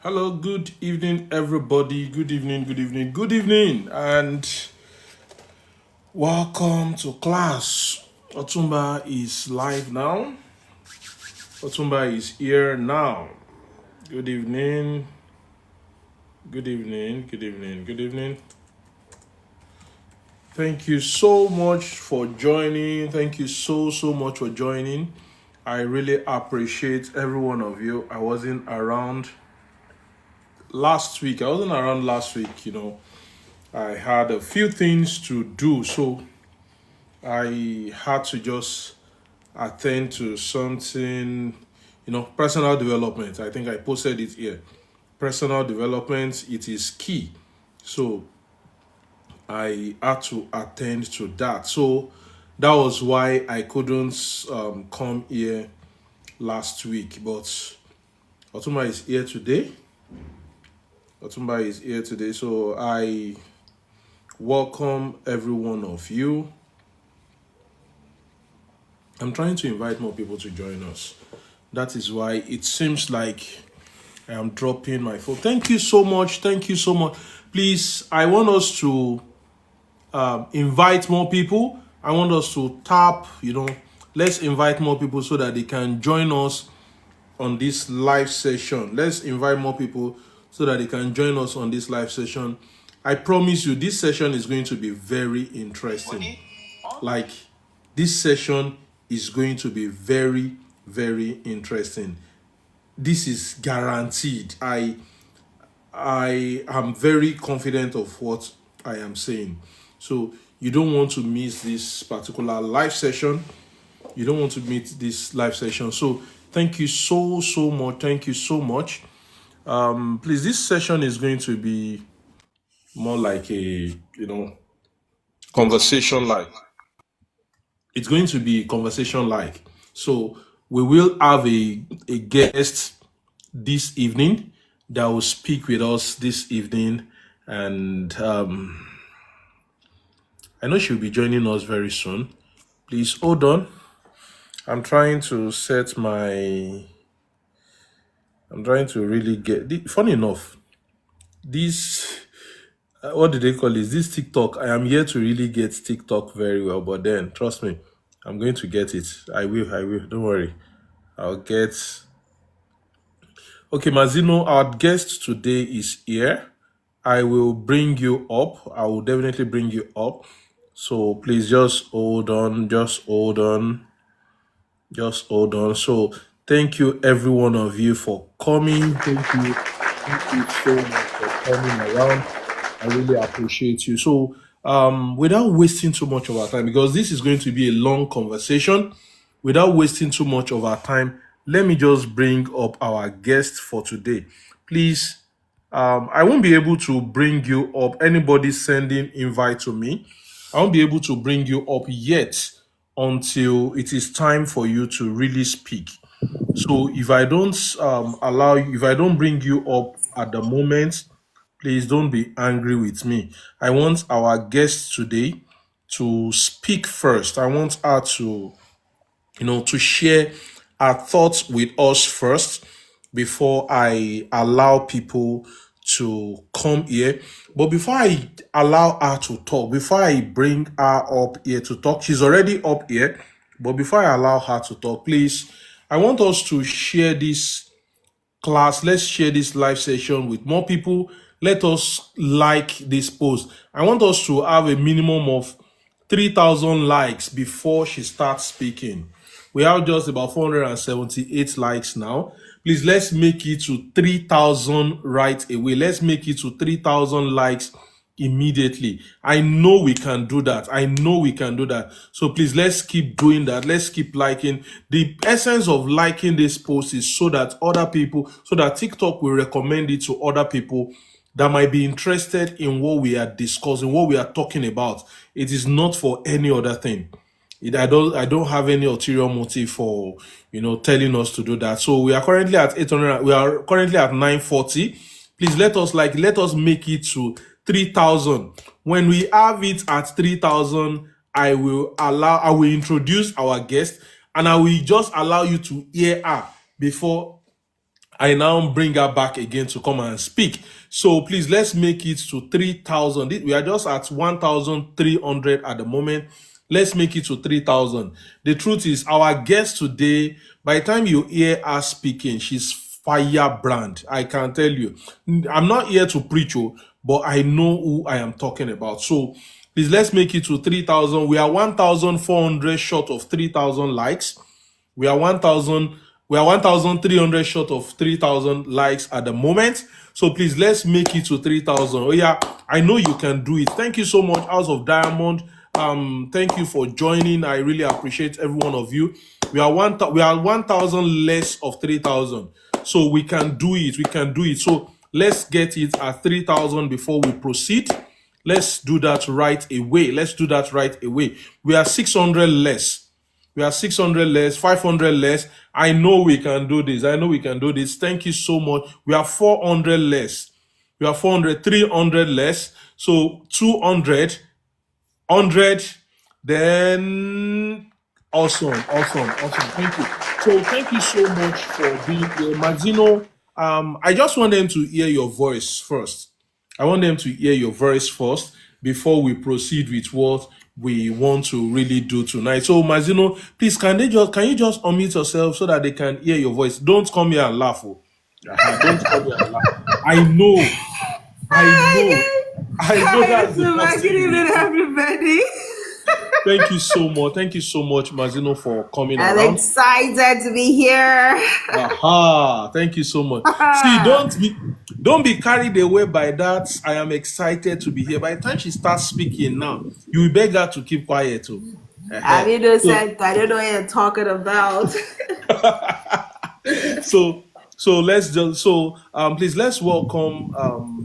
Hello, good evening, everybody. Good evening, good evening, good evening, and welcome to class. Otumba is live now. Otumba is here now. Good evening, good evening, good evening, good evening. Thank you so much for joining. Thank you so much for joining. I really appreciate every one of you. I wasn't around last week. I had a few things to do, so I had to just attend to something, personal development. I think I posted it here. Personal development, it is key. So I had to attend to that. So that was why I couldn't come here last week. But Otumba is here today. So I welcome every one of you. I'm trying to invite more people to join us. That is why it seems like I am dropping my phone. Thank you so much. Thank you so much. Please, I want us to invite more people. I want us to tap, let's invite more people so that they can join us on this live session. Let's invite more people so that they can join us on this live session. I promise you, this session is going to be very interesting. Like, this session is going to be very, very interesting. This is guaranteed. I am very confident of what I am saying. So you don't want to miss this particular live session. You don't want to miss this live session. So thank you so much. Thank you so much. Please, this session is going to be more like a, conversation like. It's going to be conversation like. So we will have a guest this evening that will speak with us this evening, and I know she'll be joining us very soon. Please hold on. I'm trying to really get. Funny enough, this what do they call this? This TikTok. I am here to really get TikTok very well, but then trust me, I'm going to get it. I will. Don't worry. I'll get. Okay, Mazino, our guest today is here. I will bring you up. I will definitely bring you up. So please just hold on. So thank you, every one of you, for coming. Thank you so much for coming around. I really appreciate you. So without wasting too much of our time, because this is going to be a long conversation, without wasting too much of our time, let me just bring up our guest for today. Please, I won't be able to bring you up. Anybody sending invite to me, I won't be able to bring you up yet until it is time for you to really speak. So if I don't if I don't bring you up at the moment, please don't be angry with me. I want our guest today to speak first. I want her to, to share her thoughts with us first before I allow people to come here. But before I allow her to talk, before I bring her up here to talk, she's already up here. But before I allow her to talk, please, I want us to share this class. Let's share this live session with more people. Let us like this post. I want us to have a minimum of 3,000 likes before she starts speaking. We have just about 478 likes now. Please, let's make it to 3,000 right away. Let's make it to 3,000 likes immediately. I know we can do that. So please, let's keep doing that. Let's keep liking. The essence of liking this post is so that TikTok will recommend it to other people that might be interested in what we are discussing, what we are talking about. It is not for any other thing. I don't have any ulterior motive for telling us to do that. So we are currently at 800. We are currently at 940. Please let us make it to 3,000. When we have it at 3,000, I will introduce our guest, and I will just allow you to hear her before I now bring her back again to come and speak. So please, let's make it to 3,000. We are just at 1,300 at the moment. Let's make it to 3,000. The truth is, our guest today, by the time you hear her speaking, she's firebrand. I can tell you. I'm not here to preach, but I know who I am talking about. So please, let's make it to 3,000. We are 1,400 short of 3,000 likes. We are 1,300 short of 3,000 likes at the moment. So please, let's make it to 3,000. Oh yeah, I know you can do it. Thank you so much, House of Diamond. Thank you for joining. I really appreciate every one of you. We are 1,000 less of 3,000. So we can do it. We can do it. So let's get it at 3,000 before we proceed. Let's do that right away. Let's do that right away. We are 600 less. We are 600 less, 500 less. I know we can do this. I know we can do this. Thank you so much. We are 400 less. We are 400, 300 less. So 200, 100, then awesome. Thank you. So thank you so much for being here. Mazino, I just want them to hear your voice first. I want them to hear your voice first before we proceed with what we want to really do tonight. So Mazino, please can you just unmute yourself so that they can hear your voice? Don't come here and laugh. Don't come here and laugh. I know that's the first thing. Good evening, everybody. Thank you so much. Thank you so much, Mazino, for coming around. I'm excited to be here. Aha! Thank you so much. See, don't be carried away by that. I am excited to be here. By the time she starts speaking now, you will beg her to keep quiet too. I don't know what you're talking about. Please let's welcome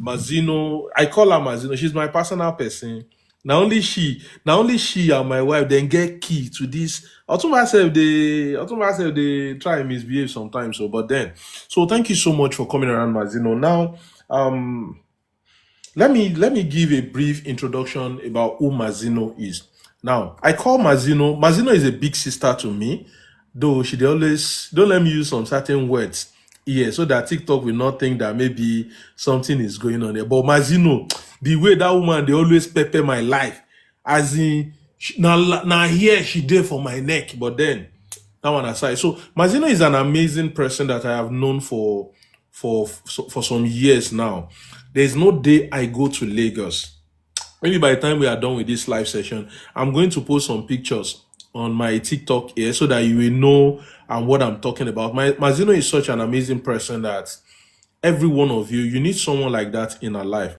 Mazino. I call her Mazino. She's my personal person. Now only she and my wife then get key to this. Otumba self they try and misbehave sometimes. So thank you so much for coming around, Mazino. Now let me give a brief introduction about who Mazino is. Now I call Mazino. Mazino is a big sister to me, though she always don't let me use some certain words. Yeah, so that TikTok will not think that maybe something is going on there. But Mazino, the way that woman, they always pepper my life. As in, now here she did for my neck. But then, that one aside. So Mazino is an amazing person that I have known for some years now. There's no day I go to Lagos. Maybe by the time we are done with this live session, I'm going to post some pictures on my TikTok here so that you will know what I'm talking about. Mazino is such an amazing person that every one of you need someone like that in our life.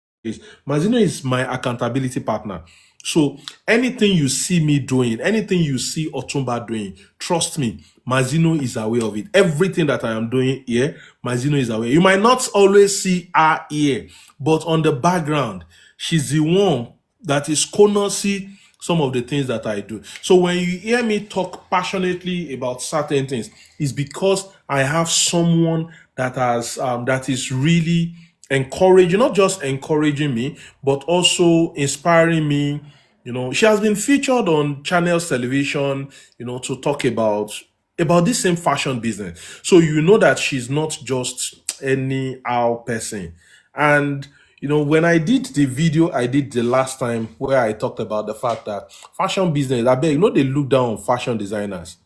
Mazino is my accountability partner. So anything you see me doing, anything you see Otumba doing, trust me, Mazino is aware of it. Everything that I am doing here, Mazino is aware. You might not always see her here, but on the background, she's the one that is connoissing some of the things that I do. So when you hear me talk passionately about certain things, it's because I have someone that is really encouraging, not just encouraging me, but also inspiring me. You know, she has been featured on channels television, to talk about this same fashion business. So you know that she's not just any person. And when I did the video I did the last time where I talked about the fact that fashion business, I beg, they look down on fashion designers.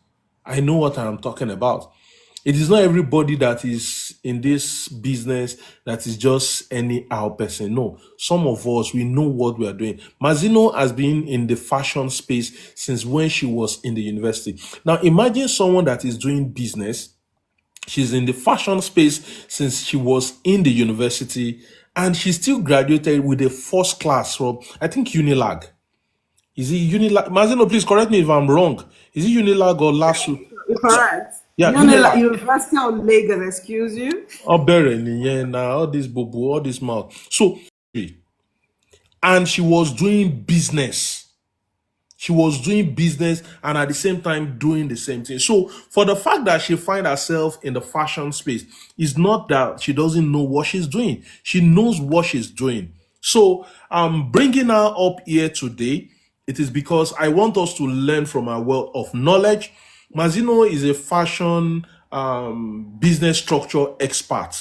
I know what I'm talking about. It is not everybody that is in this business that is just any person. No, some of us, we know what we are doing. Mazino has been in the fashion space since when she was in the university. Now imagine someone that is doing business. She's in the fashion space since she was in the university, and she still graduated with a first class from, I think, Unilag. Is it Unilag? Mazino, please correct me if I'm wrong. Is it Unilag or LASU? You're correct. Yeah, Unilag. University of Lagos, excuse you. Oh, all this bobo, all this mouth. So, and she was doing business. She was doing business and at the same time doing the same thing. So for the fact that she finds herself in the fashion space, it's not that she doesn't know what she's doing. She knows what she's doing. So I'm bringing her up here today. It is because I want us to learn from her wealth of knowledge. Mazino is a fashion business structure expert.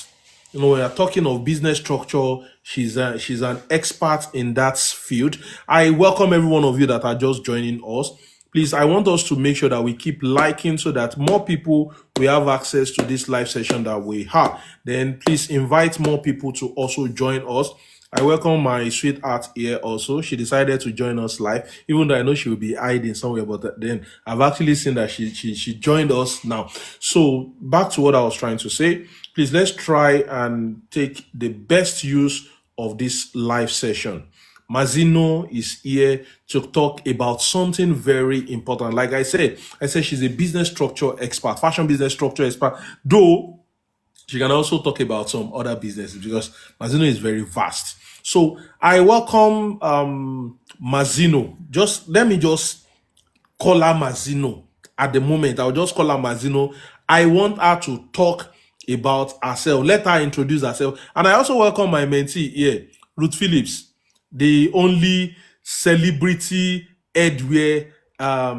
You know, we are talking of business structure. She's an expert in that field. I welcome every one of you that are just joining us. Please, I want us to make sure that we keep liking so that more people will have access to this live session that we have. Then please invite more people to also join us. I welcome my sweetheart here also. She decided to join us live, even though I know she will be hiding somewhere, but then I've actually seen that she joined us now. So back to what I was trying to say. Please, let's try and take the best use of this live session. Mazino is here to talk about something very important. Like I said she's a business structure expert, fashion business structure expert, though she can also talk about some other businesses because Mazino is very vast. So I welcome Mazino. Let me call her Mazino at the moment. I'll just call her Mazino. I want her to talk about herself. Let her introduce herself. And I also welcome my mentee here, Ruth Phillips, the only celebrity headwear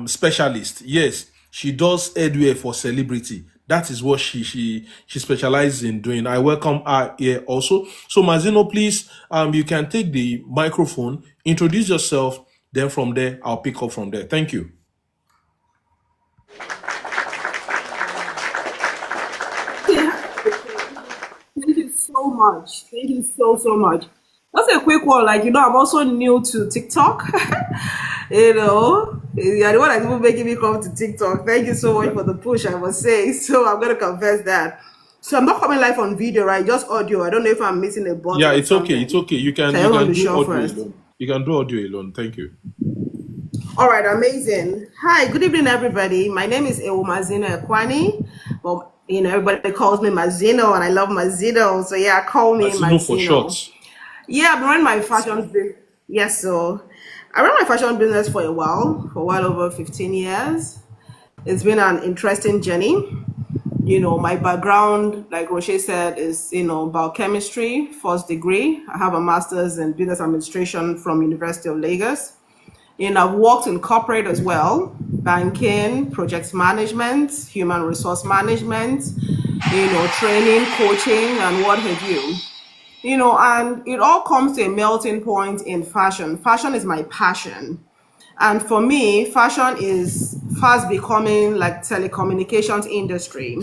specialist. Yes, she does headwear for celebrity. That is what she specializes in doing. I welcome her here also. So Mazino, please, you can take the microphone, introduce yourself, then from there, I'll pick up from there. Thank you. Thank you so much. Thank you so much. That's a quick one. Like, I'm also new to TikTok. You're the one that's even making me come to TikTok. Thank you so much for the push, I must say. So I'm gonna confess that. So I'm not coming live on video, right? Just audio. I don't know if I'm missing a button Yeah, or it's okay. something. It's okay. You can So I want to do show audio first. alone. You can do audio alone. Thank you. All right, amazing. Hi, good evening, everybody. My name is Mazino Ekwani. Well, everybody calls me Mazino, and I love Mazino. So yeah, call me Mazino for short. Mazino. Yeah, I've been running my fashion business. Yes, so I ran my fashion business for a while, for well over 15 years. It's been an interesting journey. My background, like Roche said, is, biochemistry, first degree. I have a master's in business administration from University of Lagos. I've worked in corporate as well, banking, project management, human resource management, training, coaching, and what have you. And it all comes to a melting point in fashion. Fashion is my passion. And for me, fashion is fast becoming like telecommunications industry.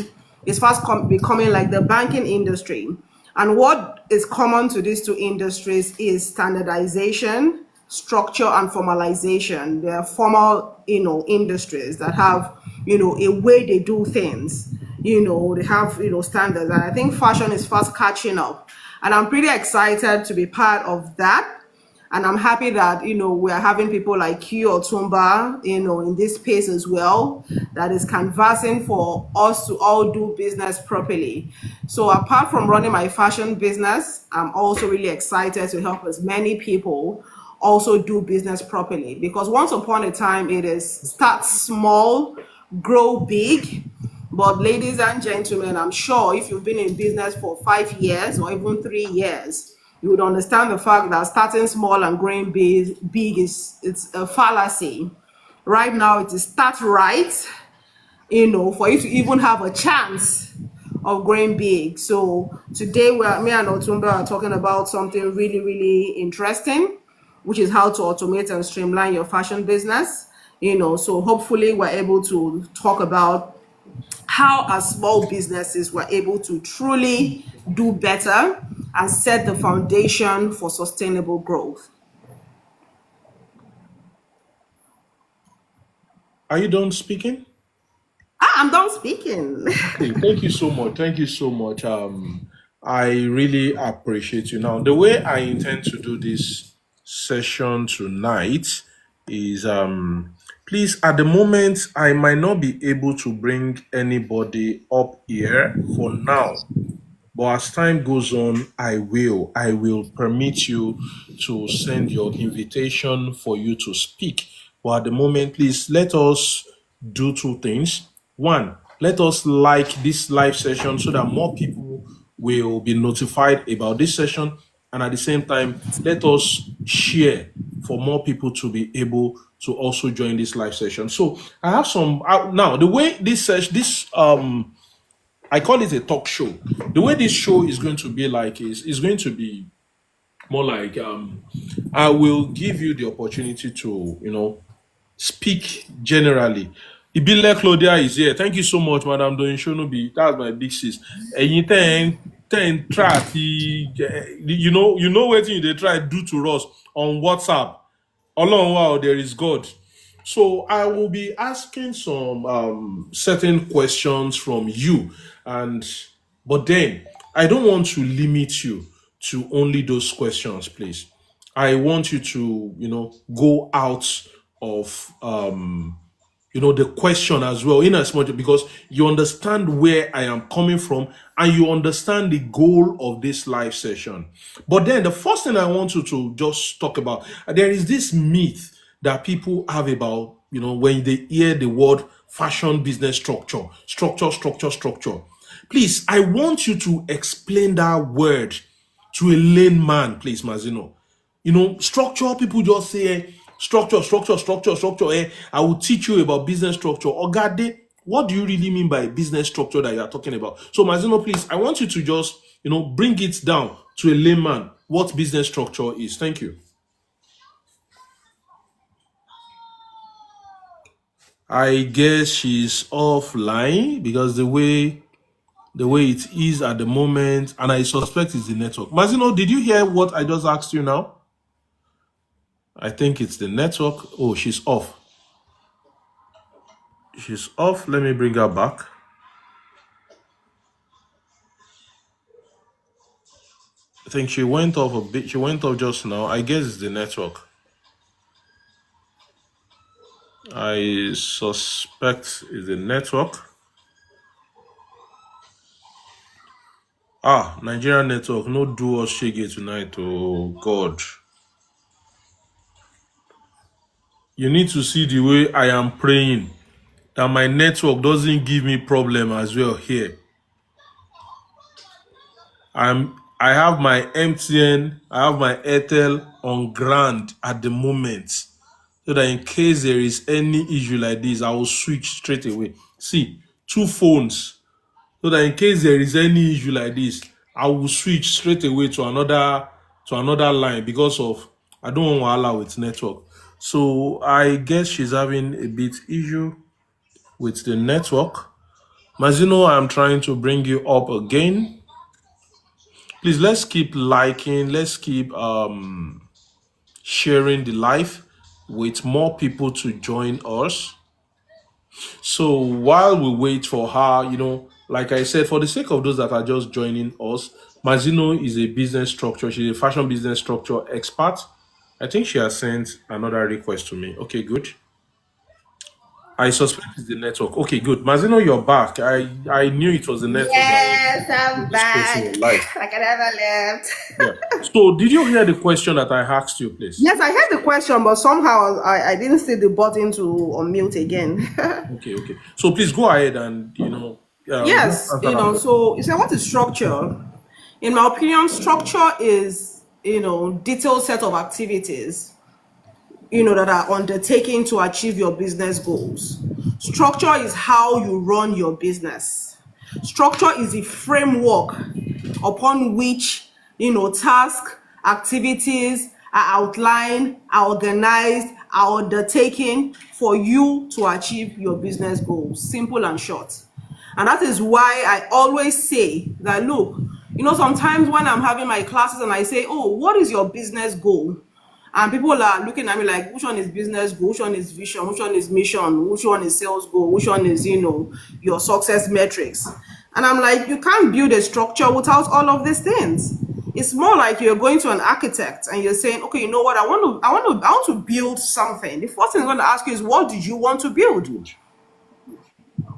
It's becoming like the banking industry. And what is common to these two industries is standardization, structure, and formalization. They are formal, industries that have, a way they do things. They have, standards. And I think fashion is fast catching up. And I'm pretty excited to be part of that. And I'm happy that, we're having people like you, Otumba, in this space as well, that is canvassing for us to all do business properly. So apart from running my fashion business, I'm also really excited to help as many people also do business properly. Because once upon a time, it is start small, grow big. But ladies and gentlemen, I'm sure if you've been in business for 5 years or even 3 years, you would understand the fact that starting small and growing big it's a fallacy. Right now, it is start right, for you to even have a chance of growing big. So today, me and Otumba are talking about something really, really interesting, which is how to automate and streamline your fashion business. So hopefully we're able to talk about how as small businesses were able to truly do better and set the foundation for sustainable growth. Are you done speaking? I'm done speaking. Okay, thank you so much. Thank you so much. I really appreciate you. Now, the way I intend to do this session tonight is please, at the moment I might not be able to bring anybody up here for now. But as time goes on, I will permit you to send your invitation for you to speak. But at the moment, please let us do two things. One, let us like this live session so that more people will be notified about this session. And at the same time, let us share for more people to be able to also join this live session. So I have some now the way this I call it a talk show. The way this show is going to be like is going to be more like I will give you the opportunity to speak generally. Ibile Claudia is here. Thank you so much, Madam Doyin Shonubi. That's my big sis. And you try you know what they try to do to us on WhatsApp. Along wow, there is God. So I will be asking some certain questions from you, and but then I don't want to limit you to only those questions, please. I want you to, go out of the question as well, in as much because you understand where I am coming from and you understand the goal of this live session. But then the first thing I want you to just talk about, there is this myth that people have about, when they hear the word fashion business structure. Please, I want you to explain that word to a layman, please, Mazino. Structure, people just say structure. I will teach you about business structure. Ogade, what do you really mean by business structure that you are talking about? So, Mazino, please, I want you to just, bring it down to a layman what business structure is. Thank you. I guess she's offline because the way it is at the moment, and I suspect it's the network. Mazino, did you hear what I just asked you now? I think it's the network. Oh, she's off. She's off. Let me bring her back. I think she went off a bit. She went off just now. I guess it's the network. I suspect it's the network. Nigerian network. No do us shege tonight. Oh, God. You need to see the way I am praying that my network doesn't give me problem as well here. I have my MTN, I have my Airtel on ground at the moment, so that in case there is any issue like this, I will switch straight away. See, 2 phones, so that in case there is any issue like this, I will switch straight away to another line because of I don't want to allow with network. So I guess she's having a bit issue with the network. Mazino, I'm trying to bring you up again. Please, let's keep liking, let's keep sharing the live with more people to join us. So while we wait for her, like I said, for the sake of those that are just joining us, Mazino is a business structure. She's a fashion business structure expert. I think she has sent another request to me. Okay, good. I suspect it's the network. Okay, good. Mazino, you're back. I knew it was the network. Yes, I'm back. Like I never left. Yeah. So, did you hear the question that I asked you, please? Yes, I heard the question, but somehow I didn't see the button to unmute again. Okay. So, please go ahead and yes, so you say what is structure? In my opinion, structure is detailed set of activities that are undertaken to achieve your business goals. Structure is how you run your business. Structure is the framework upon which tasks, activities are outlined, are organized, are undertaken for you to achieve your business goals. Simple and short. And that is why I always say that, look, sometimes when I'm having my classes and I say, oh, what is your business goal? And people are looking at me like, which one is business goal? Which one is vision? Which one is mission? Which one is sales goal? Which one is, your success metrics? And I'm like, you can't build a structure without all of these things. It's more like you're going to an architect and you're saying, okay, you know what? I want to build something. The first thing I'm going to ask you is, what do you want to build?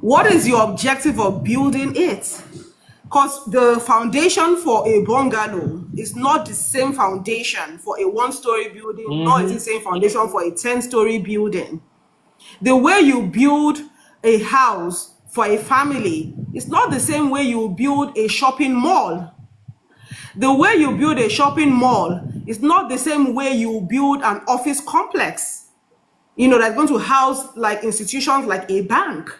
What is your objective of building it? Because the foundation for a bungalow is not the same foundation for a 1-story building, nor is it the same foundation for a 10-story building. The way you build a house for a family is not the same way you build a shopping mall. The way you build a shopping mall is not the same way you build an office complex, that's going to house like institutions like a bank.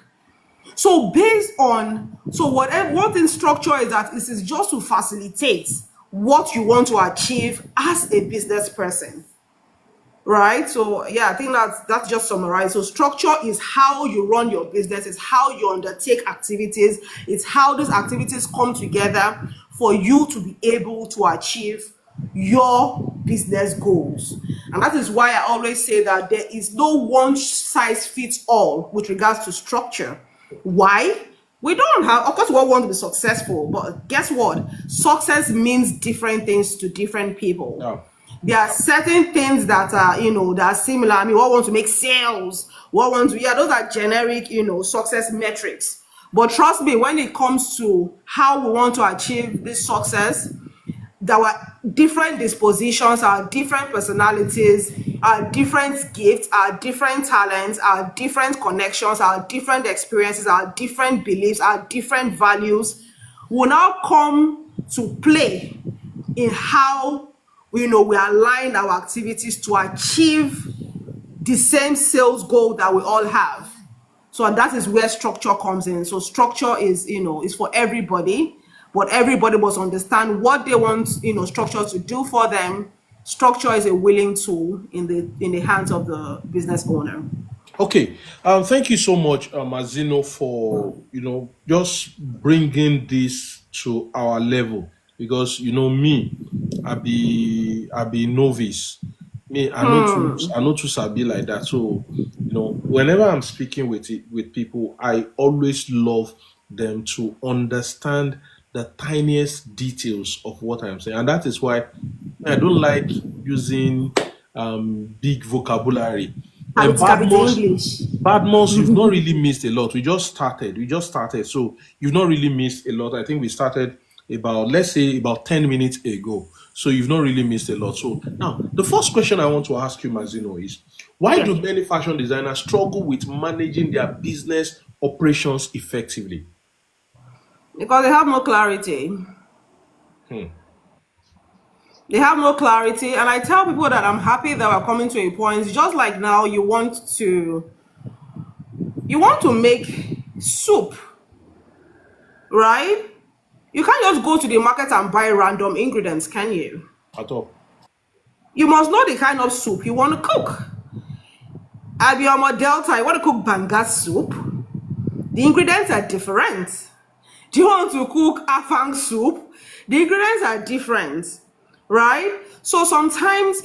So based on, so whatever, what in structure is that this is just to facilitate what you want to achieve as a business person, right? So yeah, I think that's just summarized. So structure is how you run your business, it's how you undertake activities, it's how these activities come together for you to be able to achieve your business goals. And that is why I always say that there is no one size fits all with regards to structure. Why? We don't have, of course, we all want to be successful, but guess what? Success means different things to different people. Yeah. There are certain things that are, that are similar. I mean, what want to make sales, what want to, yeah, those are generic, success metrics. But trust me, when it comes to how we want to achieve this success, there were different dispositions, our different personalities, our different gifts, our different talents, our different connections, our different experiences, our different beliefs, our different values will now come to play in how we align our activities to achieve the same sales goal that we all have. So that is where structure comes in. So structure is for everybody, but everybody must understand what they want structure to do for them. Structure is a willing tool in the hands of the business owner. Okay. Thank you so much, Azino, for just bringing this to our level. Because me, I be novice. Me, I know to sabi like that. So whenever I'm speaking with people, I always love them to understand the tiniest details of what I'm saying, and that is why I don't like using big vocabulary. And Habit English. Badmos, you've not really missed a lot. We just started. So you've not really missed a lot. I think we started about, let's say, about 10 minutes ago. So you've not really missed a lot. So now, the first question I want to ask you, Mazino, is why Yes. do many fashion designers struggle with managing their business operations effectively? Because they have no clarity. They have no clarity. And I tell people that I'm happy that we're coming to a point, just like now you want to make soup, right? You can't just go to the market and buy random ingredients, can you? At all. You must know the kind of soup you want to cook. Abiyamo Delta, you want to cook banga soup? The ingredients are different. Do you want to cook afang soup? The ingredients are different, right? So sometimes,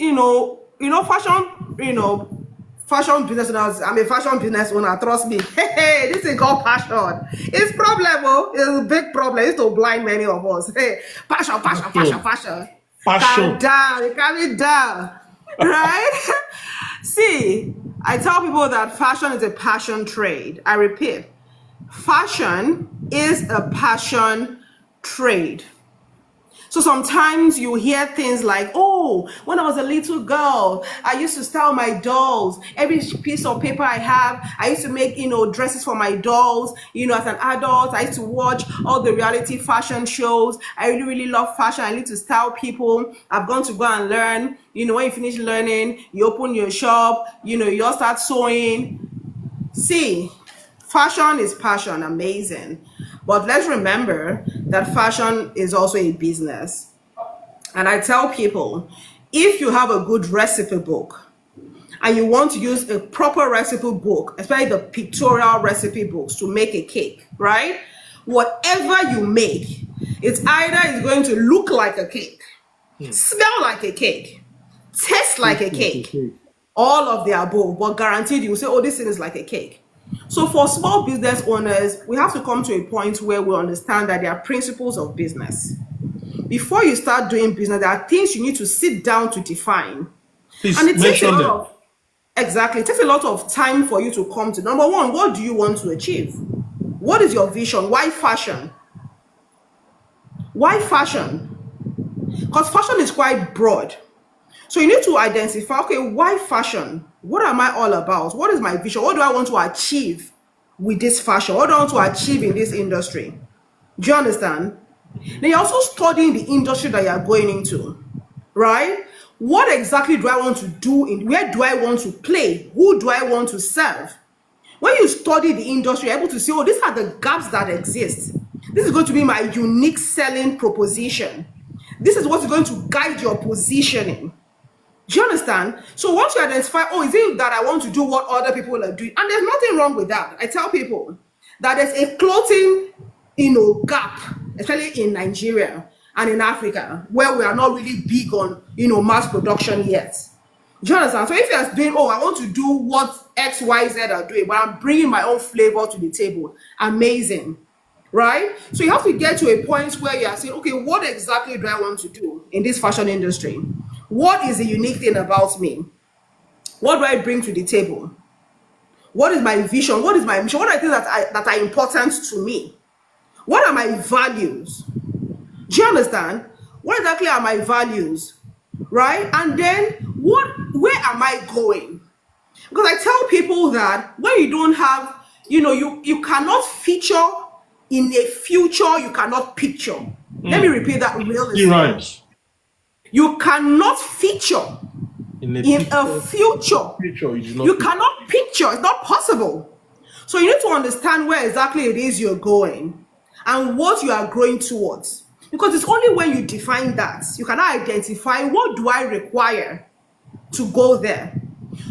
fashion business owners, I'm a fashion business owner, trust me. Hey, this is called passion. It's problem, it's a big problem. It's to blind many of us. Hey, passion, passion, passion, passion. Calm Passion. down, calm it down, right? See, I tell people that fashion is a passion trade. I repeat, fashion is a passion trade. So sometimes you hear things like, oh, when I was a little girl, I used to style my dolls. Every piece of paper I have, I used to make, dresses for my dolls. As an adult, I used to watch all the reality fashion shows. I really, really love fashion. I need to style people. I've gone to go and learn. When you finish learning, you open your shop, you all start sewing. See, fashion is passion, amazing. But let's remember that fashion is also a business. And I tell people, if you have a good recipe book and you want to use a proper recipe book, especially the pictorial recipe books to make a cake, right? Whatever you make, it's either is going to look like a cake, smell like a cake, taste like a cake, all of the above, but guaranteed you will say, oh, this thing is like a cake. So for small business owners, we have to come to a point where we understand that there are principles of business. Before you start doing business, there are things you need to sit down to define. Please And it takes a mention lot them. of, exactly, it takes a lot of time for you to come to. Number one, what do you want to achieve? What is your vision? Why fashion? Why fashion? Because fashion is quite broad. So you need to identify, okay, why fashion? What am I all about? What is my vision? What do I want to achieve with this fashion? What do I want to achieve in this industry? Do you understand? Then you're also studying the industry that you're going into, right? What exactly do I want to do? Where do I want to play? Who do I want to serve? When you study the industry, you're able to see, oh, these are the gaps that exist. This is going to be my unique selling proposition. This is what's going to guide your positioning. Do you understand? So once you identify, oh, is it that I want to do what other people are doing? And there's nothing wrong with that. I tell people that there's a clothing, gap, especially in Nigeria and in Africa, where we are not really big on, mass production yet. Do you understand? So if you're doing, oh, I want to do what X, Y, Z are doing, but I'm bringing my own flavor to the table, amazing, right? So you have to get to a point where you are saying, okay, what exactly do I want to do in this fashion industry? What is the unique thing about me? What do I bring to the table? What is my vision? What is my mission? What are things that are important to me? What are my values? Do you understand? What exactly are my values? Right? And then where am I going? Because I tell people that when you don't have, you cannot feature in a future you cannot picture. Let me repeat that really. Right. You cannot feature in a future. You cannot picture. It's not possible. So you need to understand where exactly it is you're going and what you are growing towards. Because it's only when you define that you can identify what do I require to go there.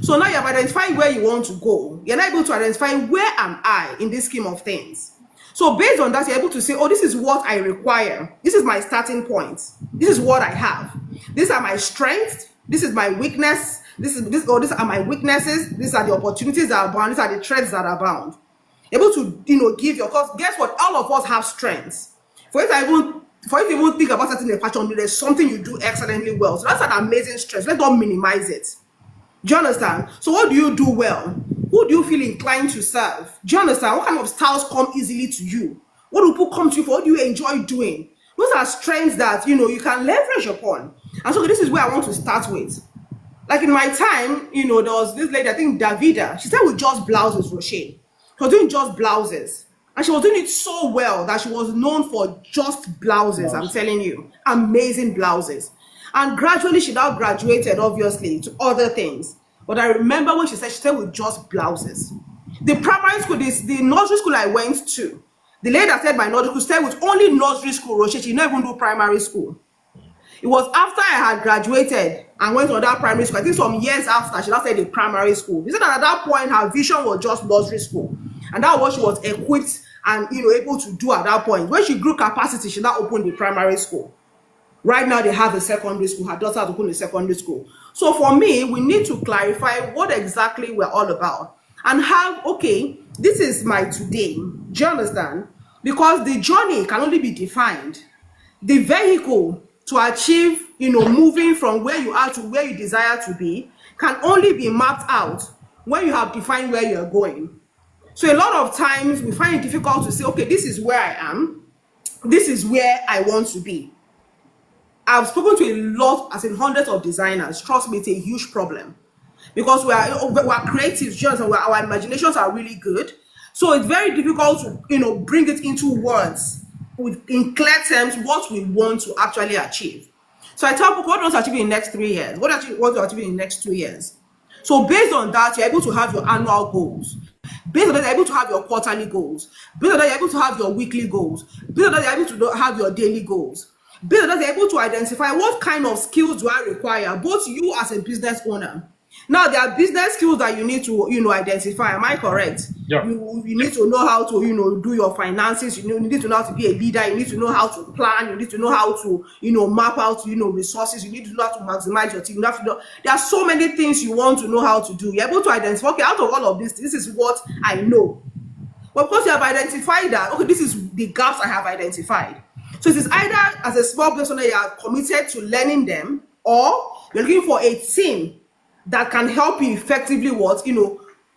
So now you have identified where you want to go. You're not able to identify where am I in this scheme of things. So based on that, you're able to say, oh, this is what I require. This is my starting point. This is what I have. These are my strengths. This is my weakness. These are my weaknesses. These are the opportunities that are bound. These are the threats that are bound. Able to, give your, because guess what? All of us have strengths. For you to even think about something in fashion, there's something you do excellently well. So that's an amazing strength. Let's not minimize it. Do you understand? So what do you do well? Who do you feel inclined to serve? Do you understand? What kind of styles come easily to you? What do people come to you for? What do you enjoy doing? Those are strengths that, you can leverage upon. And so this is where I want to start with. Like in my time, there was this lady, I think Davida, she started with just blouses, Roche. She was doing just blouses. And she was doing it so well that she was known for just blouses, I'm telling you. Amazing blouses. And gradually she now graduated, obviously, to other things. But I remember when she said with just blouses. The primary school, the nursery school I went to, the lady that said my nursery school stayed with only nursery school, Roche. She didn't even do primary school. It was after I had graduated and went to that primary school, I think some years after, she now said the primary school. She said that at that point, her vision was just nursery school. And that was what she was equipped and able to do at that point. When she grew capacity, she now opened the primary school. Right now, they have a secondary school. Her daughter has opened a secondary school. So for me, we need to clarify what exactly we're all about and have, okay, this is my today. Do you understand? Because the journey can only be defined. The vehicle to achieve, moving from where you are to where you desire to be can only be mapped out when you have defined where you're going. So a lot of times we find it difficult to say, okay, this is where I am. This is where I want to be. I've spoken to a lot, as in hundreds of designers. Trust me, it's a huge problem because we are creatives, and our imaginations are really good. So it's very difficult to bring it into words in clear terms what we want to actually achieve. So I tell people what do you want to achieve in the next 3 years? What do you want to achieve in the next 2 years? So based on that, you're able to have your annual goals. Based on that, you're able to have your quarterly goals. Based on that, you're able to have your weekly goals. Based on that, you're able to have your daily goals. Based on that, you're able to identify what kind of skills do I require, both you as a business owner. Now, there are business skills that you need to, identify. Am I correct? Yeah. You need to know how to, do your finances. You need to know how to be a leader. You need to know how to plan. You need to know how to, map out, resources. You need to know how to maximize your team. You have to know. There are so many things you want to know how to do. You're able to identify, okay, out of all of this is what I know. But because you have identified that, okay, this is the gaps I have identified. So it is either as a small business owner, you are committed to learning them, or you're looking for a team that can help you effectively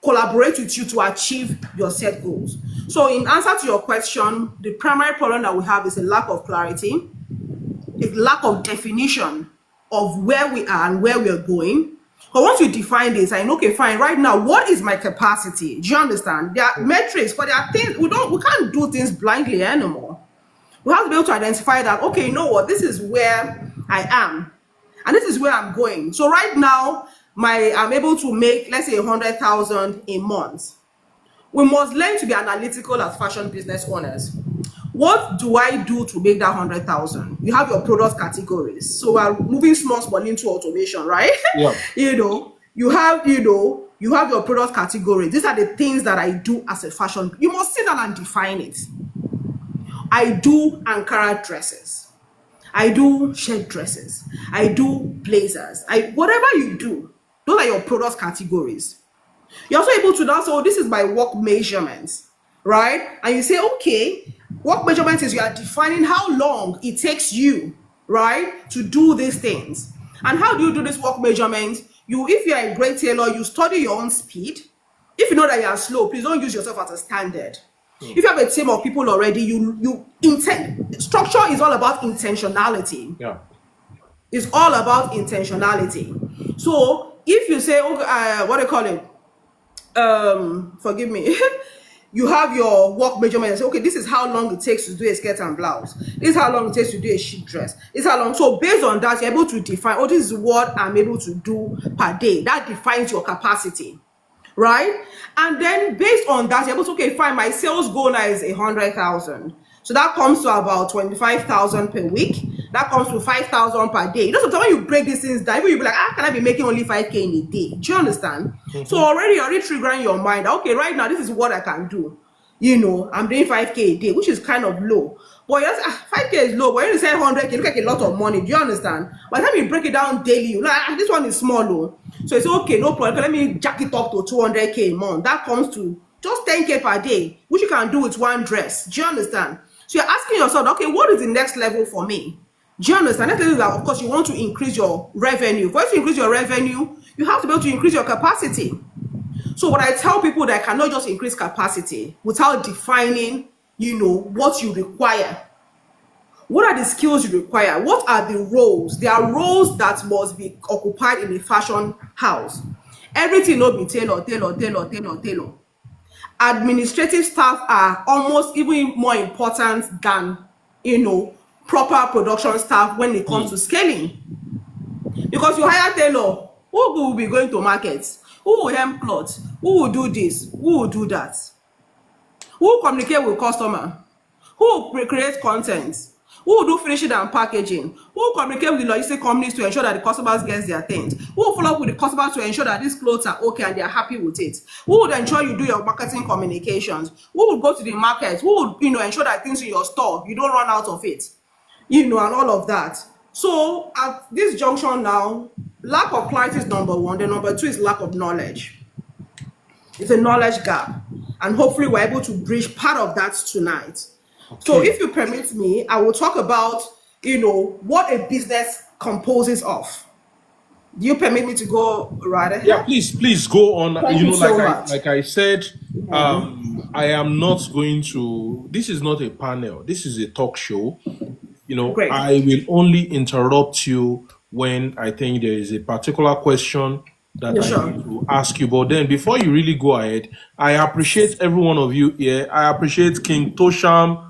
collaborate with you to achieve your set goals. So in answer to your question, the primary problem that we have is a lack of clarity, a lack of definition of where we are and where we are going. But once you define this, I know, okay, fine, right now, what is my capacity? Do you understand? There are metrics, but there are things, we can't do things blindly anymore. We have to be able to identify that, okay, you know what, this is where I am, and this is where I'm going. So right now, I'm able to make, let's say, 100,000 a month. We must learn to be analytical as fashion business owners. What do I do to make that 100,000? You have your product categories. So we're moving small into automation, right? Yeah. You have your product categories. These are the things that I do as a fashion. You must sit down and define it. I do Ankara dresses. I do shirt dresses. I do blazers. Whatever you do, those are your product categories. You're also able to now say, oh, this is my work measurements, right? And you say, okay, work measurements is you are defining how long it takes you, right, to do these things. And how do you do this work measurement? If you're a great tailor, you study your own speed. If you know that you are slow, please don't use yourself as a standard. If you have a team of people already, structure is all about intentionality. Yeah. It's all about intentionality. So if you say, what do you call it? Forgive me. You have your work measurement and say, okay, this is how long it takes to do a skirt and blouse. This is how long it takes to do a sheet dress. This is how long. So based on that, you're able to define, oh, this is what I'm able to do per day. That defines your capacity, right? And then based on that, you're able to, okay, fine, my sales goal now is 100,000. So that comes to about 25,000 per week. That comes to 5,000 per day. Sometimes when you break these things down, you'll be like, can I be making only 5K in a day? Do you understand? So already triggering your mind, okay, right now, this is what I can do. I'm doing 5K a day, which is kind of low. But 5K is low, but when you say 100K, look like a lot of money. Do you understand? By the time you break it down daily, you're like, this one is small, though. So it's okay, no problem. Let me jack it up to 200K a month. That comes to just 10K per day, which you can do with one dress. Do you understand? So you're asking yourself, okay, what is the next level for me? Do you understand? Next level is that, of course, you want to increase your revenue. For you to increase your revenue, you have to be able to increase your capacity. So what I tell people that I cannot just increase capacity without defining, what you require. What are the skills you require? What are the roles? There are roles that must be occupied in a fashion house. Everything not be tailor. Administrative staff are almost even more important than, proper production staff when it comes to scaling. Because you hire tailor, who will be going to markets? Who will hem cloth? Who will do this? Who will do that? Who will communicate with customer? Who will create content? Who will do finishing and packaging? Who will communicate with the logistic companies to ensure that the customers get their things? Who will follow up with the customers to ensure that these clothes are okay and they are happy with it? Who will ensure you do your marketing communications? Who will go to the market? Who will ensure that things in your store, you don't run out of it? And all of that. So at this junction now, lack of clarity is number one. The number two is lack of knowledge. It's a knowledge gap. And hopefully we're able to bridge part of that tonight. Okay. So if you permit me, I will talk about, what a business composes of. Do you permit me to go right ahead? Yeah, please go on. Thank you so much. Like I said, I am not going to, this is not a panel. This is a talk show. Great. I will only interrupt you when I think there is a particular question that I need to ask you. But then before you really go ahead, I appreciate every one of you here. I appreciate King Tosham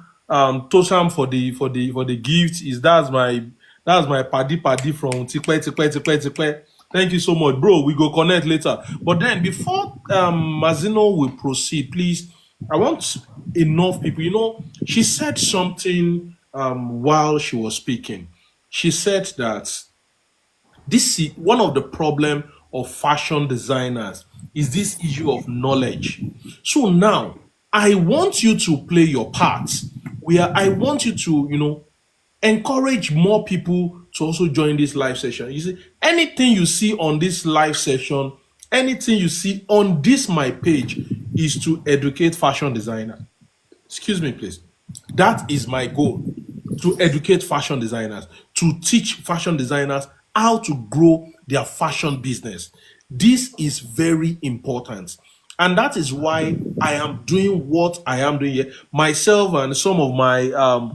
for the gift. That's my paddy from Tikwe. Thank you so much, bro. We go connect later. But then before Mazino will proceed, please, I want enough people. She said something while she was speaking. She said that this is one of the problem of fashion designers is this issue of knowledge. So now I want you to play your part where I want you to, encourage more people to also join this live session. You see, anything you see on this live session, anything you see on this my page is to educate fashion designer. Excuse me, please. That is my goal, to educate fashion designers, to teach fashion designers how to grow their fashion business. This is very important. And that is why I am doing what I am doing here. Myself and some of my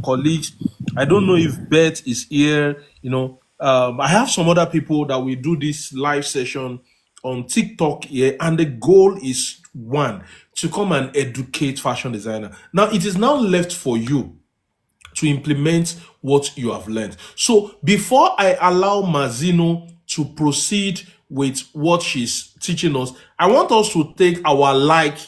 colleagues, I don't know if Beth is here, I have some other people that we do this live session on TikTok here, and the goal is one, to come and educate fashion designer. Now, it is now left for you to implement what you have learned. So before I allow Mazino to proceed with what she's teaching us, I want us to take our like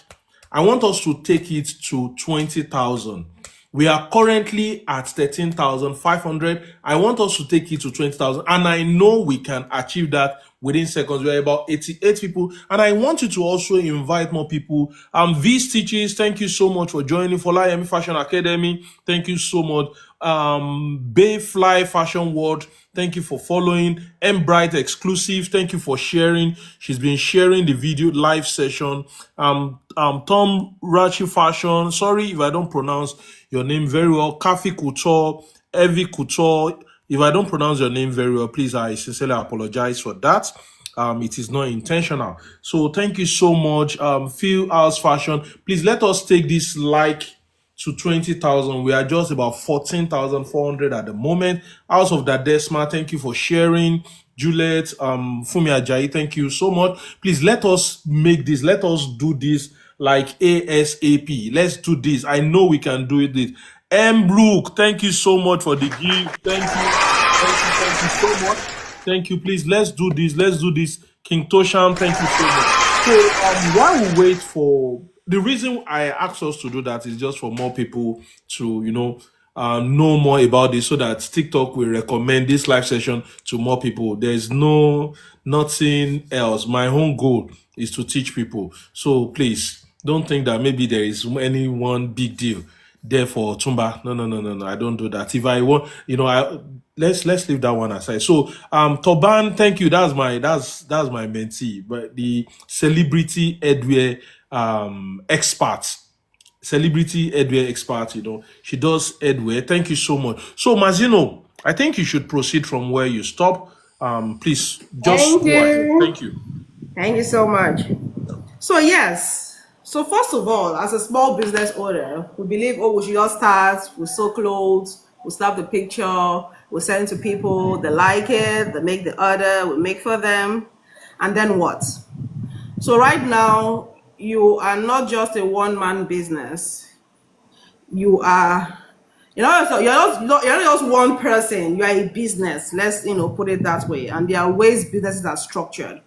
I want us to take it to 20,000. We are currently at 13,500. I want us to take it to 20,000. And I know we can achieve that within seconds. We are about 88 people. And I want you to also invite more people. V Stitches, thank you so much for joining. Folayemi Fashion Academy, thank you so much. Bayfly Fashion World, thank you for following. Bright Exclusive, thank you for sharing. She's been sharing the video live session. Tom Rachi Fashion, sorry if I don't pronounce your name very well. Kafi Couture, Evie Couture, if I don't pronounce your name very well, please, I sincerely apologize for that. It is not intentional. So thank you so much. Phil House Fashion, please let us take this to 20,000. We are just about 14,400 at the moment. House of Dadesma, thank you for sharing. Juliet, Fumi Ajayi, thank you so much. Please let us make this. Let us do this like ASAP. Let's do this. I know we can do it. Luke, thank you so much for the gift. Thank you so much. Thank you. Please, let's do this. Let's do this. King Tosham, thank you so much. So while we wait for, the reason I asked us to do that is just for more people to, know more about this, so that TikTok will recommend this live session to more people. There's nothing else. My own goal is to teach people. So please don't think that maybe there is any one big deal there for Tumba. No. I don't do that. If I want, let's leave that one aside. So Toban, thank you. That's my mentee, but the celebrity headwear expert. Celebrity headwear expert, she does headwear. Thank you so much. So Mazino, I think you should proceed from where you stop. Please just go ahead. Thank you. Thank you so much. So yes. So first of all, as a small business owner, we believe, we should just start, we sew clothes, we snap the picture, we send it to people, they like it, they make the order, we make for them, and then what? So right now, you are not just a one-man business. You are, you're not just one person, you are a business. Let's, put it that way. And there are ways businesses are structured.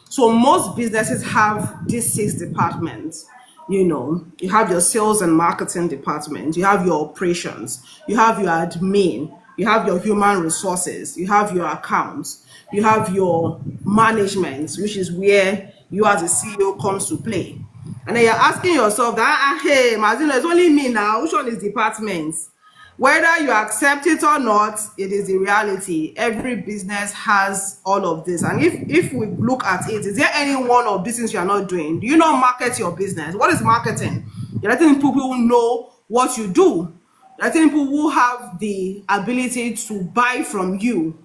So most businesses have these 6 departments. You have your sales and marketing department, you have your operations, you have your admin, you have your human resources, you have your accounts, you have your management, which is where you as a CEO comes to play. And then you're asking yourself that, hey, Mazino, it's only me now, which one is departments? Whether you accept it or not, it is the reality. Every business has all of this. And if we look at it, is there any one of these things you are not doing? Do you not market your business? What is marketing? You're letting people know what you do. You're letting people who have the ability to buy from you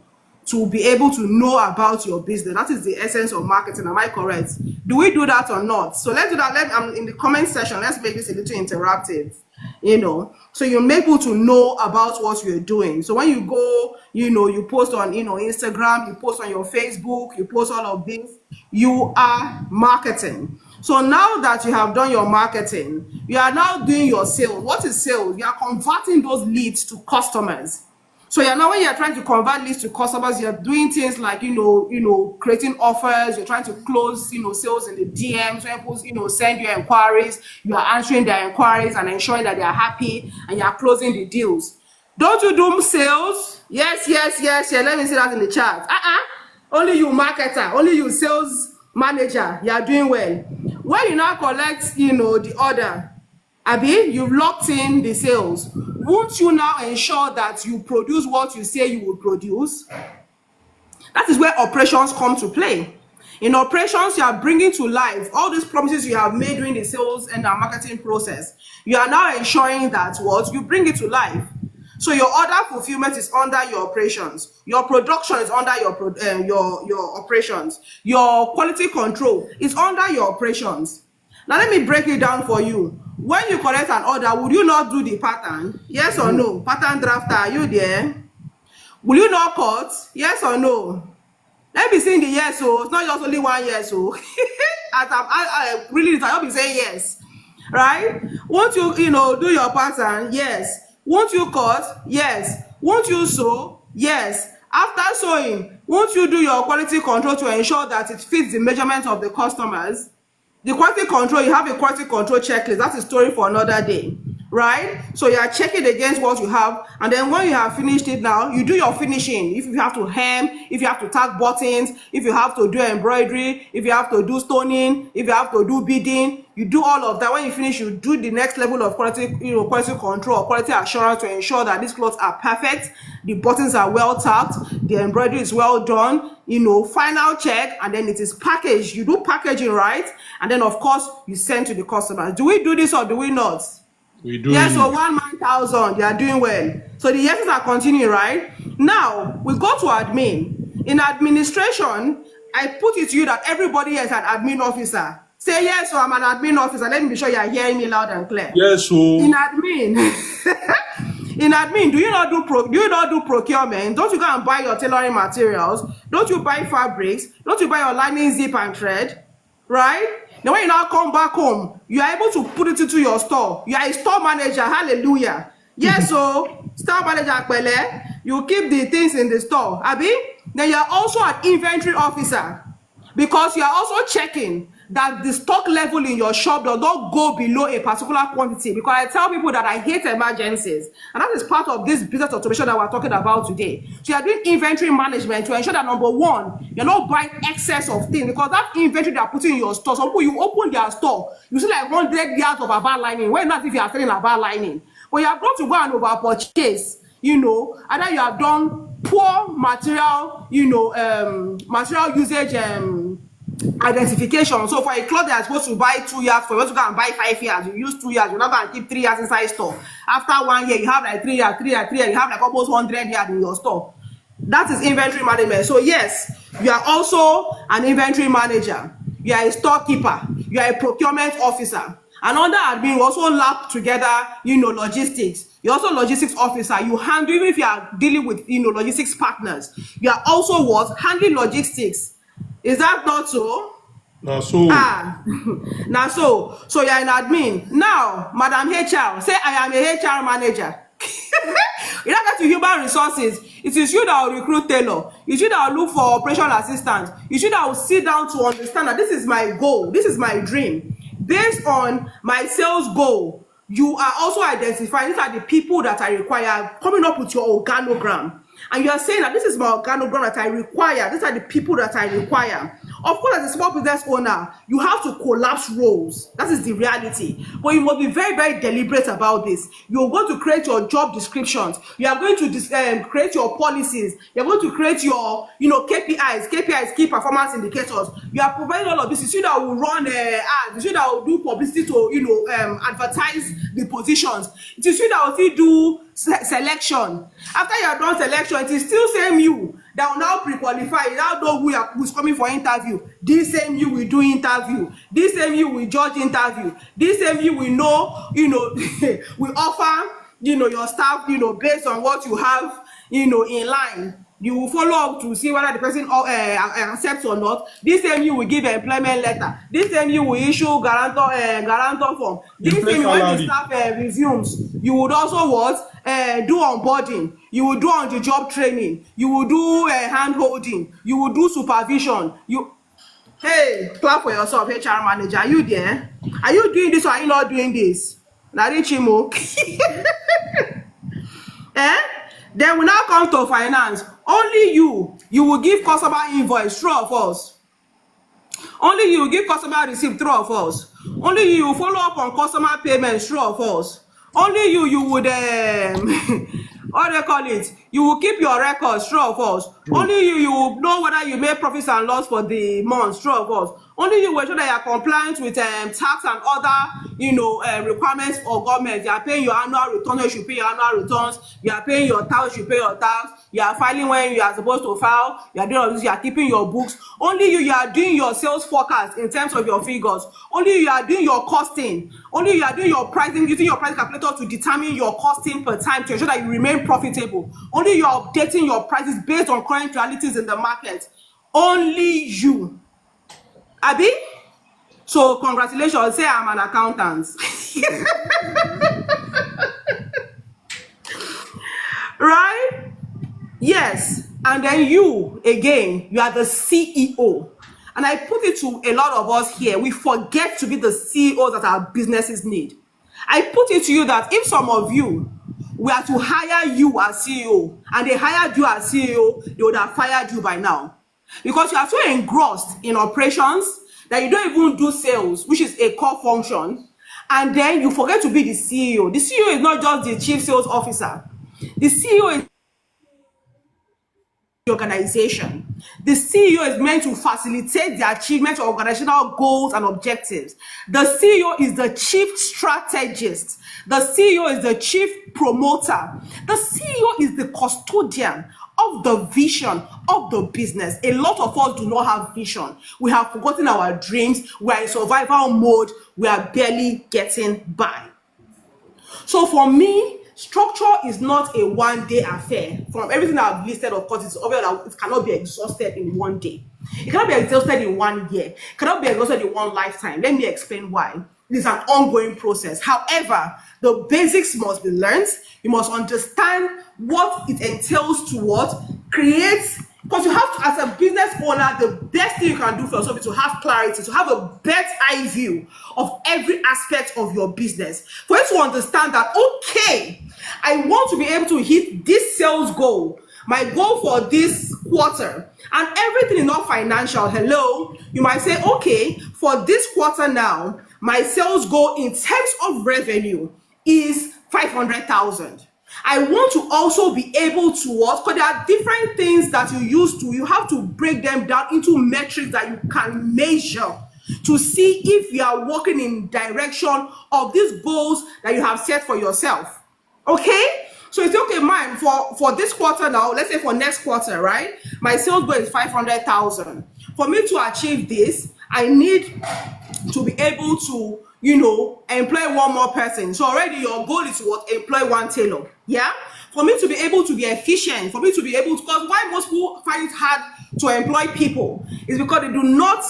to be able to know about your business. That is the essence of marketing. Am I correct? Do we do that or not? So let's do that. In the comment section, let's make this a little interactive. So you make people to know about what you're doing. So when you go, you post on, Instagram, you post on your Facebook, you post all of this, you are marketing. So now that you have done your marketing, you are now doing your sales. What is sales? You are converting those leads to customers. So now when you're trying to convert leads to customers, you're doing things like, creating offers, you're trying to close, sales in the DMs, when people, send you inquiries, you are answering their inquiries and ensuring that they are happy and you are closing the deals. Don't you do sales? Yes. Let me see that in the chat. Only you marketer, only you sales manager, you are doing well. When you now collect, the order, you've locked in the sales. Won't you now ensure that you produce what you say you will produce? That is where operations come to play. In operations, you are bringing to life all these promises you have made during the sales and the marketing process. You are now ensuring that you bring it to life. So your order fulfillment is under your operations. Your production is under your operations. Your quality control is under your operations. Now let me break it down for you. When you collect an order, would you not do the pattern? Yes or no? Pattern drafter, are you there? Will you not cut? Yes or no? Let me see the yes, so it's not just only one yes, so I really I'll be saying yes. Right? Won't you, do your pattern? Yes. Won't you cut? Yes. Won't you sew? Yes. After sewing, won't you do your quality control to ensure that it fits the measurement of the customers? The quality control, you have a quality control checklist. That's a story for another day, right? So you are checking against what you have, and then when you have finished it now, you do your finishing. If you have to hem, if you have to tag buttons, if you have to do embroidery, if you have to do stoning, if you have to do beading, you do all of that. When you finish, you do the next level of quality, quality control, quality assurance, to ensure that these clothes are perfect, the buttons are well tacked, the embroidery is well done, final check, and then it is packaged. You do packaging, right? And then of course you send to the customer. Do we do this or do we not? We do. Yes, so 1,000, you are doing well. So the yeses are continuing, right? Now we go to admin. In administration, I put it to you that everybody is an admin officer. Say yes, so I'm an admin officer. Let me be sure you are hearing me loud and clear. Yes, so In admin, in admin, do you not do procurement? Don't you go and buy your tailoring materials? Don't you buy fabrics? Don't you buy your lining, zip and thread? Right? Then when you now come back home, you are able to put it into your store. You are a store manager. Hallelujah. Yes, so store manager, you keep the things in the store. Abi? Then you are also an inventory officer, because you are also checking that the stock level in your shop does not go below a particular quantity. Because I tell people that I hate emergencies, and that is part of this business automation that we're talking about today. So you are doing inventory management to ensure that, number one, you're not buying excess of things, because that inventory they are putting in your store, some people, you open their store, you see like 100 yards of about lining. When not if you are selling about lining, but you have got to go and over purchase. Either you have done poor material, material usage identification. So for a cloth that is supposed to buy 2 years, for you to go and buy 5 years, you use 2 years, you're not going to keep 3 years inside store. After 1 year, you have like 3 years, you have like almost 100 years in your store. That is inventory management. So yes, you are also an inventory manager. You are a storekeeper. You are a procurement officer. And under admin, we also lap together, logistics. You're also logistics officer. You handle, even if you are dealing with, logistics partners, you are also what? Handling logistics. Is that not so? now so Now so you're an admin. Now, Madam HR, say I am a HR manager. You don't get to human resources. It is you that will recruit tailor. It's you that will look for operational assistants. It's you that will sit down to understand that this is my goal, this is my dream. Based on my sales goal, you are also identifying these are the people that I require, coming up with your organogram. And you are saying that this is my organogram that I require. These are the people that I require. Of course, as a small business owner, you have to collapse roles. That is the reality. But you must be very, very deliberate about this. You're going to create your job descriptions. You are going to create your policies. You're going to create your, KPIs, key performance indicators. You are providing all of this. It's you that will run ads. It's you that will do publicity to, advertise the positions. It is you that will still do selection. After you have done selection, it is still same you that will now pre-qualify. You now know who's coming for interview. This same you will do interview. This same you will judge interview. This same you will know, will offer, your staff, based on what you have, in line. You will follow up to see whether the person accepts or not. This same you will give an employment letter. This same you will issue guarantor form. This same when the staff resumes, you would also what? Do onboarding. You will do on the job training. You will do hand holding. You will do supervision. Hey, clap for yourself, HR manager. Are you there? Are you doing this or are you not doing this? Narichimo. Then we now come to finance. Only you will give customer invoice, true or false? Only you will give customer receipt, true or false? Only you will follow up on customer payments, true or false? Only you would what do you call it? You will keep your records, true or false? Only you will know whether you made profits and loss for the month, true or false? Only you will ensure that you are compliant with tax and other requirements for government. You are paying your annual returns, you should pay your annual returns. You are paying your tax, you pay your tax. You are filing when you are supposed to file. You are doing all this, you are keeping your books. Only you are doing your sales forecast in terms of your figures. Only you are doing your costing. Only you are doing your pricing, using your price calculator to determine your costing per time to ensure that you remain profitable. Only you are updating your prices based on current realities in the market. Only you. Abi? So congratulations, say I'm an accountant. Right? Yes. And then you, again, you are the CEO. and I put it to a lot of us here, we forget to be the CEOs that our businesses need. I put it to you that if some of you were to hire you as CEO and they hired you as CEO, they would have fired you by now. Because you are so engrossed in operations that you don't even do sales, which is a core function, and then you forget to be the CEO. The CEO is not just the chief sales officer. The CEO is the organization. The CEO is meant to facilitate the achievement of organizational goals and objectives. The CEO is the chief strategist. The CEO is the chief promoter. The CEO is the custodian of the vision of the business. A lot of us do not have vision. We have forgotten our dreams. We are in survival mode. We are barely getting by. So for me, structure is not a one-day affair. From everything I've listed, of course, it's obvious that it cannot be exhausted in one day. It cannot be exhausted in 1 year. It cannot be exhausted in one lifetime. Let me explain why. It is an ongoing process. However, the basics must be learned. You must understand what it entails to what creates. Because you have to, as a business owner, the best thing you can do for yourself is to have clarity, to have a bird's eye view of every aspect of your business. For you to understand that, okay, I want to be able to hit this sales goal, my goal for this quarter, and everything is not financial. Hello, you might say, okay, for this quarter now, my sales goal in terms of revenue is 500,000. I want to also be able to what? Because there are different things that you have to break them down into metrics that you can measure to see if you are working in direction of these goals that you have set for yourself. Okay? So it's okay, man, for this quarter now, let's say for next quarter, right? My sales goal is 500,000. For me to achieve this, I need to be able to, employ one more person. So already your goal is to what? Employ one tailor. Yeah? For me to be able to be efficient, for me to be able to, because why most people find it hard to employ people is because they do not,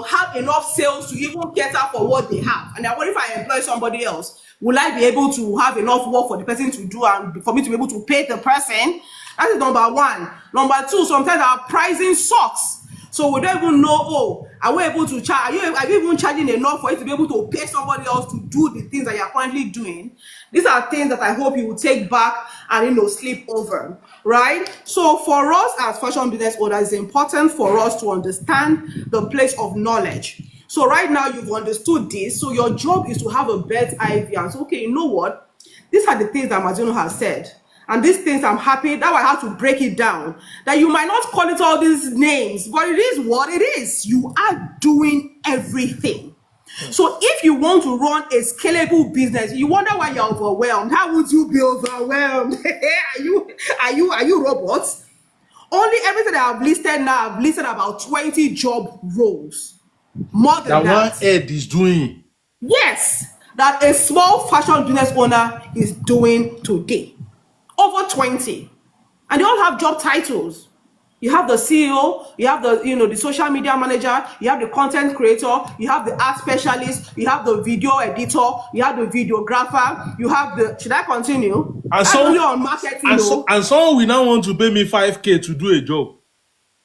have enough sales to even cater for what they have. And then what if I employ somebody else? Will I be able to have enough work for the person to do and for me to be able to pay the person? That is number one. Number two, sometimes our pricing sucks. So we don't even know, are we able to charge? Are you even charging enough for you to be able to pay somebody else to do the things that you're currently doing? These are things that I hope you will take back and sleep over, right? So for us as fashion business owners, it's important for us to understand the place of knowledge. So right now you've understood this. So your job is to have a bird's eye view and say, okay, you know what? These are the things that Mazino has said. And these things, I'm happy that I have to break it down. That you might not call it all these names, but it is what it is. You are doing everything. So if you want to run a scalable business, you wonder why you're overwhelmed. How would you be overwhelmed? Are you robots? Only everything that I've listed now, I've listed about 20 job roles. More than that. One head is doing. Yes, that a small fashion business owner is doing today. Over 20. And they all have job titles. You have the CEO, you have the the social media manager, you have the content creator, you have the art specialist, you have the video editor, you have the videographer, you have the, should I continue? And so only on marketing. And someone will now want to pay me 5K to do a job.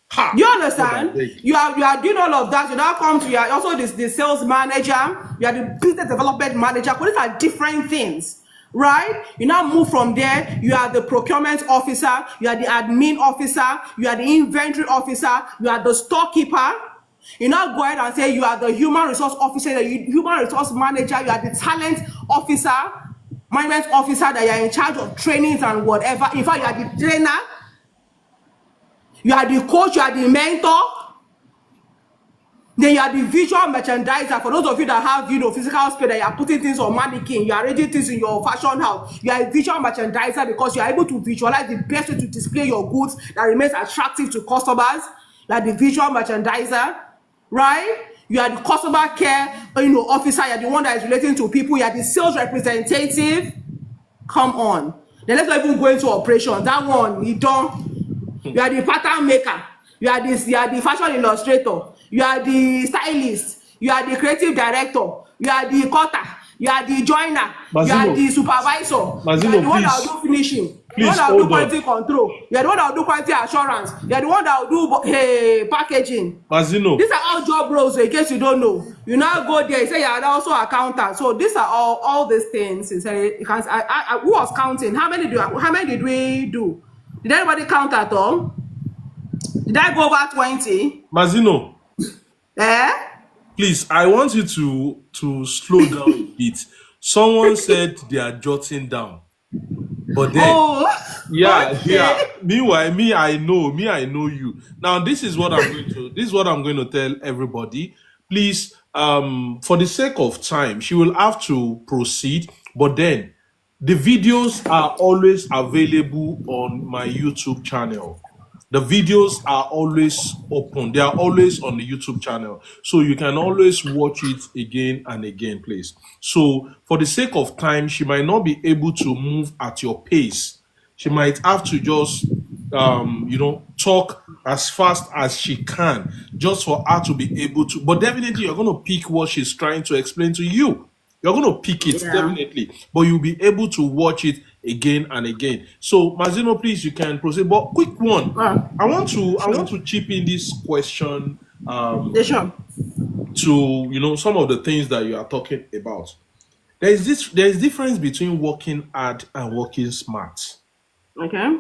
Ha. You understand? You are doing all of that. You now come to, you are also the sales manager, you are the business development manager. But these are different things. Right? You now move from there. You are the procurement officer, you are the admin officer, you are the inventory officer, you are the storekeeper. You now go ahead and say you are the human resource officer, the human resource manager, you are the talent officer, management officer, that you are in charge of trainings and whatever. In fact, you are the trainer, you are the coach, you are the mentor. Then you are the visual merchandiser. For those of you that have, physical space, that you are putting things on mannequin, you are arranging things in your fashion house. You are a visual merchandiser because you are able to visualize the best way to display your goods that remains attractive to customers. You are the visual merchandiser, right? You are the customer care, officer. You are the one that is relating to people. You are the sales representative. Come on. Then let's not even go into operation. That one, you don't. You are the pattern maker. You are the fashion illustrator. You are the stylist. You are the creative director. You are the cutter. You are the joiner. Mazino, you are the supervisor. Mazino, you are the one that will do finishing. The one Please that will do hold on. quality control. You're the one that will do quality assurance. You're the one that will do packaging. Mazino, These are all job roles, in case you don't know. You now go there, you say you're also accountant. So these are all these things. Because who was counting? How many did we do? Did anybody count at all? Did I go over 20? Mazino, Eh? please, I want you to slow down a bit. Someone said they are jotting down, but then Oh, yeah, yeah. okay. Meanwhile, I know you. Now, this is what I'm going to tell everybody. Please, for the sake of time, she will have to proceed, but then the videos are always available on my YouTube channel. The videos are always open. They are always on the YouTube channel. So you can always watch it again and again, please. So for the sake of time, she might not be able to move at your pace. She might have to just talk as fast as she can just for her to be able to. But definitely you're going to pick what she's trying to explain to you. You're going to pick it, Yeah. definitely, but you'll be able to watch it again and again. So, Mazino, please, you can proceed. But quick one, I want Sure. to chip in this question Yeah, sure. to some of the things that you are talking about. There is difference between working hard and working smart. Okay.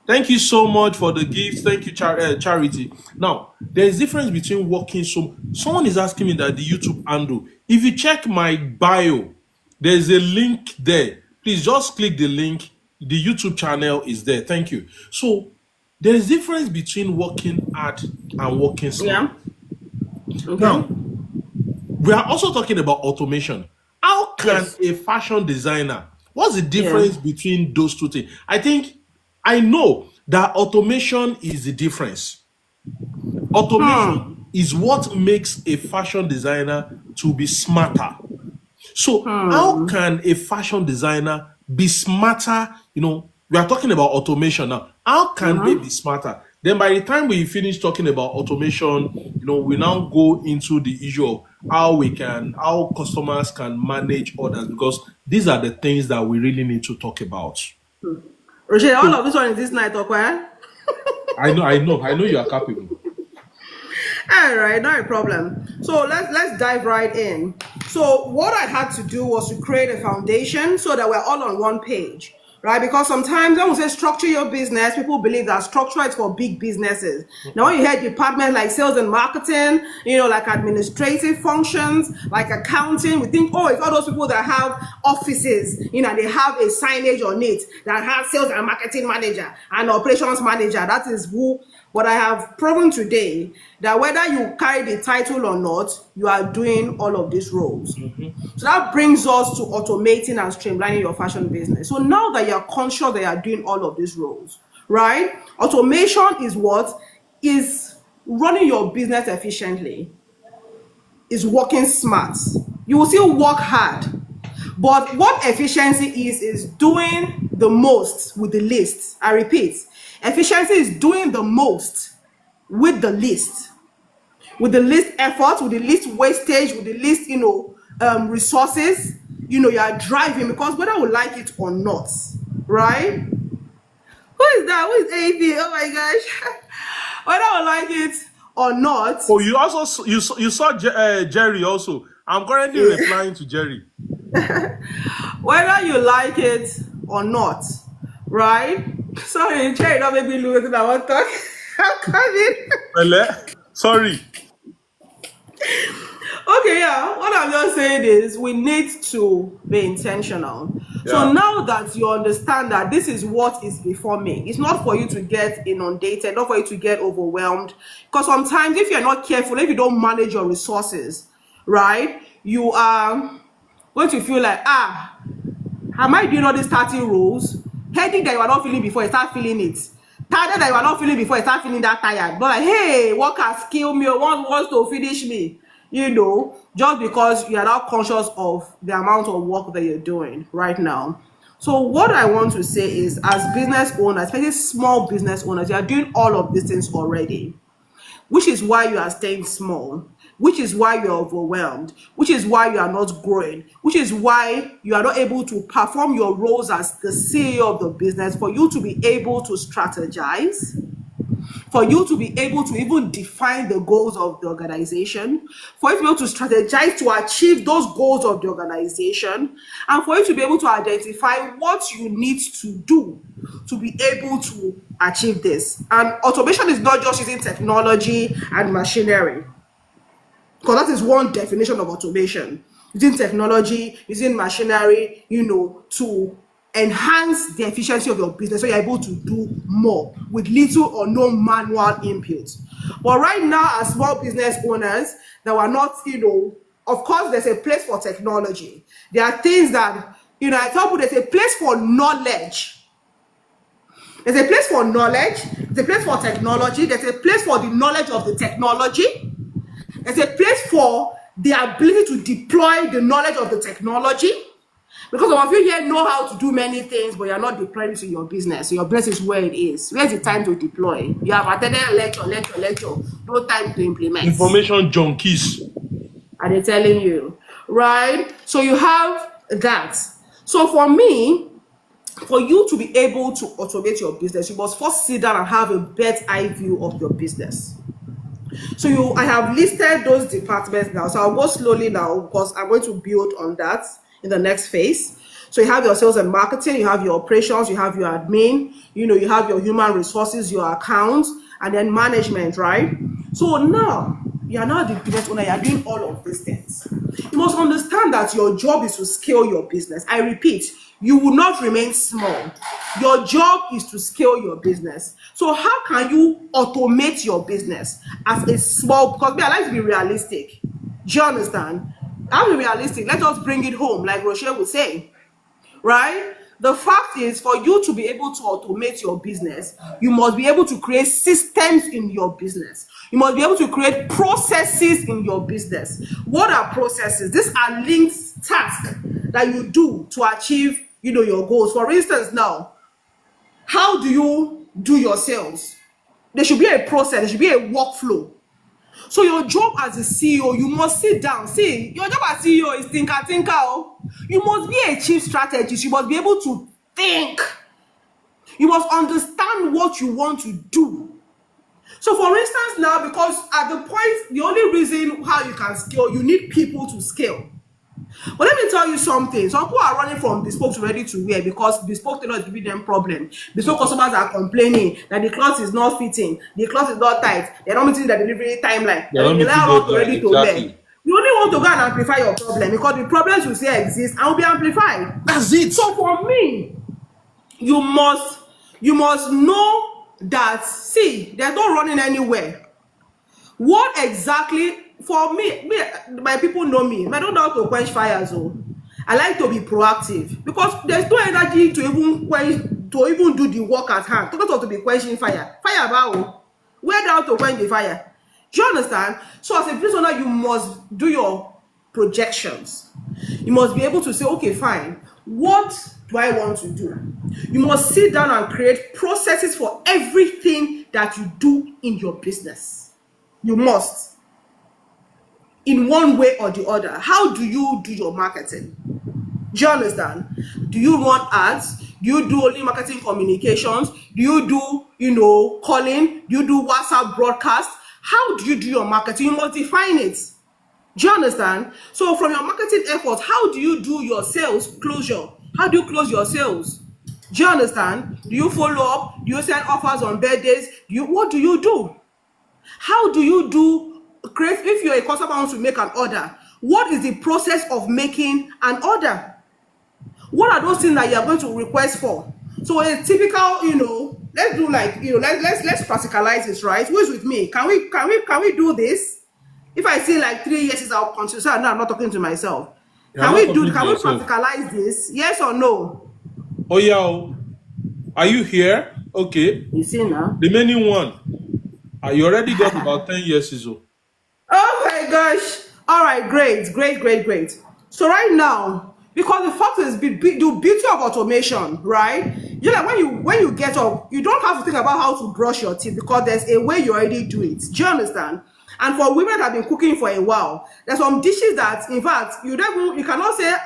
Thank you so much for the gifts. Thank you, Charity. Now, there is difference between working. So, someone is asking me that the YouTube handle. If you check my bio, there's a link there. Please just click the link. The YouTube channel is there. Thank you. So, there is difference between working hard and working smart. Yeah. Okay. Now, we are also talking about automation. How can Yes. a fashion designer, what's the Yeah. difference between those two things? I know that automation is the difference. Automation is what makes a fashion designer to be smarter. So, how can a fashion designer be smarter? We are talking about automation now. How can they be smarter? Then, by the time we finish talking about automation, we now go into the issue of how customers can manage orders, because these are the things that we really need to talk about. Rochelle, all So, of this one is this night, okay? I know you are capable. All right, not a problem. So let's dive right in. So what I had to do was to create a foundation so that we're all on one page, right? Because sometimes when we say structure your business, people believe that structure is for big businesses. Now, when you hear departments like sales and marketing, like administrative functions, like accounting, we think, oh, it's all those people that have offices, they have a signage on it that has sales and marketing manager and operations manager. That is who. But I have proven today that whether you carry the title or not, you are doing all of these roles. So that brings us to automating and streamlining your fashion business. So now that you're conscious that you're doing all of these roles, right? Automation is what is running your business efficiently, is working smart. You will still work hard. But what efficiency is doing the most with the least. I repeat, efficiency is doing the most with the least effort, with the least wastage, with the least resources. You are driving, because whether we like it or not, right? Who is that? Who is AP? Oh my gosh. Whether we like it or not, Oh, you saw Jerry also. I'm currently yeah, replying to Jerry. whether you like it or not, right? Sorry, Cherry, don't make me lose what I want to talk. I'm coming. Pele, sorry. Okay, yeah. What I'm just saying is we need to be intentional. So Yeah. now that you understand that this is what is before me, it's not for you to get inundated, not for you to get overwhelmed. Because sometimes if you're not careful, if you don't manage your resources, right, you are going to feel like, am I doing all these 30 roles? Headache that you are not feeling before, you start feeling it. Tired that you are not feeling before, you start feeling that tired. But like, hey, work has killed me, or wants to finish me. Just because you are not conscious of the amount of work that you're doing right now. So what I want to say is, as business owners, especially small business owners, you are doing all of these things already, which is why you are staying small. which is why you're overwhelmed, which is why you are not growing, which is why you are not able to perform your roles as the CEO of the business, for you to be able to strategize, for you to be able to even define the goals of the organization, for you to be able to strategize to achieve those goals of the organization, and for you to be able to identify what you need to do to be able to achieve this. And automation is not just using technology and machinery, because that is one definition of automation. Using technology, using machinery, to enhance the efficiency of your business so you're able to do more with little or no manual input. But right now, as small business owners that are not, of course, there's a place for technology. There are things that, I tell people there's a place for knowledge. There's a place for knowledge, there's a place for technology, there's a place for the knowledge of the technology, there's a place for the ability to deploy the knowledge of the technology. Because some of you here know how to do many things, but you're not deploying to your business. So your business is where it is. Where's the time to deploy? You have attended lecture, no time to implement. Information junkies. Are they telling you? Right? So you have that. So for me, for you to be able to automate your business, you must first sit down and have a bird's eye view of your business. So I have listed those departments now. So I'll go slowly now because I'm going to build on that in the next phase. So you have your sales and marketing, you have your operations, you have your admin, you have your human resources, your accounts, and then management, right? So now you are now the business owner, you are doing all of these things. You must understand that your job is to scale your business. I repeat, you will not remain small. Your job is to scale your business. So how can you automate your business as a small, because I like to be realistic. Do you understand? I'll be realistic. Let us bring it home, like Rochelle would say, right? The fact is, for you to be able to automate your business, you must be able to create systems in your business. You must be able to create processes in your business. What are processes? These are linked tasks that you do to achieve, your goals. For instance, now, how do you do your sales? There should be a process. There should be a workflow. So your job as a CEO, you must sit down. See, your job as CEO is thinker. Oh. You must be a chief strategist. You must be able to think. You must understand what you want to do. So for instance now, because at the point, the only reason how you can scale, you need people to scale. But let me tell you something. Some people are running from bespoke to ready to wear because bespoke tailor is giving them problem. Bespoke customers are complaining that the cloth is not fitting, the cloth is not tight, they're not meeting the delivery timeline. They are ready to wear. You only want to go and amplify your problem because the problems you say exist and will be amplified. That's it. So for me, you must know that, see, there's no running anywhere. What exactly, for me, my people know me. I don't know how to quench fires. I like to be proactive because there's no energy to even do the work at hand. Don't have to be quenching fire. Fire about where down to quench the fire. Do you understand? So as a business owner, you must do your projections. You must be able to say, okay, fine, what do I want to do? You must sit down and create processes for everything that you do in your business. You must, in one way or the other. How do you do your marketing? Do you understand? Do you run ads? Do you do only marketing communications? Do you do, calling? Do you do WhatsApp broadcast? How do you do your marketing? You must define it. Do you understand? So from your marketing efforts, how do you do your sales closure? How do you close your sales? Do you understand? Do you follow up? Do you send offers on birthdays? What do you do? How do you create, if you're a customer wants to make an order, what is the process of making an order? What are those things that you are going to request for? So a typical, let's do like, let's practicalize this, right? Who is with me? Can we do this? If I say like 3 years is I'll continue, so now I'm not talking to myself. Can we practicalize this? Yes or no? Oh yeah. Are you here? Okay. You see now? The remaining one. You already got about 10 years ago. Oh my gosh. All right, great. So right now, because the fact is the beauty of automation, right? When you get up, you don't have to think about how to brush your teeth because there's a way you already do it. Do you understand? And for women that have been cooking for a while, there's some dishes that, in fact, you cannot say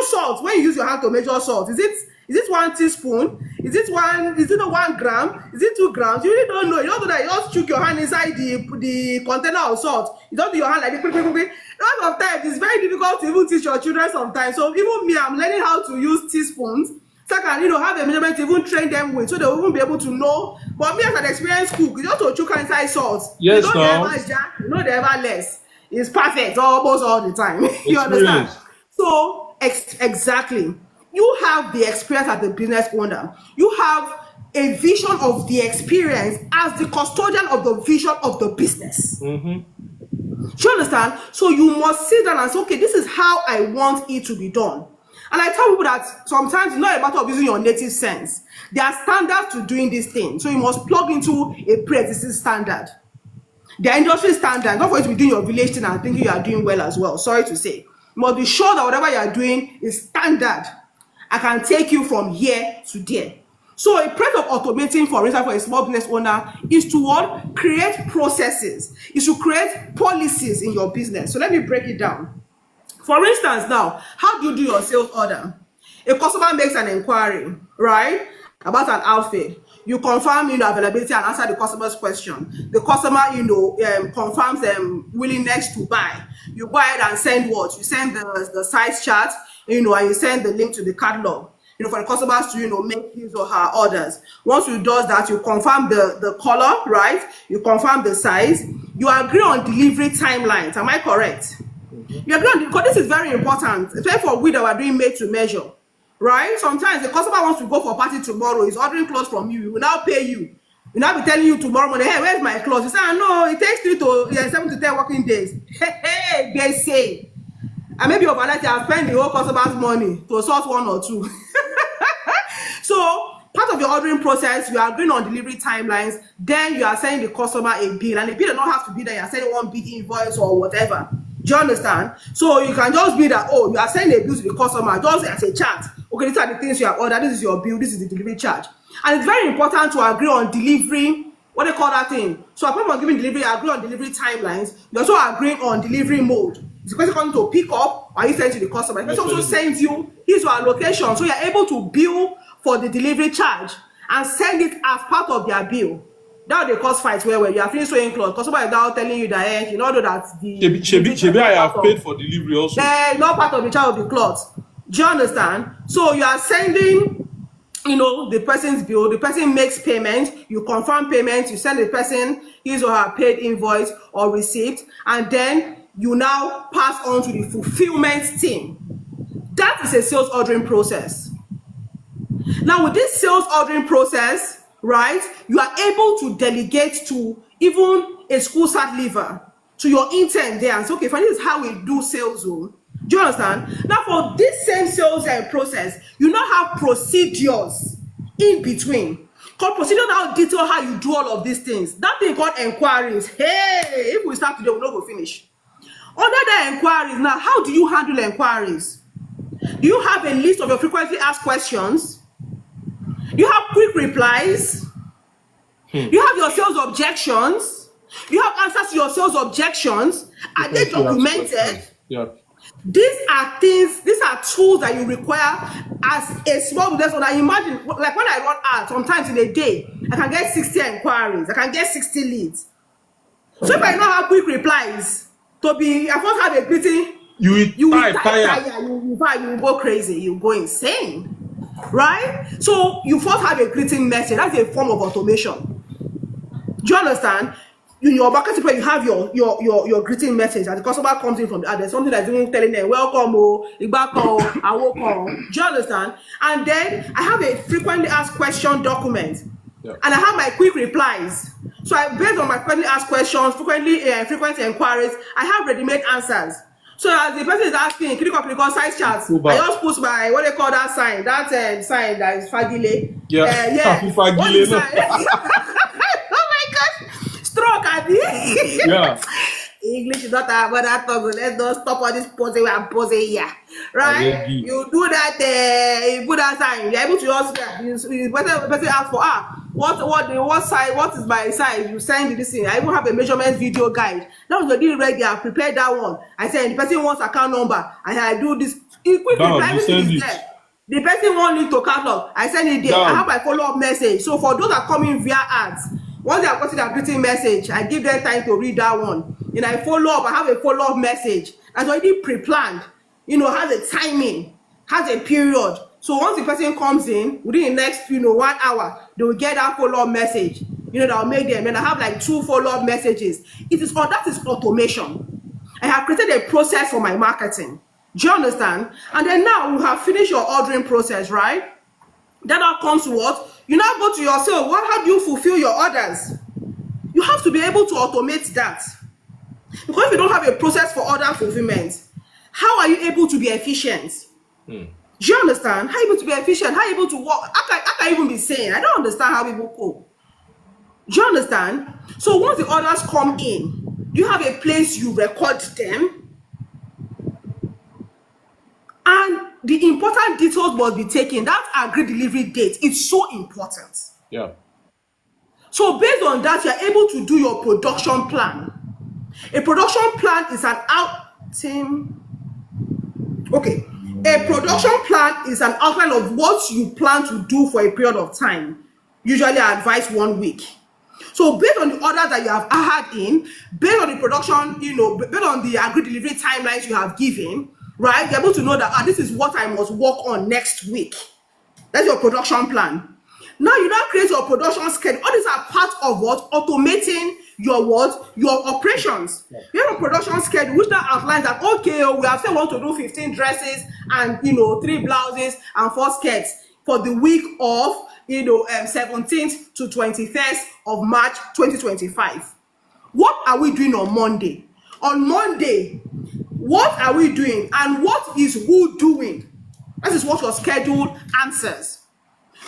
salt. When you use your hand to measure salt, is it 1 teaspoon? Is it 1 gram? Is it 2 grams? You really don't know. You don't know that you just chook your hand inside the container of salt. You don't do your hand like this. A lot of times it's very difficult to even teach your children sometimes. So even me, I'm learning how to use teaspoons. So I can, have a measurement to even train them with, so they will even be able to know. But me as an experienced cook, you just to chook inside salt. Yes, you know the ever less. It's perfect almost all the time. You understand? So exactly. You have the experience as the business owner. You have a vision of the experience as the custodian of the vision of the business. Mm-hmm. Do you understand? So you must sit down and say, okay, this is how I want it to be done. And I tell people that sometimes it's not a matter of using your native sense. There are standards to doing this thing. So you must plug into a pre-existing standard. There are industry standards, not for you to be doing your village thing and thinking you are doing well as well. Sorry to say. You must be sure that whatever you are doing is standard. I can take you from here to there. So a part of automating, for instance, for a small business owner is to what? Create processes. Is to create policies in your business. So let me break it down. For instance, now, how do you do your sales order? A customer makes an inquiry, right, about an outfit. You confirm, availability and answer the customer's question. The customer, confirms willingness to buy. You go ahead and send what? You send the size chart, and you send the link to the catalog, for the customers to, make his or her orders. Once you do that, you confirm the color, right? You confirm the size. You agree on delivery timelines. Am I correct? You agree on, because this is very important, especially for we that are doing made to measure, right? Sometimes the customer wants to go for a party tomorrow, he's ordering clothes from you, he will now pay you. He'll now be telling you tomorrow morning, hey, where's my clothes? You say, no, it takes 7 to 10 working days. Hey, they say. And maybe overnight you have spent the whole customer's money to sort 1 or 2. So part of your ordering process, you are agreeing on delivery timelines, then you are sending the customer a bill, and the bill does not have to be that you are sending one big invoice or whatever. Do you understand? So you can just be that, you are sending a bill to the customer, just as a chat. Okay, these are the things you have ordered, this is your bill, this is the delivery charge. And it's very important to agree on delivery, what they call that thing. So apart from giving delivery, you agree on delivery timelines, you also agree on delivery mode. Is the person coming to pick up, or you send to the customer? The person also sends you his or her location, so you're able to bill for the delivery charge and send it as part of their bill. Now they cause fights where you are finished sewing clothes. Customer is now telling you that you know that the Shebi, I have paid for delivery also. Not part of the charge of the clothes. Do you understand? So you are sending, the person's bill. The person makes payment. You confirm payment. You send the person his or her paid invoice or receipt, and then you now pass on to the fulfillment team. That is a sales ordering process. Now with this sales ordering process, right, you are able to delegate to even a school start leaver, to your intern there, and say, okay, this is how we do sales. Do you understand? Now for this same sales process, you now have procedures in between. Called procedure now detail how you do all of these things. That thing called inquiries. Hey, if we start today, we'll not go finish. Under the inquiries, now how do you handle inquiries? Do you have a list of your frequently asked questions? You have quick replies. You have your sales objections. You have answers to your sales objections. Are they documented? Yeah. These are tools that you require as a small business owner. Imagine, like when I run ads, sometimes in a day, I can get 60 inquiries. I can get 60 leads. So if I don't have quick replies, I first have a greeting, you will tire. You will go crazy. You go insane. Right? So you first have a greeting message. That's a form of automation. Do you understand? In your marketing plan, you have your greeting message, and the customer comes in from the ad. There's something that's even telling them, welcome, Ibako, Awoko. Do you understand? And then I have a frequently asked question document. Yeah. And I have my quick replies. So based on my frequently asked questions, frequent inquiries, I have ready-made answers. So as the person is asking, critical size charts, I just put my, what they call that sign, sign that is Fagile. Yeah. Fagile. Oh my gosh. Stroke, Abby. Yeah. English is not our mother tongue. Let's not stop all this posing we are posing here. Right? You do that, you put that sign, you're able to also, the person asks for, what size, what is my size? You send this thing. I even have a measurement video guide. That was already ready. I prepared that one. I said the person wants account number. I do this. Quickly, Now you everything send is it. there. The person wants link to catalog. I send it there. I Now, have my follow-up message. So for those that come in via ads, once they have gotten their written message, I give them time to read that one. Then I follow up. I have a follow-up message that's already pre-planned. Has a timing, has a period. So once the person comes in, within the next 1 hour, they will get that follow-up message. That will make them. And I have like 2 follow-up messages. That is automation. I have created a process for my marketing. Do you understand? And then now you have finished your ordering process, right? Then now comes to what? You now go to your sale. How do you fulfill your orders? You have to be able to automate that. Because if you don't have a process for order fulfillment, how are you able to be efficient? Do you understand? How are you able to be efficient? How are you able to work? How can you even be saying? I don't understand how people cope. Do you understand? So once the orders come in, you have a place you record them. And the important details must be taken. That agreed delivery date, it's so important. yeah. So based on that, you are able to do your production plan. A production plan is an A production plan is an outline of what you plan to do for a period of time. Usually I advise 1 week. So based on the orders that you have had in, based on the production, based on the agreed delivery timelines you have given, right? You're able to know that this is what I must work on next week. That's your production plan. Now you now create your production schedule. All these are part of what? Automating your operations. You have a production schedule which now outlines that, okay, we have said we want to do 15 dresses and 3 blouses and 4 skirts for the week of 17th to 21st of March 2025. What are we doing on Monday? On Monday, what are we doing and what is who doing? That is what your schedule answers.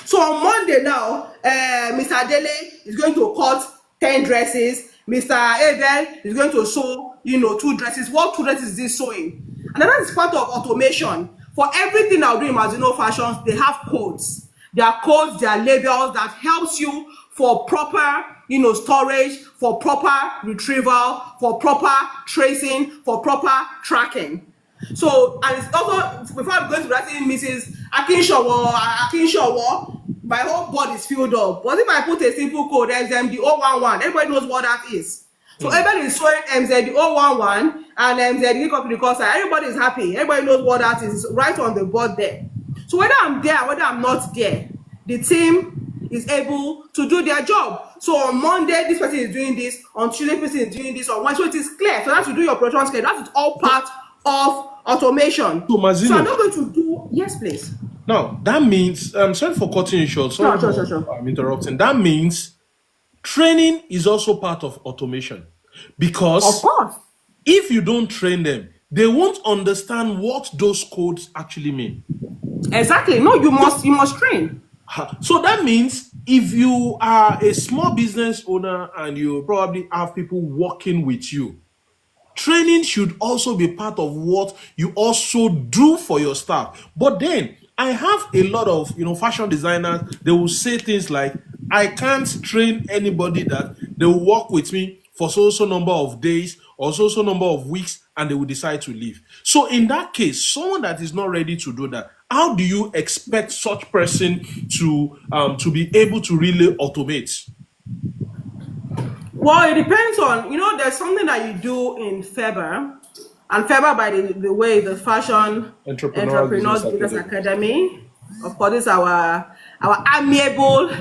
So on Monday now, Mr. Dele is going to cut 10 dresses. Mr. Abel is going to sew, 2 dresses. What 2 dresses is this sewing? And that is part of automation. For everything I'll do in Mazino Fashions, they have codes. There are codes, there are labels that helps you for proper, storage, for proper retrieval, for proper tracing, for proper tracking. So, and it's also, before I'm going to writing Mrs. Akinshaw, my whole board is filled up. But if I put a simple code, MZD011, everybody knows what that is. So everybody is showing MZD011 and MZD copy the course. Everybody is happy. Everybody knows what that is. It's right on the board there. So whether I'm there, whether I'm not there, the team is able to do their job. So on Monday, this person is doing this. On Tuesday, this person is doing this. On Wednesday, so it is clear. So that's to do your production schedule. That is all part of automation. So Mazino, So I'm not going to do. Yes, please. now that means sorry for cutting you short. Sorry, Sure. I'm interrupting. That means training is also part of automation, because Of course. if you don't train them, they won't understand what those codes actually mean. Exactly. No, you must train. So that means if you are a small business owner and you probably have people working with you, training should also be part of what you also do for your staff. But then I have a lot of fashion designers. They will say things like, I can't train anybody that they will work with me for so number of days or so number of weeks, and they will decide to leave. So in that case, someone that is not ready to do that, how do you expect such person to be able to really automate? Well, it depends on, there's something that you do in FEBA. And FEBA, by the way, the Fashion Entrepreneurs Business Academy. Of course, this is our amiable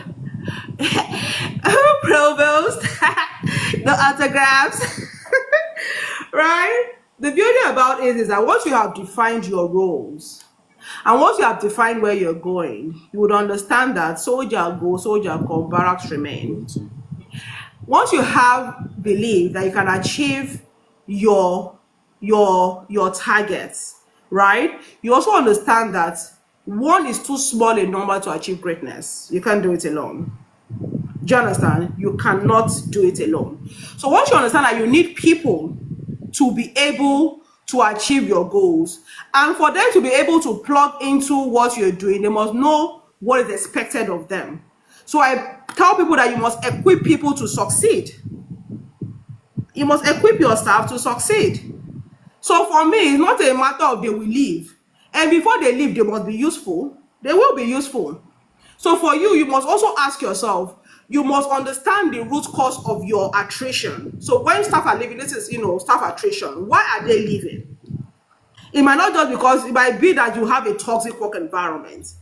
provost, the autographs, right? The beauty about it is that once you have defined your roles, and once you have defined where you're going, you would understand that soldier go, soldier come, barracks remain. Once you have belief that you can achieve your targets, right? You also understand that one is too small a number to achieve greatness. You can't do it alone. Do you understand? You cannot do it alone. So once you understand that you need people to be able to achieve your goals, and for them to be able to plug into what you're doing, they must know what is expected of them. So I tell people that you must equip people to succeed. You must equip your staff to succeed. So for me, it's not a matter of they will leave. And before they leave, they must be useful. They will be useful. So for you, you must also ask yourself, you must understand the root cause of your attrition. So when staff are leaving, this is, staff attrition. Why are they leaving? It might not just because it might be that you have a toxic work environment.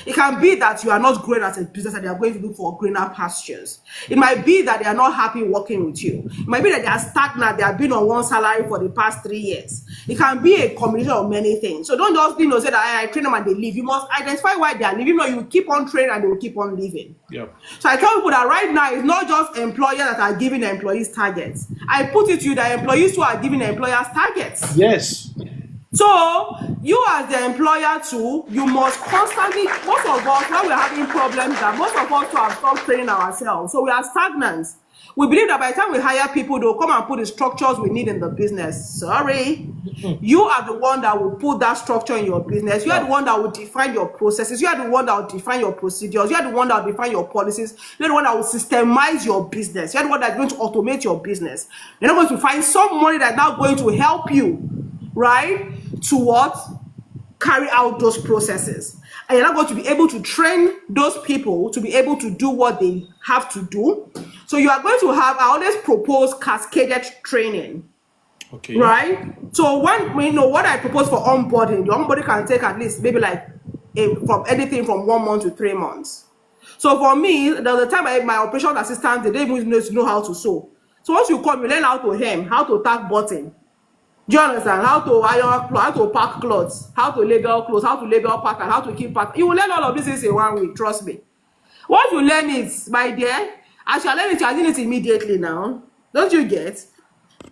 It can be that you are not growing as a business and they are going to look for greener pastures. It might be that they are not happy working with you. It might be that they are stagnant. They have been on one salary for the past 3 years. It can be a combination of many things. So don't just say that I train them and they leave. You must identify why they are leaving, or you keep on training and they will keep on leaving. Yep. So I tell people that right now it's not just employers that are giving employees targets. I put it to you that employees who are giving employers targets. Yes. So you as the employer too, you must constantly, most of us, when we're having problems, that most of us have stopped training ourselves. So we are stagnant. We believe that by the time we hire people, they'll come and put the structures we need in the business. Sorry. You are the one that will put that structure in your business. You are the one that will define your processes. You are the one that will define your procedures. You are the one that will define your policies. You are the one that will systemize your business. You are the one that's going to automate your business. You're not going to find somebody that's now going to help you, right, to what? Carry out those processes. And you're not going to be able to train those people to be able to do what they have to do. So you are going to have, I always propose cascaded training. Okay. Right? So when what I propose for onboarding, the onboarding can take at least maybe like from anything from 1 month to 3 months. So for me, there's the time my operations assistant, they didn't even know how to sew. So once you come, you learn how to hem, how to tack button. Do you understand? How to iron clothes, how to pack clothes, how to label clothes, how to label pattern, how to keep pattern. You will learn all of these things in 1 week, trust me. Once you learn it, my dear, as you learn it, you are doing it immediately now. Don't you get?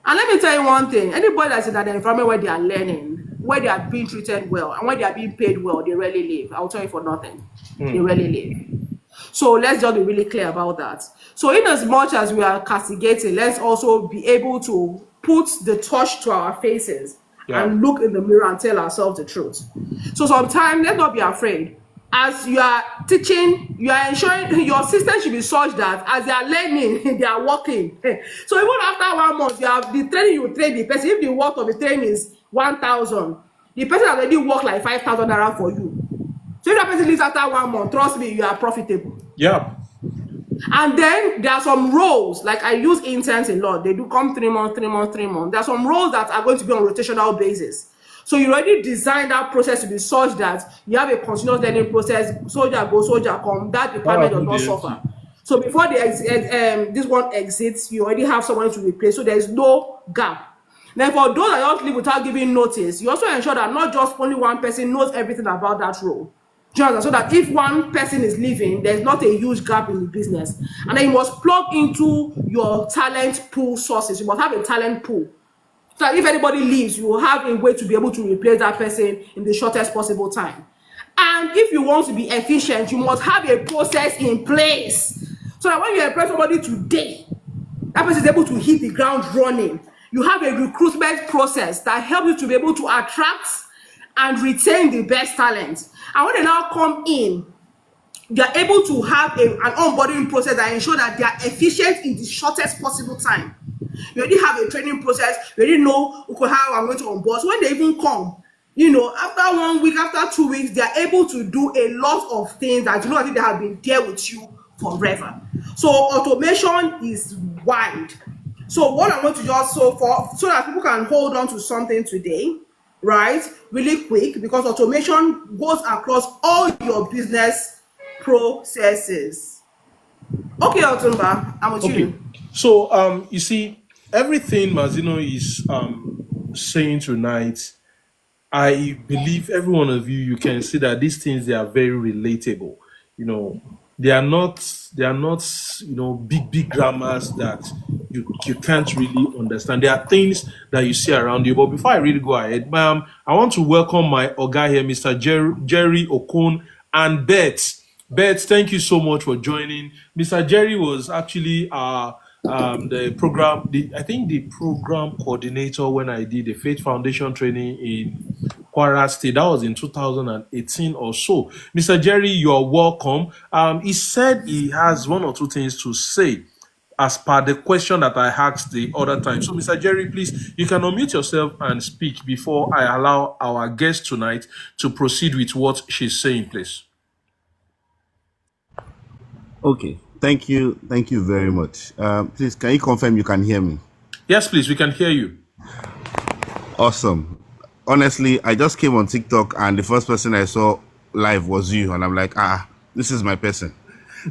And let me tell you one thing. Anybody that's in that environment where they are learning, where they are being treated well, and where they are being paid well, they rarely leave. I'll tell you for nothing. They rarely leave. So let's just be really clear about that. So in as much as we are castigating, let's also be able to put the touch to our faces and look in the mirror and tell ourselves the truth. So sometimes let's not be afraid. As you are teaching, you are ensuring your system should be such that as they are learning, they are working. So even after 1 month, you have the training, you train the person. If the work of the training is 1,000, the person has already worked like 5,000 naira for you. So if that person leaves after 1 month, trust me, you are profitable. Yeah. And then there are some roles, like I use interns a lot. They do come 3 months, 3 months, 3 months. There are some roles that are going to be on rotational basis. So you already designed that process to be such that you have a continuous learning process. Soldier go, soldier come. That department does not suffer. So before this one exits, you already have someone to replace. So there is no gap. Then for those that don't leave without giving notice, you also ensure that not just only one person knows everything about that role. So that if one person is leaving, there's not a huge gap in the business. And then you must plug into your talent pool sources. You must have a talent pool. So that if anybody leaves, you will have a way to be able to replace that person in the shortest possible time. And if you want to be efficient, you must have a process in place. So that when you employ somebody today, that person is able to hit the ground running. You have a recruitment process that helps you to be able to attract and retain the best talent. And when they now come in, they are able to have an onboarding process that ensure that they are efficient in the shortest possible time. You already have a training process. You already know how I'm going to onboard. So when they even come, after 1 week, after 2 weeks, they are able to do a lot of things that I think they have been there with you forever. So automation is wide. So what I want to just so that people can hold on to something today, right, really quick, because automation goes across all your business processes. Okay, Otumba, I'm with you. So you see, everything Mazino is saying tonight, I believe every one of you can see that these things, they are very relatable. They are not big grammars that you can't really understand. There are things that you see around you. But before I really go ahead, ma'am, I want to welcome my Oga here, Mr. Jerry Okon and Beth. Beth, thank you so much for joining. Mr. Jerry was actually the program coordinator when I did the Faith Foundation training in Kwara State. That was in 2018 or so. Mr. Jerry, you're welcome. He said he has one or two things to say as per the question that I asked the other time. So, Mr. Jerry, please, you can unmute yourself and speak before I allow our guest tonight to proceed with what she's saying, please. Okay, thank you very much. Please, can you confirm you can hear me? Yes, please, we can hear you. Awesome. Honestly, I just came on TikTok and the first person I saw live was you, and I'm like, this is my person.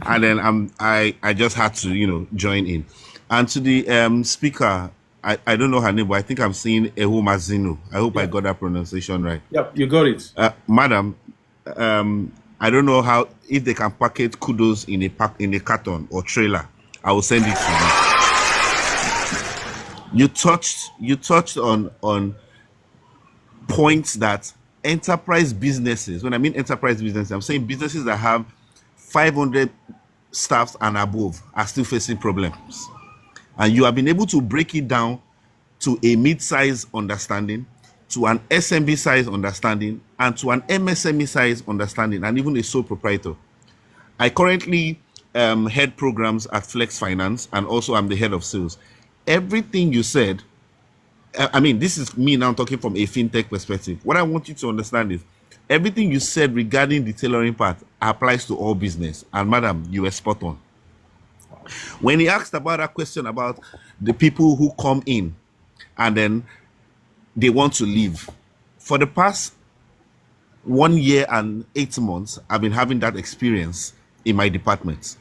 And then I just had to, join in. And to the speaker, I don't know her name, but I think I'm seeing Ehu Mazino. I hope I got that pronunciation right. Yep, you got it. Madam, I don't know if they can package kudos in a carton or trailer. I will send it to you. You touched on points that enterprise businesses, when I mean enterprise businesses, I'm saying businesses that have 500 staffs and above are still facing problems. And you have been able to break it down to a mid-size understanding, to an SMB size understanding, and to an MSME size understanding, and even a sole proprietor. I currently head programs at Flex Finance, and also I'm the head of sales. Everything you said, this is me now talking from a fintech perspective. What I want you to understand is everything you said regarding the tailoring part applies to all business. And madam, you were spot on. When he asked about that question about the people who come in and then they want to leave, for the past 1 year and 8 months, I've been having that experience in my department.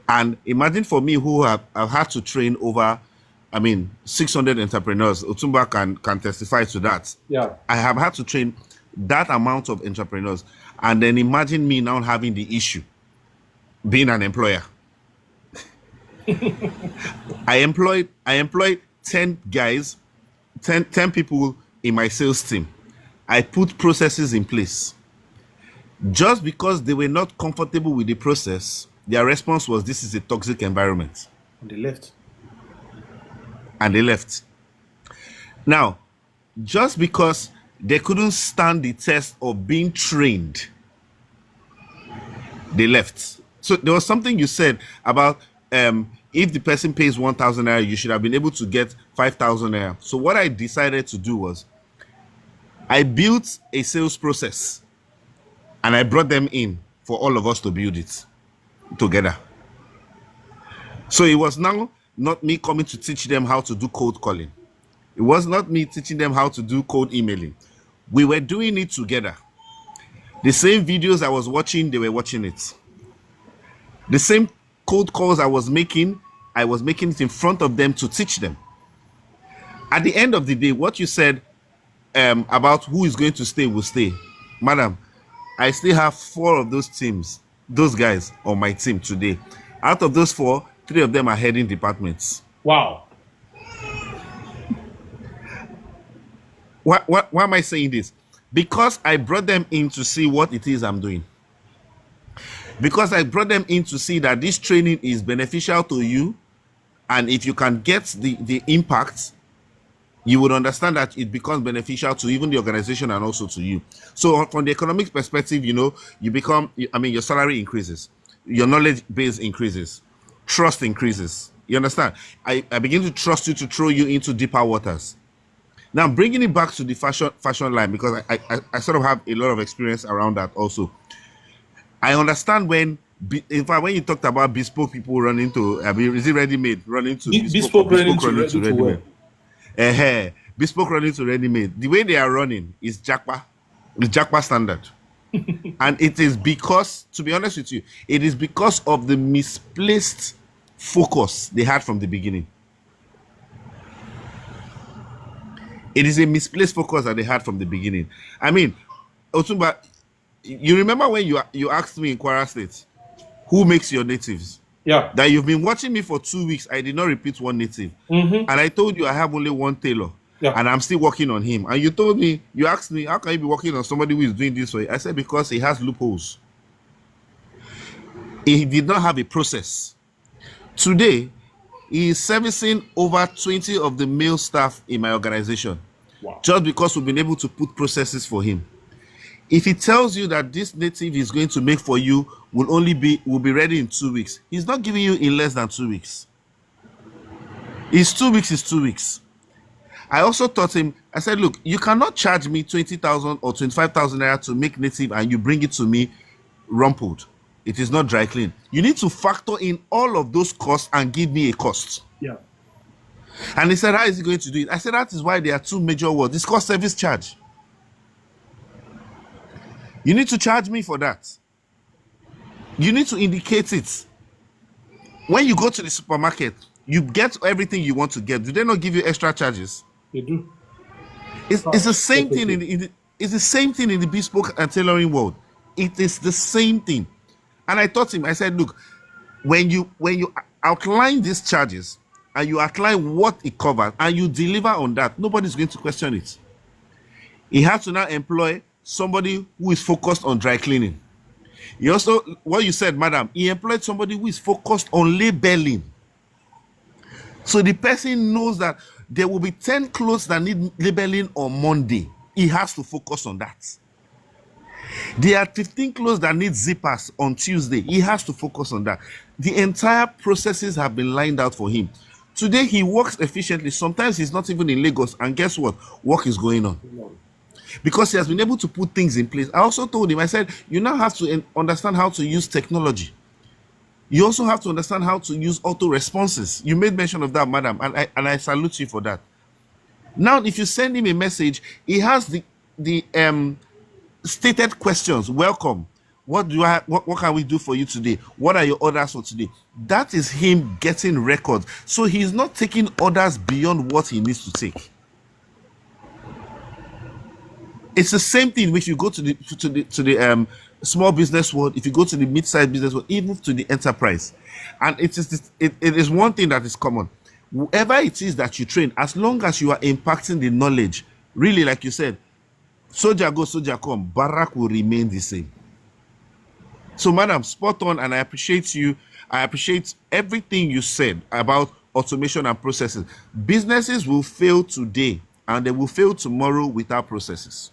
And imagine for me, who I've had to train over 600 entrepreneurs. Otumba can testify to that. Yeah, I have had to train that amount of entrepreneurs, and then imagine me now having the issue being an employer. I employed 10 guys, 10 people in my sales team. I put processes in place. Just because they were not comfortable with the process, their response was, this is a toxic environment. and they left. And they left. Now, just because they couldn't stand the test of being trained, they left. So there was something you said about if the person pays 1,000 naira, you should have been able to get 5,000 naira. So what I decided to do was I built a sales process and I brought them in for all of us to build it together. So it was now not me coming to teach them how to do cold calling. It was not me teaching them how to do cold emailing. We were doing it together. The same videos I was watching, they were watching it. The same cold calls I was making it in front of them to teach them. At the end of the day, what you said about who is going to stay will stay. Madam, I still have 4 of those guys on my team today. Out of those 4, 3 of them are heading departments. Wow. Why am I saying this? Because I brought them in to see what it is I'm doing. Because I brought them in to see that this training is beneficial to you, and if you can get the impact, you would understand that it becomes beneficial to even the organization and also to you. So from the economic perspective, you become, your salary increases, your knowledge base increases, trust increases. You understand? I begin to trust you to throw you into deeper waters. Now, bringing it back to the fashion line, because I sort of have a lot of experience around that also. I understand when you talked about bespoke people running to, is it ready-made? Running to bespoke running to ready-made. Bespoke running to ready-made. The way they are running is Jackpa. The Jackpa standard. And it is because, to be honest with you, it is because of the misplaced focus they had from the beginning. It is a misplaced focus that they had from the beginning. Otumba, you remember when you asked me in Kwara State, who makes your natives? Yeah. That you've been watching me for 2 weeks, I did not repeat one native. And I told you I have only one tailor. Yeah. And I'm still working on him. And you asked me, how can you be working on somebody who is doing this way? I said, because he has loopholes. He did not have a process. Today, he is servicing over 20 of the male staff in my organization. Wow. just because we've been able to put processes for him. If he tells you that this native is going to make for you will be ready in 2 weeks, he's not giving you in less than 2 weeks. It's 2 weeks, it's 2 weeks. I also taught him, I said, look, you cannot charge me 20,000 or 25,000 naira to make native and you bring it to me rumpled. It is not dry clean. You need to factor in all of those costs and give me a cost. Yeah. And he said, how is he going to do it? I said, that is why there are two major words. It's called service charge. You need to charge me for that. You need to indicate it. When you go to the supermarket, you get everything you want to get. Do they not give you extra charges? They do. It's the same thing it's the same thing in the bespoke and tailoring world. It is the same thing. And I taught him, I said, look, when you outline these charges and you outline what it covers and you deliver on that, nobody's going to question it. He has to now employ somebody who is focused on dry cleaning. He also, what you said, madam, he employed somebody who is focused on labeling. So the person knows that there will be 10 clothes that need labeling on Monday. He has to focus on that. There are 15 clothes that need zippers on Tuesday. He has to focus on that. The entire processes have been lined out for him. Today he works efficiently. Sometimes he's not even in Lagos, and guess what? Work is going on. Because he has been able to put things in place. I also told him, I said, you now have to understand how to use technology. You also have to understand how to use auto responses. You made mention of that, madam, and I salute you for that. Now, if you send him a message, he has the stated questions. Welcome. What can we do for you today? What are your orders for today? That is him getting records. So he's not taking orders beyond what he needs to take. It's the same thing if you go to the small business world, if you go to the mid-sized business world, even to the enterprise. And it is one thing that is common. Whoever it is that you train, as long as you are impacting the knowledge, really, like you said, soldier go, soldier come, barrack will remain the same. So, madam, spot on, and I appreciate you. I appreciate everything you said about automation and processes. Businesses will fail today, and they will fail tomorrow without processes.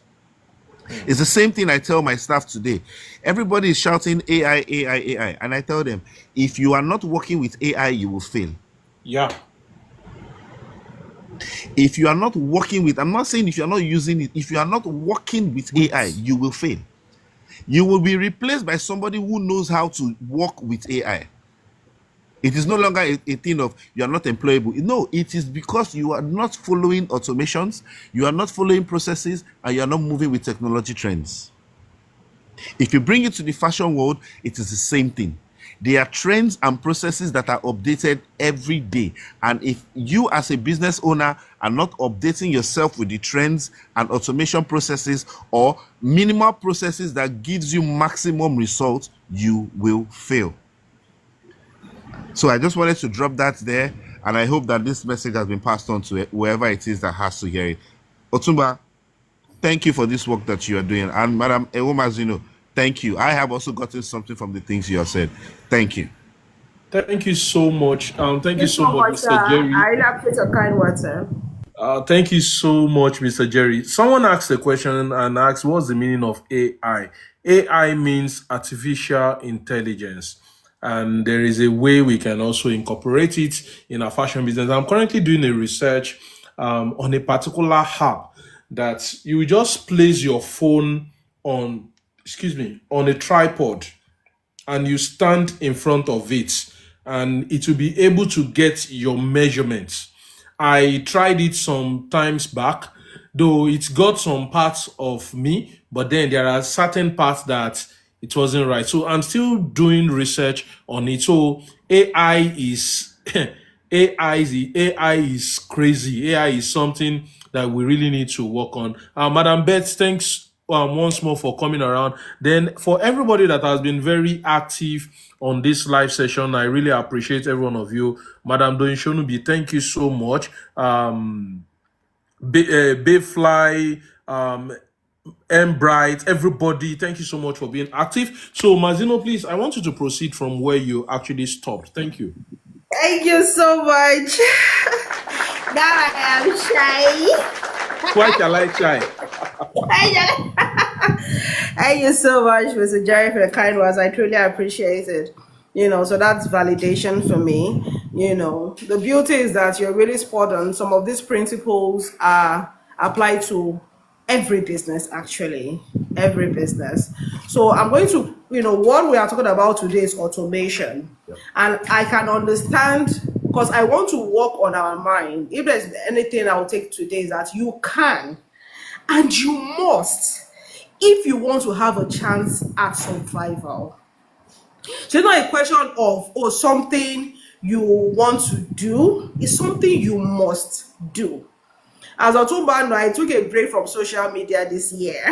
It's the same thing I tell my staff today. Everybody is shouting AI, AI, AI. And I tell them, if you are not working with AI, you will fail. Yeah. If you are not working with, I'm not saying if you are not using it, if you are not working with AI, you will fail. You will be replaced by somebody who knows how to work with AI. It is no longer a thing of you are not employable. No, it is because you are not following automations, you are not following processes, and you are not moving with technology trends. If you bring it to the fashion world, it is the same thing. There are trends and processes that are updated every day. And if you as a business owner are not updating yourself with the trends and automation processes or minimal processes that gives you maximum results, you will fail. So I just wanted to drop that there, and I hope that this message has been passed on to whoever it is that has to hear it. Otumba, thank you for this work that you are doing. And Madam Ewomazino, thank you. I have also gotten something from the things you have said. Thank you. Thank you so much. Thank you so much, Mr. Jerry. I really appreciate your kind words, sir. Thank you so much, Mr. Jerry. Someone asked a question and asked, what's the meaning of AI? AI means artificial intelligence. And there is a way we can also incorporate it in our fashion business. I'm currently doing a research on a particular app that you just place your phone on a tripod and you stand in front of it and it will be able to get your measurements. I tried it some times back, though it's got some parts of me, but then there are certain parts that it wasn't right. So I'm still doing research on it. So AI is AI is crazy. AI is something that we really need to work on. Madam Beth, thanks once more for coming around. Then for everybody that has been very active on this live session, I really appreciate every one of you. Madam Doinshonubi, thank you so much. Bayfly, Bright, everybody, thank you so much for being active. So Mazino, please, I want you to proceed from where you actually stopped. Thank you. Thank you so much. Now I am shy. Why shall I try? Thank you so much, Mr. Jerry, for the kind words. I truly appreciate it. So that's validation for me. The beauty is that you're really spot on. Some of these principles are applied to every business, actually, every business. So I'm going to, what we are talking about today is automation. Yeah. And I can understand because I want to work on our mind. If there's anything I'll take today is that you can and you must if you want to have a chance at survival. So it's not a question of something you want to do, it's something you must do. As Otumba, I took a break from social media this year.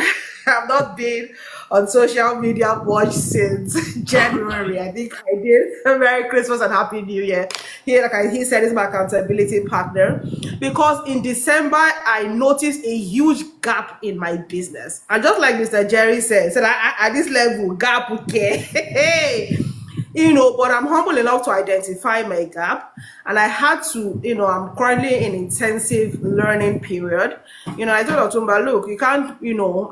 I've not been on social media much since January. I think I did. Merry Christmas and Happy New Year. He said, he's my accountability partner. Because in December, I noticed a huge gap in my business. And just like Mr. Jerry said at this level, gap, okay. But I'm humble enough to identify my gap, and I had to, I'm currently in intensive learning period. I told Otumba, look, you can't,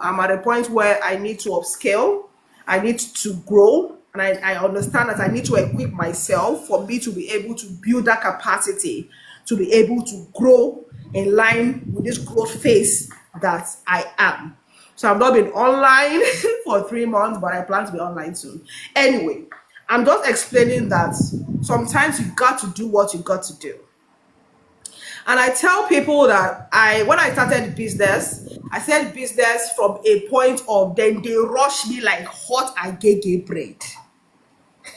I'm at a point where I need to upscale, I need to grow, and I understand that I need to equip myself for me to be able to build that capacity, to be able to grow in line with this growth phase that I am. So I've not been online for 3 months, but I plan to be online soon. Anyway, I'm just explaining that sometimes you got to do what you got to do. And I tell people that when I started business, I started business from a point of then they rush me like hot agege bread.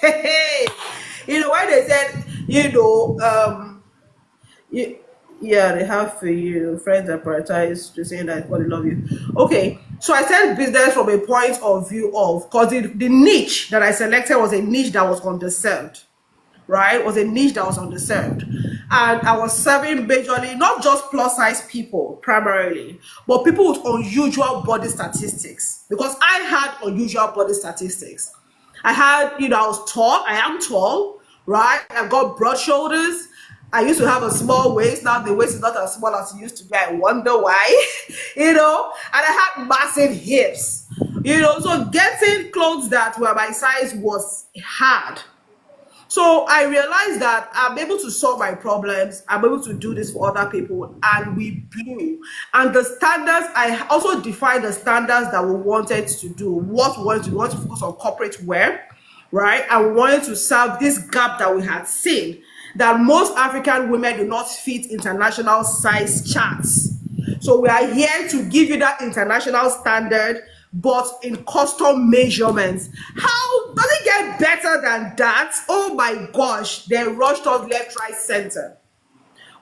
When they said, yeah, they have for you friends that prioritize to say that God love you. Okay, so I started business from a point of view of because the niche that I selected was a niche that was underserved, right? Was a niche that was underserved, and I was serving majorly not just plus size people primarily, but people with unusual body statistics because I had unusual body statistics. I had, I was tall. I am tall, right? I've got broad shoulders. I used to have a small waist. Now the waist is not as small as it used to be. I wonder why, and I had massive hips, so getting clothes that were my size was hard. So I realized that I'm able to solve my problems. I'm able to do this for other people, and we blew. And the standards, I also defined the standards that we wanted to do. What we wanted to do, we wanted to focus on corporate wear, right? And we wanted to serve this gap that we had seen, that most African women do not fit international size charts. So we are here to give you that international standard, but in custom measurements. How does it get better than that? Oh my gosh, they rushed us left, right, center.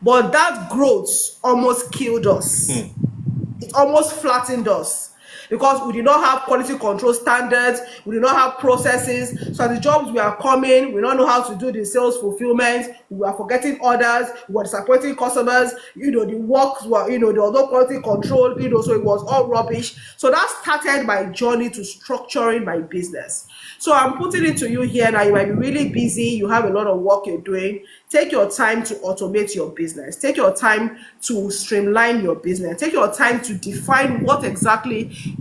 But that growth almost killed us. It almost flattened us. Because we did not have quality control standards, we did not have processes. So the jobs we are coming, we don't know how to do the sales fulfillment, we are forgetting orders, we were disappointing customers, the works were, there was no quality control, so it was all rubbish. So that started my journey to structuring my business. So I'm putting it to you here now. You might be really busy, you have a lot of work you're doing. Take your time to automate your business. Take your time to streamline your business. Take your time to define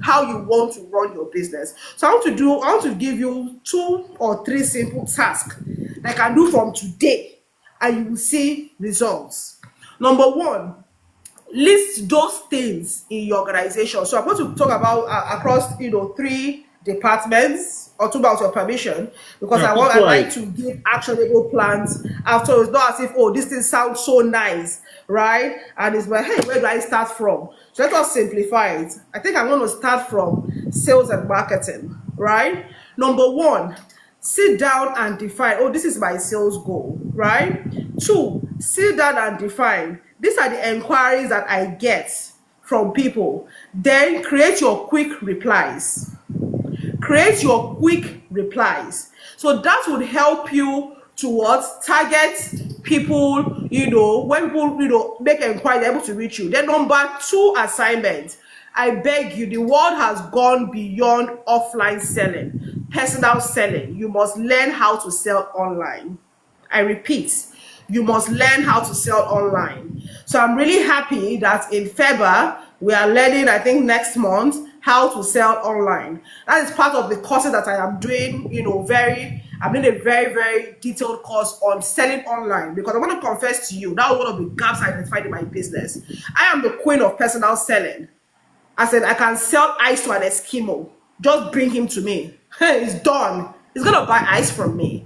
how you want to run your business. So I want to give you 2 or 3 simple tasks that I can do from today, and you will see results. Number 1, list those things in your organization. So I'm going to talk about across 3 departments. Or two about your permission, because I like to give actionable plans after. It's not as if, this thing sounds so nice, right? And it's like, hey, where do I start from? So let us simplify it. I think I'm going to start from sales and marketing, right? Number 1, sit down and define, this is my sales goal, right? 2, sit down and define, these are the inquiries that I get from people. Then create your quick replies. Create your quick replies. So that would help you towards target people, when people, make inquiry, they're able to reach you. Then number 2 assignment. I beg you, the world has gone beyond offline selling, personal selling. You must learn how to sell online. I repeat, you must learn how to sell online. So I'm really happy that in February, We are learning, I think, next month how to sell online. That is part of the courses that I am doing. I'm doing a very, very detailed course on selling online, because I want to confess to you that was one of the gaps I identified in my business. I am the queen of personal selling. I said I can sell ice to an Eskimo. Just bring him to me. It's done. He's gonna buy ice from me.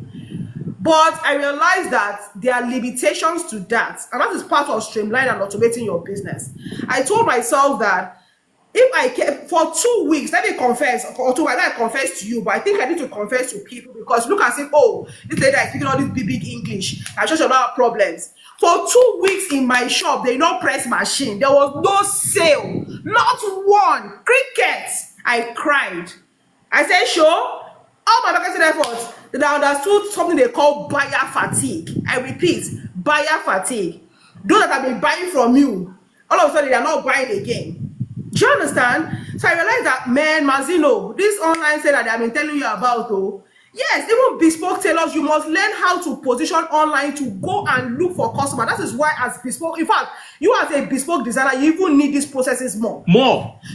But I realized that there are limitations to that, and that is part of streamlining and automating your business. I told myself that if I kept for 2 weeks, let me confess, or 2 weeks, I confess to you, but I think I need to confess to people, because look and say, oh, this lady is speaking all this big English, I just don't have problems. For 2 weeks in my shop, they don't press machine. There was no sale, not one. Crickets. I cried. I said, sure. All my marketing efforts, that I understood something they call buyer fatigue. I repeat, buyer fatigue. Those that have been buying from you, all of a sudden they are not buying again. Do you understand? So I realized that, man, Mazino, this online sale that I've been telling you about, though, yes, even bespoke tailors, you must learn how to position online to go and look for customers. That is why, as bespoke, in fact, you as a bespoke designer, you even need these processes more.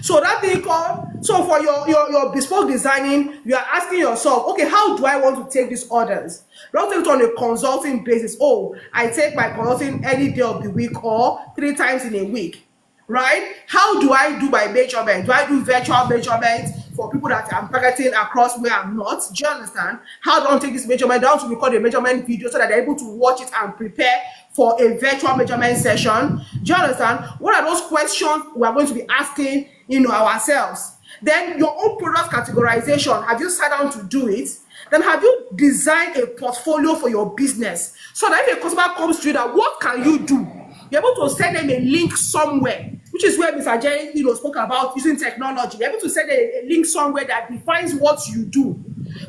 So that thing called, so for your bespoke designing, you are asking yourself, okay, how do I want to take these orders? Don't take it on a consulting basis. Oh, I take my consulting any day of the week or 3 times in a week. Right? How do I do my measurement? Do I do virtual measurements for people that I'm targeting across where I'm not? Do you understand? How do I take this measurement? Do I want to record a measurement video so that they're able to watch it and prepare for a virtual measurement session? Do you understand? What are those questions we are going to be asking, ourselves? Then your own product categorization. Have you sat down to do it? Then have you designed a portfolio for your business so that if a customer comes to you, that what can you do? You're able to send them a link somewhere, which is where Mr. Jerry spoke about using technology. You're able to send a link somewhere that defines what you do.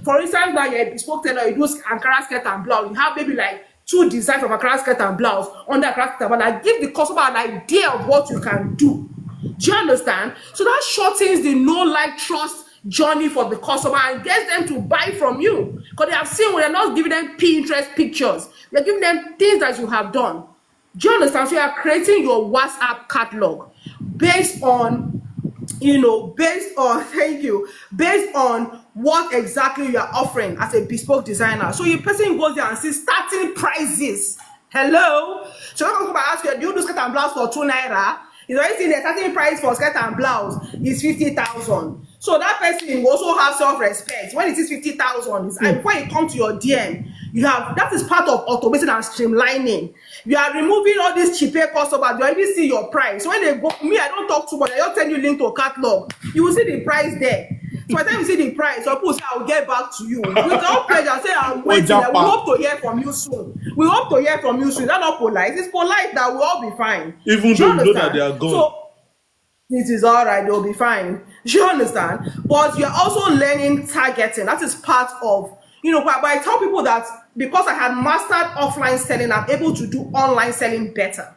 For instance, now you're a bespoke tailor, you do Ankara skirt and blouse. You have maybe like 2 designs from Ankara skirt and blouse under Ankara skirt and blouse that give the customer an idea of what you can do. Do you understand? So that shortens the know, like, trust journey for the customer and gets them to buy from you. Because they have seen, when you're not giving them Pinterest pictures, you're giving them things that you have done. Do you understand? So you are creating your WhatsApp catalog based on, based on what exactly you are offering as a bespoke designer. So your person goes there and sees starting prices. Hello? So I'm going to ask you, do you do skirt and blouse for 2 naira? He's already seen the starting price for skirt and blouse is 50,000. So that person will also have self-respect. When it is 50,000, and before you come to your DM, that is part of automating and streamlining. You are removing all these cheaper customers. You already see your price. So when they go, I don't talk too much. I just send you link to a catalog. You will see the price there. So by the time you see the price, your people say, I'll get back to you. With all pleasure, say, I'm waiting. We hope to hear from you soon. We hope to hear from you soon. That's not polite. It's polite that we'll all be fine. Even though you know that they are gone. So, it is all right, they'll be fine. Do you understand? But you're also learning targeting. That is part of, but I tell people that because I had mastered offline selling, I'm able to do online selling better.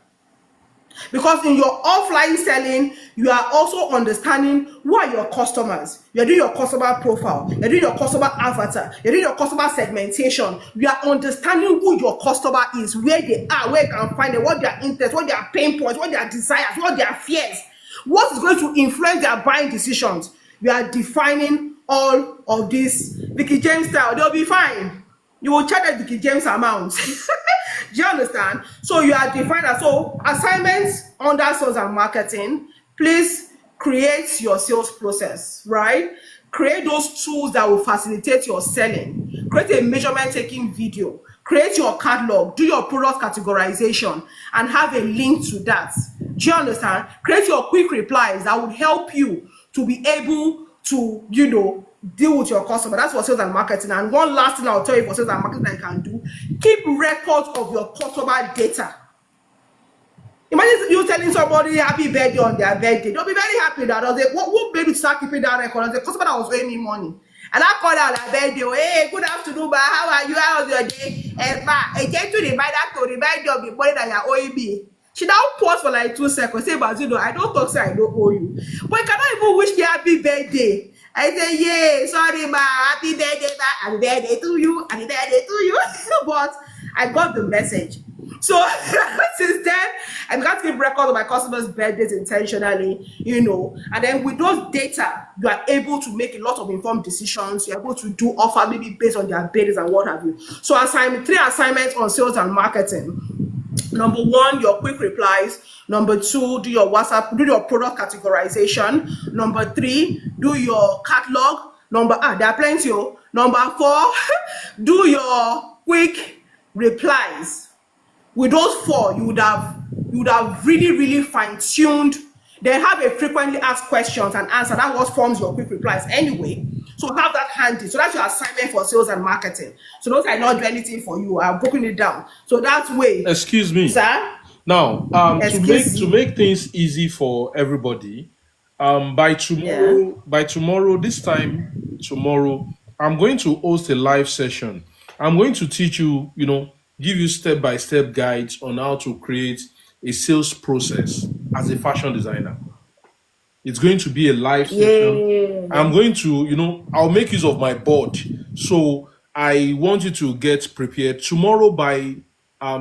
Because in your offline selling, you are also understanding who are your customers. You're doing your customer profile. You're doing your customer avatar. You're doing your customer segmentation. You are understanding who your customer is, where they are, where you can find them, what their interests, what their pain points, what their desires, what their fears. What is going to influence their buying decisions? You are defining all of this. Vicky James style, they'll be fine. You will charge the Vicky James amount. Do you understand? So you are defining that. So assignments under sales and marketing, please create your sales process, right? Create those tools that will facilitate your selling. Create a measurement taking video. Create your catalog, do your product categorization, and have a link to that. Do you understand? Create your quick replies that would help you to be able to, deal with your customer. That's for sales and marketing. And one last thing I'll tell you for sales and marketing that you can do, keep records of your customer data. Imagine you telling somebody happy birthday on their birthday. They'll be very happy that what made you start keeping that record? The customer that was owing me money. And I called out their birthday. Hey, good afternoon, ba. How are you? How was your day? And I came to remind you of the money that you're owing me. She now paused for like 2 seconds. Say, but I don't talk, say I don't owe you. But you cannot even wish me happy birthday. I say, yeah, sorry, ma, happy birthday, ma, happy birthday to you, happy birthday to you. But I got the message. So since then, I began to keep record of my customers' birthdays intentionally, and then with those data, you are able to make a lot of informed decisions. You're able to do offer maybe based on their birthdays and what have you. So three assignments on sales and marketing. Number one, your quick replies. Number two, do your product categorization. Number three, do your catalog. There are plenty. Number four, do your quick replies. With those four, you would have really, really fine-tuned. They have a frequently asked questions and answer. That what forms your quick replies anyway. So have that handy. So that's your assignment for sales and marketing. So those I not do anything for you. I'm broken it down. So that way. Excuse me. Sir? Now, to make things easy for everybody, by tomorrow, this time tomorrow, I'm going to host a live session. I'm going to teach you, give you step-by-step guides on how to create a sales process as a fashion designer. It's going to be a live session. I'm going to, I'll make use of my board. So I want you to get prepared. Tomorrow by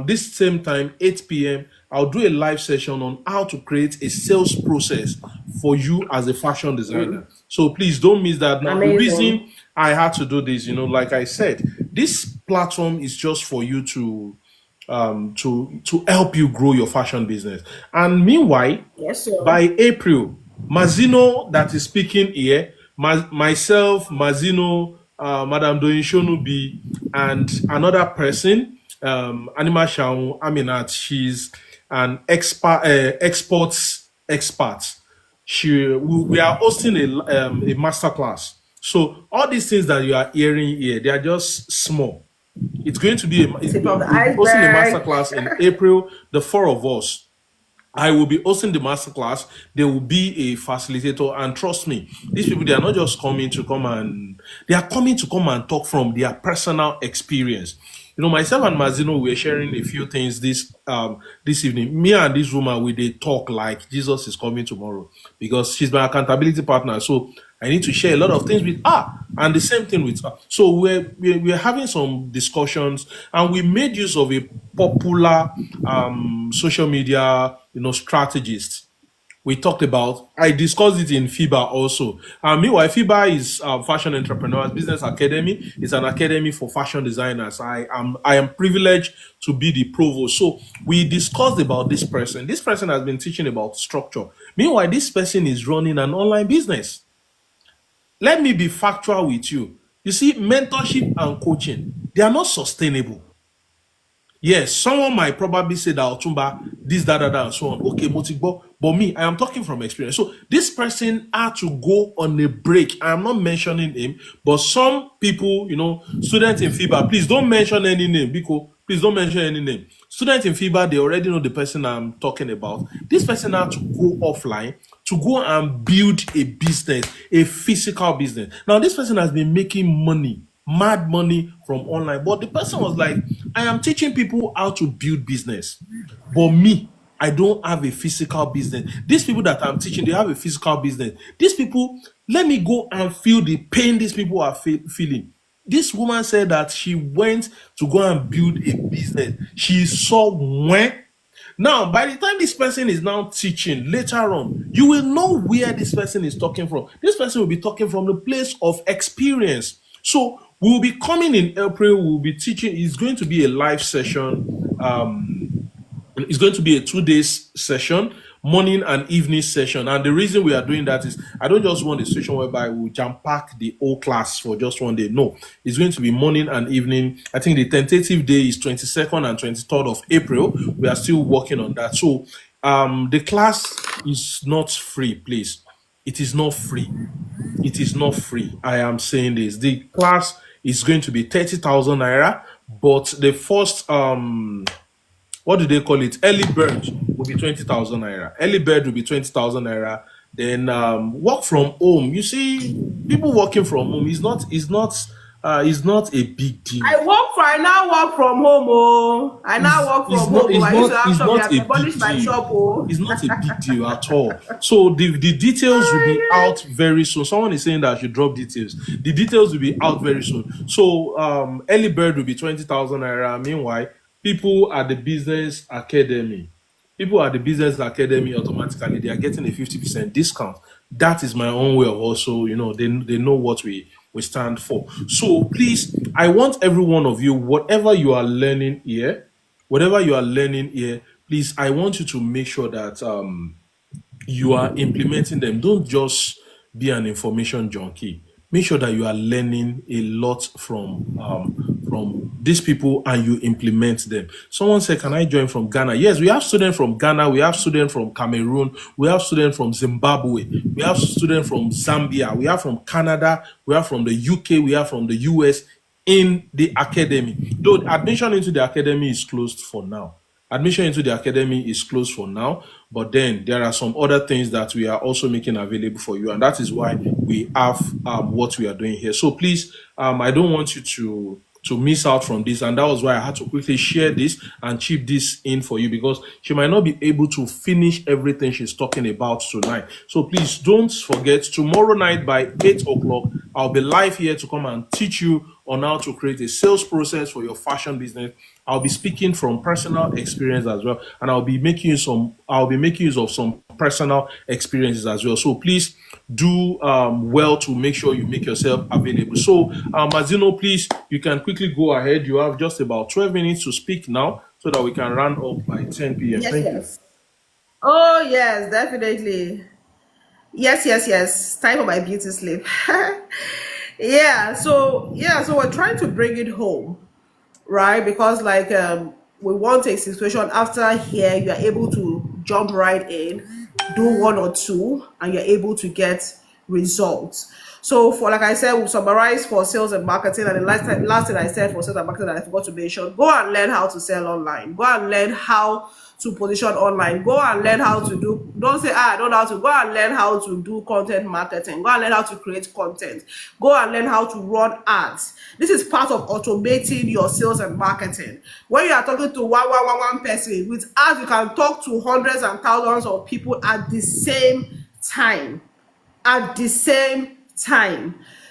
this same time, 8 p.m., I'll do a live session on how to create a sales process for you as a fashion designer. So please don't miss that. Now, the reason I had to do this, like I said, this platform is just for you to help you grow your fashion business. And meanwhile, by April, Mazino that is speaking here, myself, Mazino, Madam Doinshonubi, and another person, Anima Shaun Aminat, she's an exports expert. We are hosting a masterclass. So all these things that you are hearing here, they are just small. It's going to be hosting a masterclass in April, the four of us. I will be hosting the masterclass. There will be a facilitator, and trust me, these people, they are not just coming to come and talk from their personal experience. Myself and Mazino, we're sharing a few things this evening. Me and this woman, they talk like Jesus is coming tomorrow, because she's my accountability partner. So I need to share a lot of things with her, and the same thing with her. So we're having some discussions, and we made use of a popular social media strategist. We talked about, I discussed it in FIBA also. Meanwhile, FIBA is Fashion Entrepreneurs Business Academy. It's an academy for fashion designers. I am privileged to be the provost. So we discussed about this person. This person has been teaching about structure. Meanwhile, this person is running an online business. Let me be factual with you. You see, mentorship and coaching, they are not sustainable. Yes, someone might probably say that Otumba, this, that, and so on. Okay, Motigbo. But me, I am talking from experience. So this person had to go on a break. I am not mentioning him, but some people, students in FIBA, please don't mention any name, because please don't mention any name. Students in FIBA, they already know the person I'm talking about. This person had to go offline to go and build a business, a physical business. Now, this person has been making money, mad money from online. But the person was like, I am teaching people how to build business. But me, I don't have a physical business. These people that I'm teaching, they have a physical business. These people, let me go and feel the pain these people are feeling. This woman said that she went to go and build a business. She saw when. Now, by the time this person is now teaching later on, you will know where this person is talking from. This person will be talking from the place of experience. So we will be coming in April. We will be teaching. It's going to be a live session. It's going to be a 2-day session, morning and evening session. And the reason we are doing that is I don't just want a session whereby we jam pack the whole class for just one day. No, it's going to be morning and evening. I think the tentative day is 22nd and 23rd of April. We are still working on that. So the class is not free, please. It is not free. It is not free. I am saying this. The class is going to be 30,000 naira, but the first what do they call it? Early bird will be 20,000 naira. Early bird will be 20,000 naira. Then work from home. You see, people working from home is not a big deal. I now work from home. Oh, I now work from home. I used to have shop. I polish my shop. Oh, it's not a big deal at all. So the details will be out very soon. Someone is saying that I should drop details. The details will be out very soon. So early bird will be 20,000 naira. Meanwhile, people at the business academy, automatically they are getting a 50% discount. That is my own way of also, they know what we stand for. So please, I want every one of you, whatever you are learning here, please, I want you to make sure that you are implementing them. Don't just be an information junkie. Make sure that you are learning a lot from these people and you implement them. Someone said, "Can I join from Ghana?" Yes, we have students from Ghana. We have students from Cameroon. We have students from Zimbabwe. We have students from Zambia. We have from Canada. We have from the UK. We have from the US in the academy. Though admission into the academy is closed for now. Admission into the academy is closed for now, but then there are some other things that we are also making available for you, and that is why we have what we are doing here. So please, I don't want you to miss out from this, and that was why I had to quickly share this and chip this in for you, because she might not be able to finish everything she's talking about tonight. So please don't forget, tomorrow night by 8 o'clock, I'll be live here to come and teach you on how to create a sales process for your fashion business. I'll be speaking from personal experience as well, and I'll be making use of some personal experiences as well. So please do well to make sure you make yourself available. So Mazino, please, you can quickly go ahead. You have just about 12 minutes to speak now so that we can run up by 10 p.m. Yes, Thank you. yes. Oh, yes, definitely. Yes. Time for my beauty sleep. So we're trying to bring it home, right? Because we want a situation after here, you're able to jump right in, do one or two, and you're able to get results. So for, like I said, we'll summarize for sales and marketing. And the last thing I said for sales and marketing that I forgot to mention: go and learn how to sell online. Go and learn how to position online. Go and learn how to do, don't say, I don't know how to. Go and learn how to do content marketing. Go and learn how to create content. Go and learn how to run ads. This is part of automating your sales and marketing. When you are talking to one person, with ads you can talk to hundreds and thousands of people at the same time.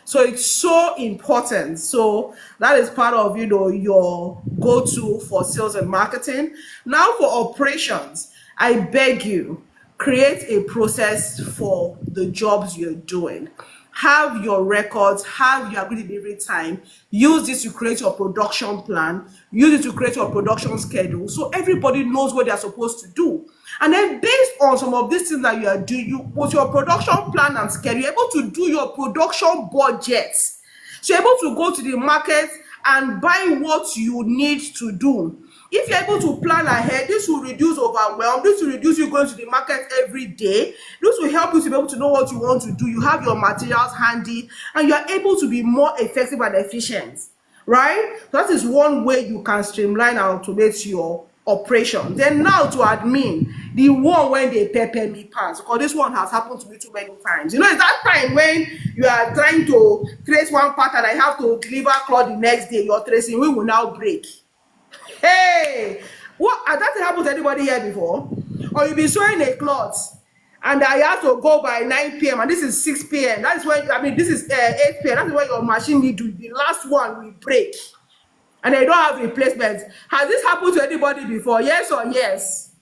So it's so important. So that is part of your go-to for sales and marketing. Now for operations, I beg you, create a process for the jobs you're doing. Have your records, have your agreed delivery time. Use this to create your production plan. Use it to create your production schedule, so everybody knows what they're supposed to do. And then based on some of these things that you are doing, with your production plan and schedule, you're able to do your production budgets. So you're able to go to the market and buy what you need to do. If you're able to plan ahead, this will reduce overwhelm. This will reduce you going to the market every day. This will help you to be able to know what you want to do. You have your materials handy, and you're able to be more effective and efficient, right? So that is one way you can streamline and automate your operation. Then now to admin, the one when they pepper me pass, because this one has happened to me too many times. It's that time when you are trying to trace one pattern and you have to deliver cloth the next day. Your tracing wheel will now break. Hey, what has that happened to anybody here before? Or you've been sewing a cloth and I have to go by 9 p.m. and this is 6 p.m. That is when, this is 8 p.m. That's when your machine need to, the last one will break and they don't have replacements. Has this happened to anybody before? Yes or yes?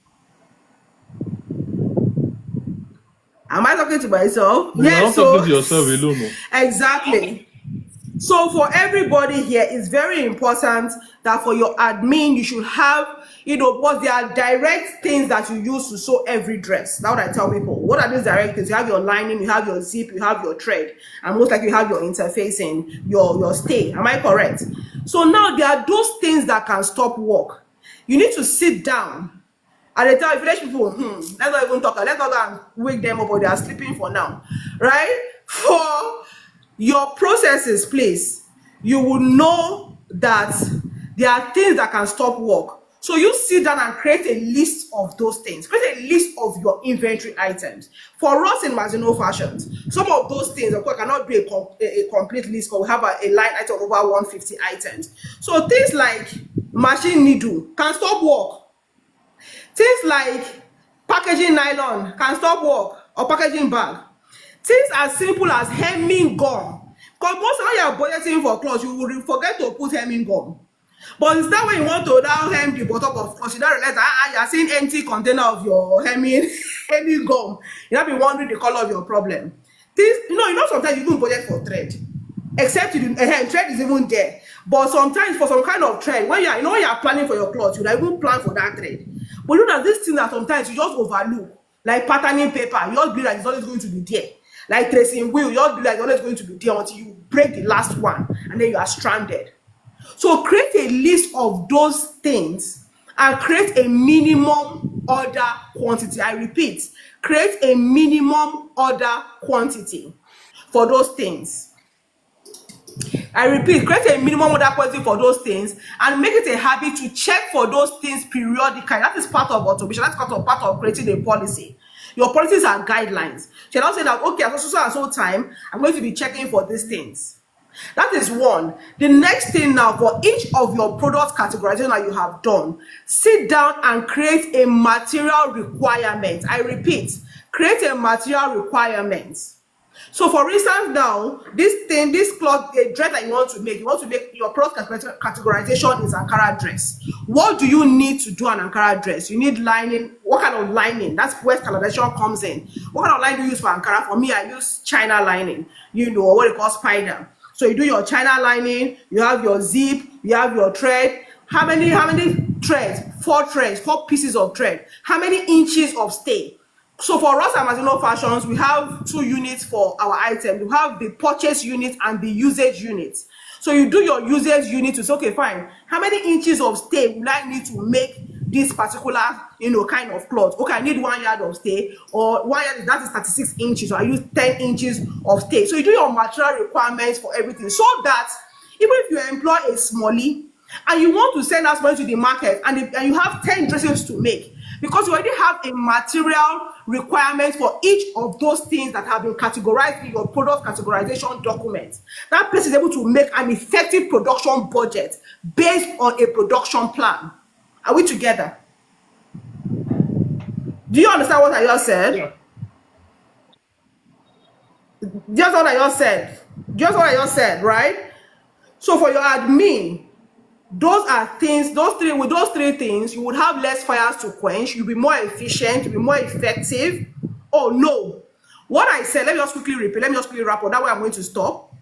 Am I talking to myself? Yes, so talking to yourself alone. Exactly. So for everybody here, it's very important that for your admin, you should have, what there are direct things that you use to sew every dress. That's what I tell people. What are these direct things? You have your lining, you have your zip, you have your thread, and most likely you have your interfacing, your stay. Am I correct? So now there are those things that can stop work. You need to sit down. And they tell village people, let's not even talk. Let's not go and wake them up, or they are sleeping for now, right? For your processes, please, you will know that there are things that can stop work. So you sit down and create a list of those things. Create a list of your inventory items. For us in Mazino Fashions, some of those things, of course, cannot be a complete list, because we have a line item of over 150 items. So things like machine needle can stop work. Things like packaging nylon can stop work, or packaging bag. Things as simple as hemming gum. Because most of you are budgeting for clothes, you will forget to put hemming gum. But instead, when you want to now hem the bottom of cloth, you now realize that you are seeing empty container of your hemming, hemming gum. You now be wondering the color of your problem. This, sometimes you even budget for thread. Except thread is even there. But sometimes for some kind of thread, when you are planning for your cloth, you don't even plan for that thread. But you know that this thing that sometimes you just overlook, like patterning paper, you just believe that it's always going to be there. Like tracing wheel, you just believe that it's always going to be there until you break the last one, and then you are stranded. So create a list of those things and create a minimum order quantity. I repeat, create a minimum order quantity for those things. I repeat, create a minimum order quantity for those things and make it a habit to check for those things periodically. That is part of automation. That's part of creating a policy. Your policies are guidelines. You cannot say that, okay, at so and so time, I'm going to be checking for these things. That is one. The next thing now, for each of your product categorization that you have done, sit down and create a material requirement. I repeat, create a material requirement. So for instance now, this cloth, a dress that you want to make your product categorization is Ankara dress. What do you need to do an Ankara dress? You need lining. What kind of lining? That's where standardization comes in. What kind of lining do you use for Ankara? For me, I use China lining, what they call spider. So you do your China lining, you have your zip, you have your thread. How many threads? 4 pieces of thread. How many inches of stay? So for us at Martino Fashions, we have 2 units for our items. We have the purchase unit and the usage unit. So you do your usage unit to say, okay, fine. How many inches of stay will I need to make this particular, kind of cloth? Okay, I need 1 yard of stay, or 1 yard, that is 36 inches. So I use 10 inches of stay. So you do your material requirements for everything, so that even if you employ a smallie and you want to send that smallie to the market, and you have 10 dresses to make, because you already have a material requirement for each of those things that have been categorized in your product categorization document, that place is able to make an effective production budget based on a production plan. Are we together? Do you understand what I just said? Yeah. Just what I just said. Just what I just said, right? So for your admin, those are things, with those 3 things, you would have less fires to quench, you'll be more efficient, you'll be more effective. Oh no. What I said, let me just quickly repeat, let me just quickly wrap up, that way I'm going to stop,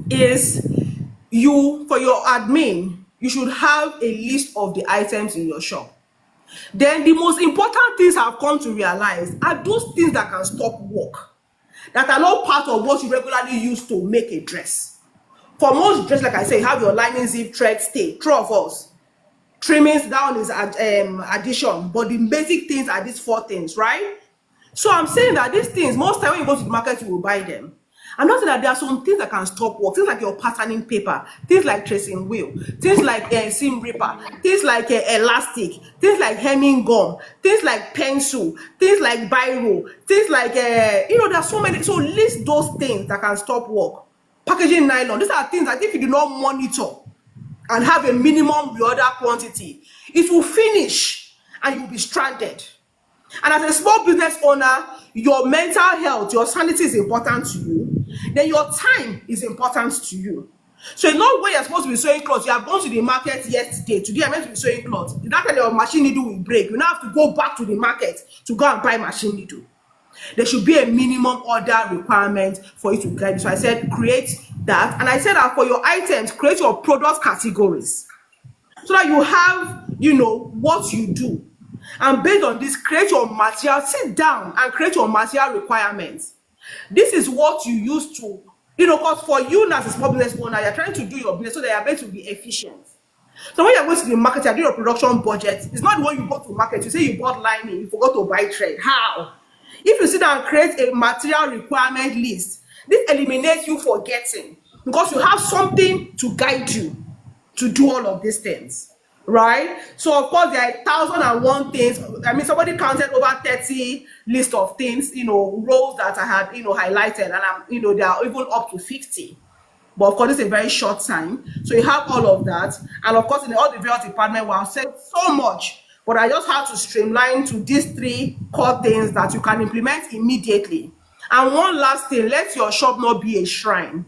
is for your admin, you should have a list of the items in your shop. Then the most important things I've come to realize are those things that can stop work, that are not part of what you regularly use to make a dress. For most dress, like I say, you have your lining, zip, thread, stay. True of us. Trimmings down is addition, but the basic things are these 4 things, right? So I'm saying that these things, most time when you go to the market, you will buy them. I'm not saying that there are some things that can stop work, things like your patterning paper, things like tracing wheel, things like seam ripper, things like elastic, things like hemming gum, things like pencil, things like biro, things like there are so many. So list those things that can stop work. Packaging nylon, these are things that if you do not monitor and have a minimum reorder quantity, it will finish and you'll be stranded. And as a small business owner, your mental health, your sanity is important to you. Then your time is important to you. So it's not when you're supposed to be sewing clothes. You have gone to the market yesterday. Today I'm meant to be sewing clothes. That time your machine needle will break. You now have to go back to the market to go and buy machine needle. There should be a minimum order requirement for you to guide. So I said create that, and I said that for your items, create your product categories so that you have what you do, and based on this, create your material. Sit down and create your material requirements. This is what you use to because for you now as a small business owner, you're trying to do your business so that you're going to be efficient. So when you're going to the market, you're doing your production budget. It's not the way you go to market. You say you bought lining, you forgot to buy thread. How? If you sit down and create a material requirement list, this eliminates you forgetting, because you have something to guide you to do all of these things, right? So of course there are 1,001 things. I mean, somebody counted over 30 list of things, roles that I had, highlighted, and I'm, they are even up to 50. But of course, it's a very short time. So you have all of that, and of course, in all the various departments, we have said so much. But I just have to streamline to these 3 core things that you can implement immediately. And one last thing, let your shop not be a shrine.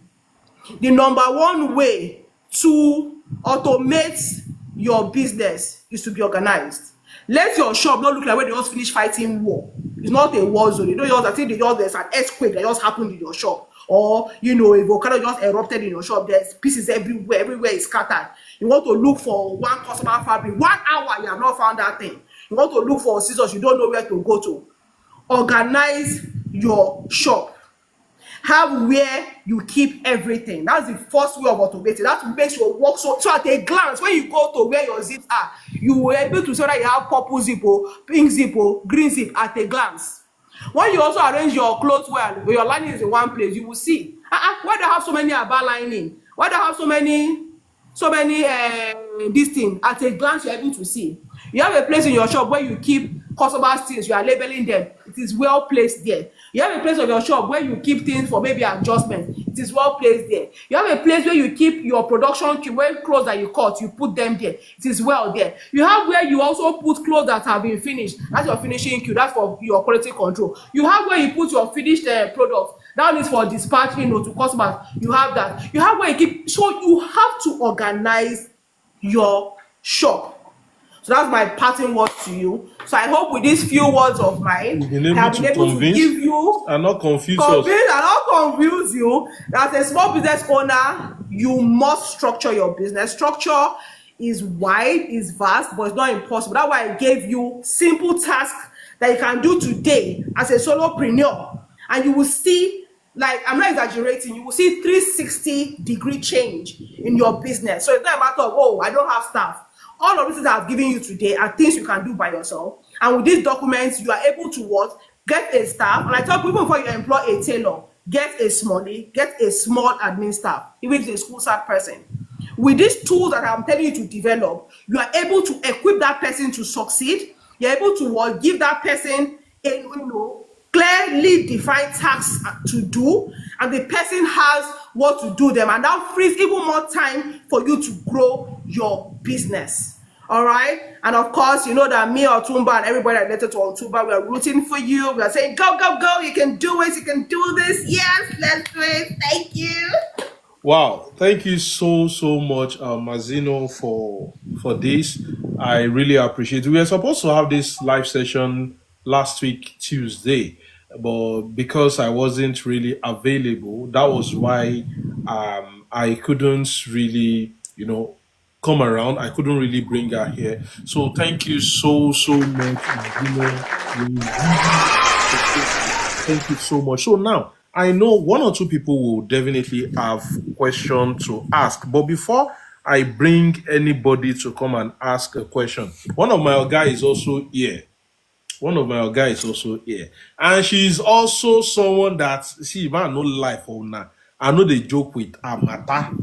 The number 1 way to automate your business is to be organized. Let your shop not look like when they just finish fighting war. It's not a war zone. You know, I think there's an earthquake that just happened in your shop, or a volcano just erupted in your shop. There's pieces everywhere. Everywhere is scattered. You want to look for one customer fabric. 1 hour you have not found that thing. You want to look for scissors. You don't know where to go to. Organize your shop. Have where you keep everything. That's the first way of automating. That makes your work so at a glance, when you go to where your zips are, you will be able to see that you have purple zip, pink zip, green zip at a glance. When you also arrange your clothes well, your lining is in one place, you will see why do I have so many about lining? Why do I have so many this thing? At a glance, you're able to see. You have a place in your shop where you keep customers' things, you are labeling them. It is well placed there. You have a place of your shop where you keep things for maybe adjustment. It is well placed there. You have a place where you keep your production queue, where clothes that you cut, you put them there. It is well there. You have where you also put clothes that have been finished. That's your finishing queue. That's for your quality control. You have where you put your finished products. That is for dispatch, to customers. You have that. You have where you keep. So you have to organize your shop. So that's my parting words to you. So I hope with these few words of mine, I have been able to give you and not confuse you. That as a small business owner, you must structure your business. Structure is wide, is vast, but it's not impossible. That's why I gave you simple tasks that you can do today as a solopreneur, and you will see, like, I'm not exaggerating, you will see 360-degree change in your business. So it's not a matter of, I don't have staff. All of these things I've given you today are things you can do by yourself. And with these documents, you are able to what? Get a staff. And I tell people, before you employ a tailor, get a small admin staff, even if it's a school start person. With these tools that I'm telling you to develop, you are able to equip that person to succeed. You're able to give that person a clearly defined tasks to do, and the person has what to do them, and that frees even more time for you to grow your business. All right, and of course, you know that me, Otumba, and everybody related to Otumba, we are rooting for you. We are saying, go, go, go! You can do it. You can do this. Yes, let's do it. Thank you. Wow, thank you so much, Mazino, for this. I really appreciate it. We were supposed to have this live session last week Tuesday, but because I wasn't really available, that was why I couldn't really come around. I couldn't really bring her here. So thank you so much, Mazino. Thank you so much. So now I know one or two people will definitely have questions to ask, but before I bring anybody to come and ask a question, one of my guys is also here. And she's also someone that, see, if I no life or now, I know they joke with Amata.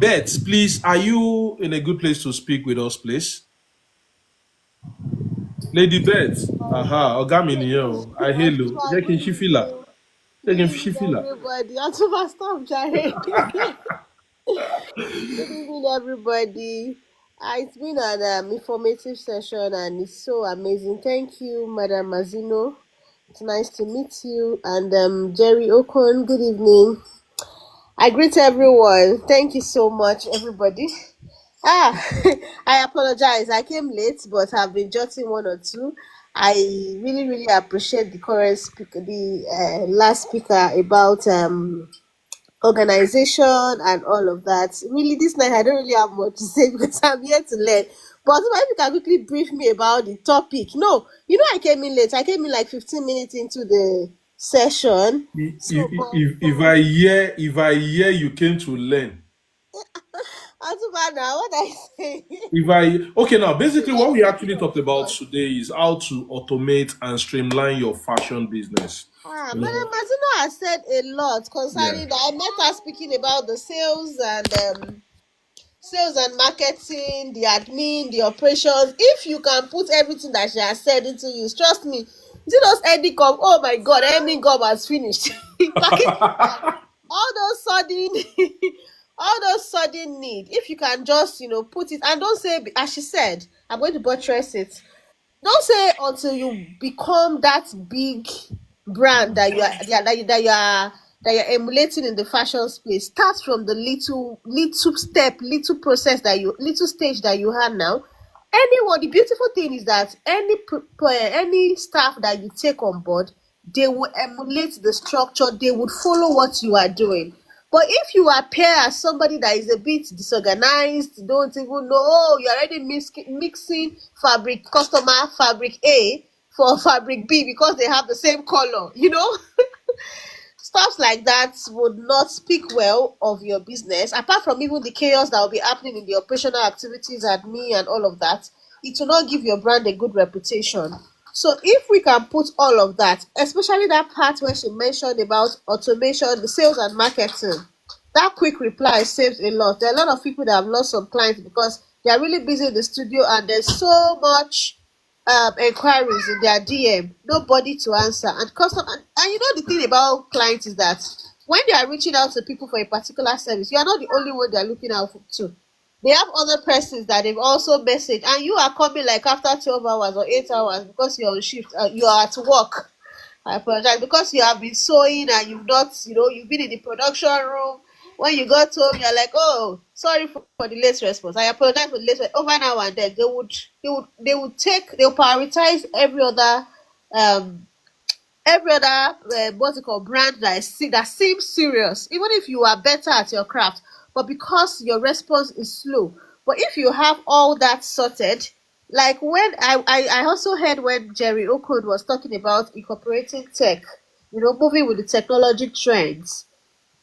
Beth, please, are you in a good place to speak with us, please? Lady Beth, Ogamini, I hello. Taking Shifila. Everybody, I'm super stop, Jared. Good evening, everybody. It's been an informative session and it's so amazing. Thank you, Madam Mazino. It's nice to meet you. And Jerry Okon, good evening. I greet everyone. Thank you so much, everybody. I apologize. I came late, but I've been jotting one or two. I really appreciate the current speaker, the last speaker about organization and all of that. Really, this night I don't really have much to say because I'm here to learn. But if you can quickly brief me about the topic. No, I came in late. I came in like 15 minutes into the session. If I hear you came to learn. Now, what I say? Now basically what we actually talked about today is how to automate and streamline your fashion business. Madam Mazino has said a lot concerning that. I met her speaking about the sales and marketing, the admin, the operations. If you can put everything that she has said into use, trust me, see those ending come. Oh my God, ending come has finished. all those sudden need. If you can just put it, and don't say, as she said, I'm going to buttress it. Don't say until you become that big brand that that you're emulating in the fashion space, start from the little process that you little stage that you have now. Anyone, the beautiful thing is that any staff that you take on board, they will emulate the structure, they would follow what you are doing. But if you appear as somebody that is a bit disorganized, don't even know, oh, you're already mixing fabric customer fabric A for fabric B because they have the same color, stuff like that would not speak well of your business. Apart from even the chaos that will be happening in the operational activities at me and all of that, it will not give your brand a good reputation. So if we can put all of that, especially that part where she mentioned about automation, the sales and marketing, that quick reply saves a lot. There are a lot of people that have lost some clients because they are really busy in the studio and there's so much inquiries in their DM, nobody to answer. And the thing about clients is that when they are reaching out to people for a particular service, you are not the only one they are looking out to. They have other persons that they've also messaged, and you are coming like after 12 hours or 8 hours because you're on shift, you are at work. I apologize because you have been sewing and you've not, you've been in the production room. When you got home, you're like, oh, sorry for the late response. I apologize for the late response. Over now and then, they'll prioritize um every other what's it called brand that seems serious, even if you are better at your craft, but because your response is slow. But if you have all that sorted, like when I also heard when Jerry Okon was talking about incorporating tech, moving with the technology trends.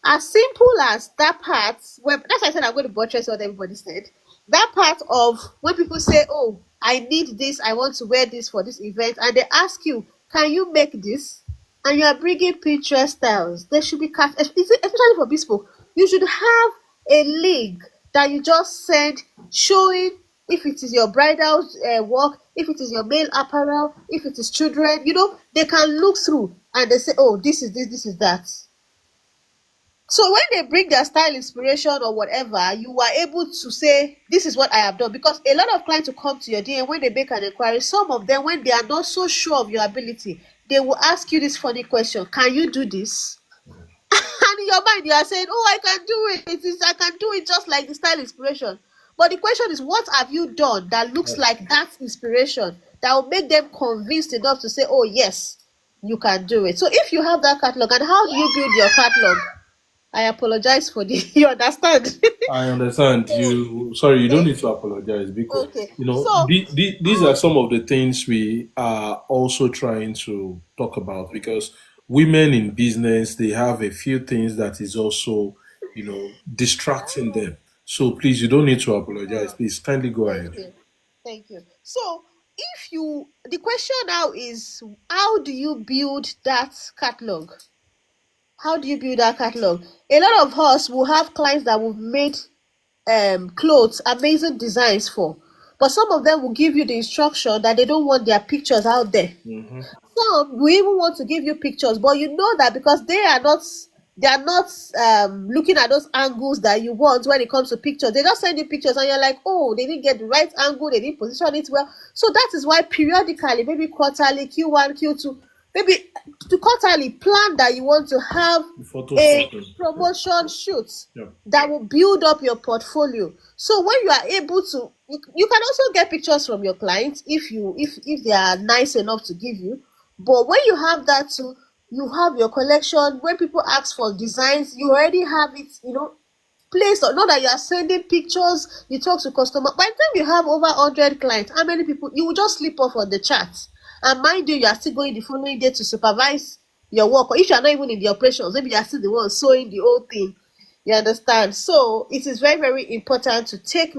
As simple as that part, that's why I said I'm going to buttress what everybody said. That part of when people say, oh, I need this, I want to wear this for this event, and they ask you, can you make this? And you are bringing Pinterest styles. There should be, especially for bespoke, you should have a link that you just send showing if it is your bridal work, if it is your male apparel, if it is children, they can look through and they say, oh, this is this, this is that. So when they bring their style inspiration or whatever, you are able to say, this is what I have done. Because a lot of clients will come to your DM when they make an inquiry. Some of them, when they are not so sure of your ability, they will ask you this funny question: can you do this? And in your mind, you are saying, oh, I can do it. I can do it just like the style inspiration. But the question is, what have you done that looks like that inspiration that will make them convinced enough to say, oh, yes, you can do it? So if you have that catalog, and how do you build your catalog? I apologize for the. You understand? I understand you. Sorry, you don't need to apologize because Okay. So these are some of the things we are also trying to talk about because women in business they have a few things that is also distracting them. So please, you don't need to apologize. Please kindly go thank ahead. you. Thank you. So the question now is, how do you build that catalog? How do you build that catalog? A lot of us will have clients that we've made clothes, amazing designs for. But some of them will give you the instruction that they don't want their pictures out there. Hmm. Some will even want to give you pictures, but you know that because they are not looking at those angles that you want when it comes to pictures. They just send you pictures and you're like, oh, they didn't get the right angle, they didn't position it well. So that is why periodically, maybe quarterly, Q1, Q2, maybe to quarterly plan that you want to have The photo a session. promotion shoot Yeah. that will build up your portfolio. So when you are able to, you can also get pictures from your clients if they are nice enough to give you. But when you have that too, you have your collection. When people ask for designs, you already have it, placed. Or not that you are sending pictures, you talk to customer. By the time you have over 100 clients, how many people you will just slip off on the chat? And mind you are still going the following day to supervise your work. Or if you are not even in the operations, maybe you are still the one sewing the whole thing. You understand? So it is very, very important to take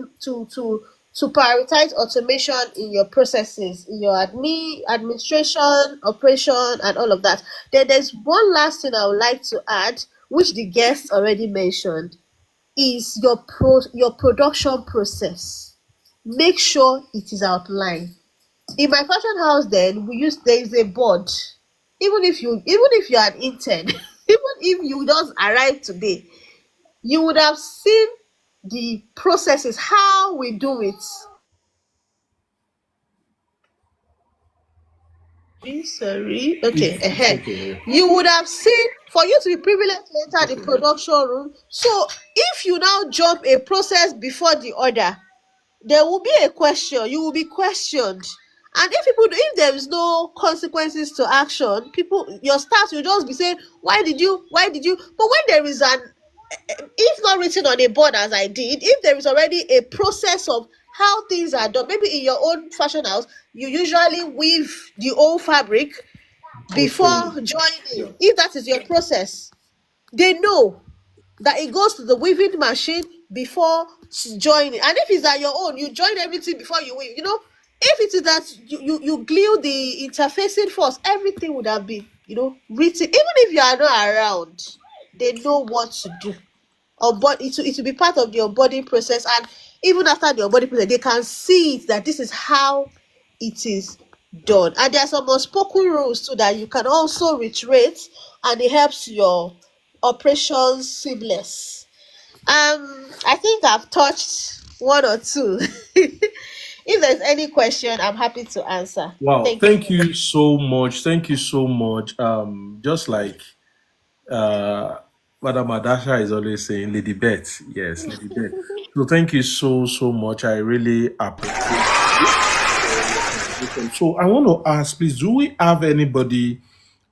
to prioritize automation in your processes, in your administration, operation, and all of that. Then there's one last thing I would like to add, which the guest already mentioned, is your production process. Make sure it is outlined. In my fashion house, then there is a board. Even if you are an intern, even if you just arrived today, you would have seen the processes, how we do it. Sorry. Okay. It's okay. You would have seen, for you to be privileged to enter the production room. So if you now jump a process before the other, there will be a question. You will be questioned. And if there is no consequences to action, people, your staff will just be saying, why did you? But when there is an, if not written on a board as I did, if there is already a process of how things are done, maybe in your own fashion house, you usually weave the old fabric before Okay. Yeah. joining. If that is your process, they know that it goes to the weaving machine before joining. And if it's at your own, you join everything before you weave. If it is that you glue the interfacing first, everything would have been, written. Even if you are not around, they know what to do. Or but it will be part of the onboarding process, and even after the onboarding process, they can see it that this is how it is done. And there are some unspoken rules too that you can also reiterate, and it helps your operations seamless. I think I've touched one or two. If there's any question, I'm happy to answer. Wow. Thank Thank you. you so much. Thank you so much. Just like uh Madam Adasha is always saying, Lady Bet. Yes, Lady Bet. So thank you so so much. I really appreciate your contribution. So I want to ask, please, do we have anybody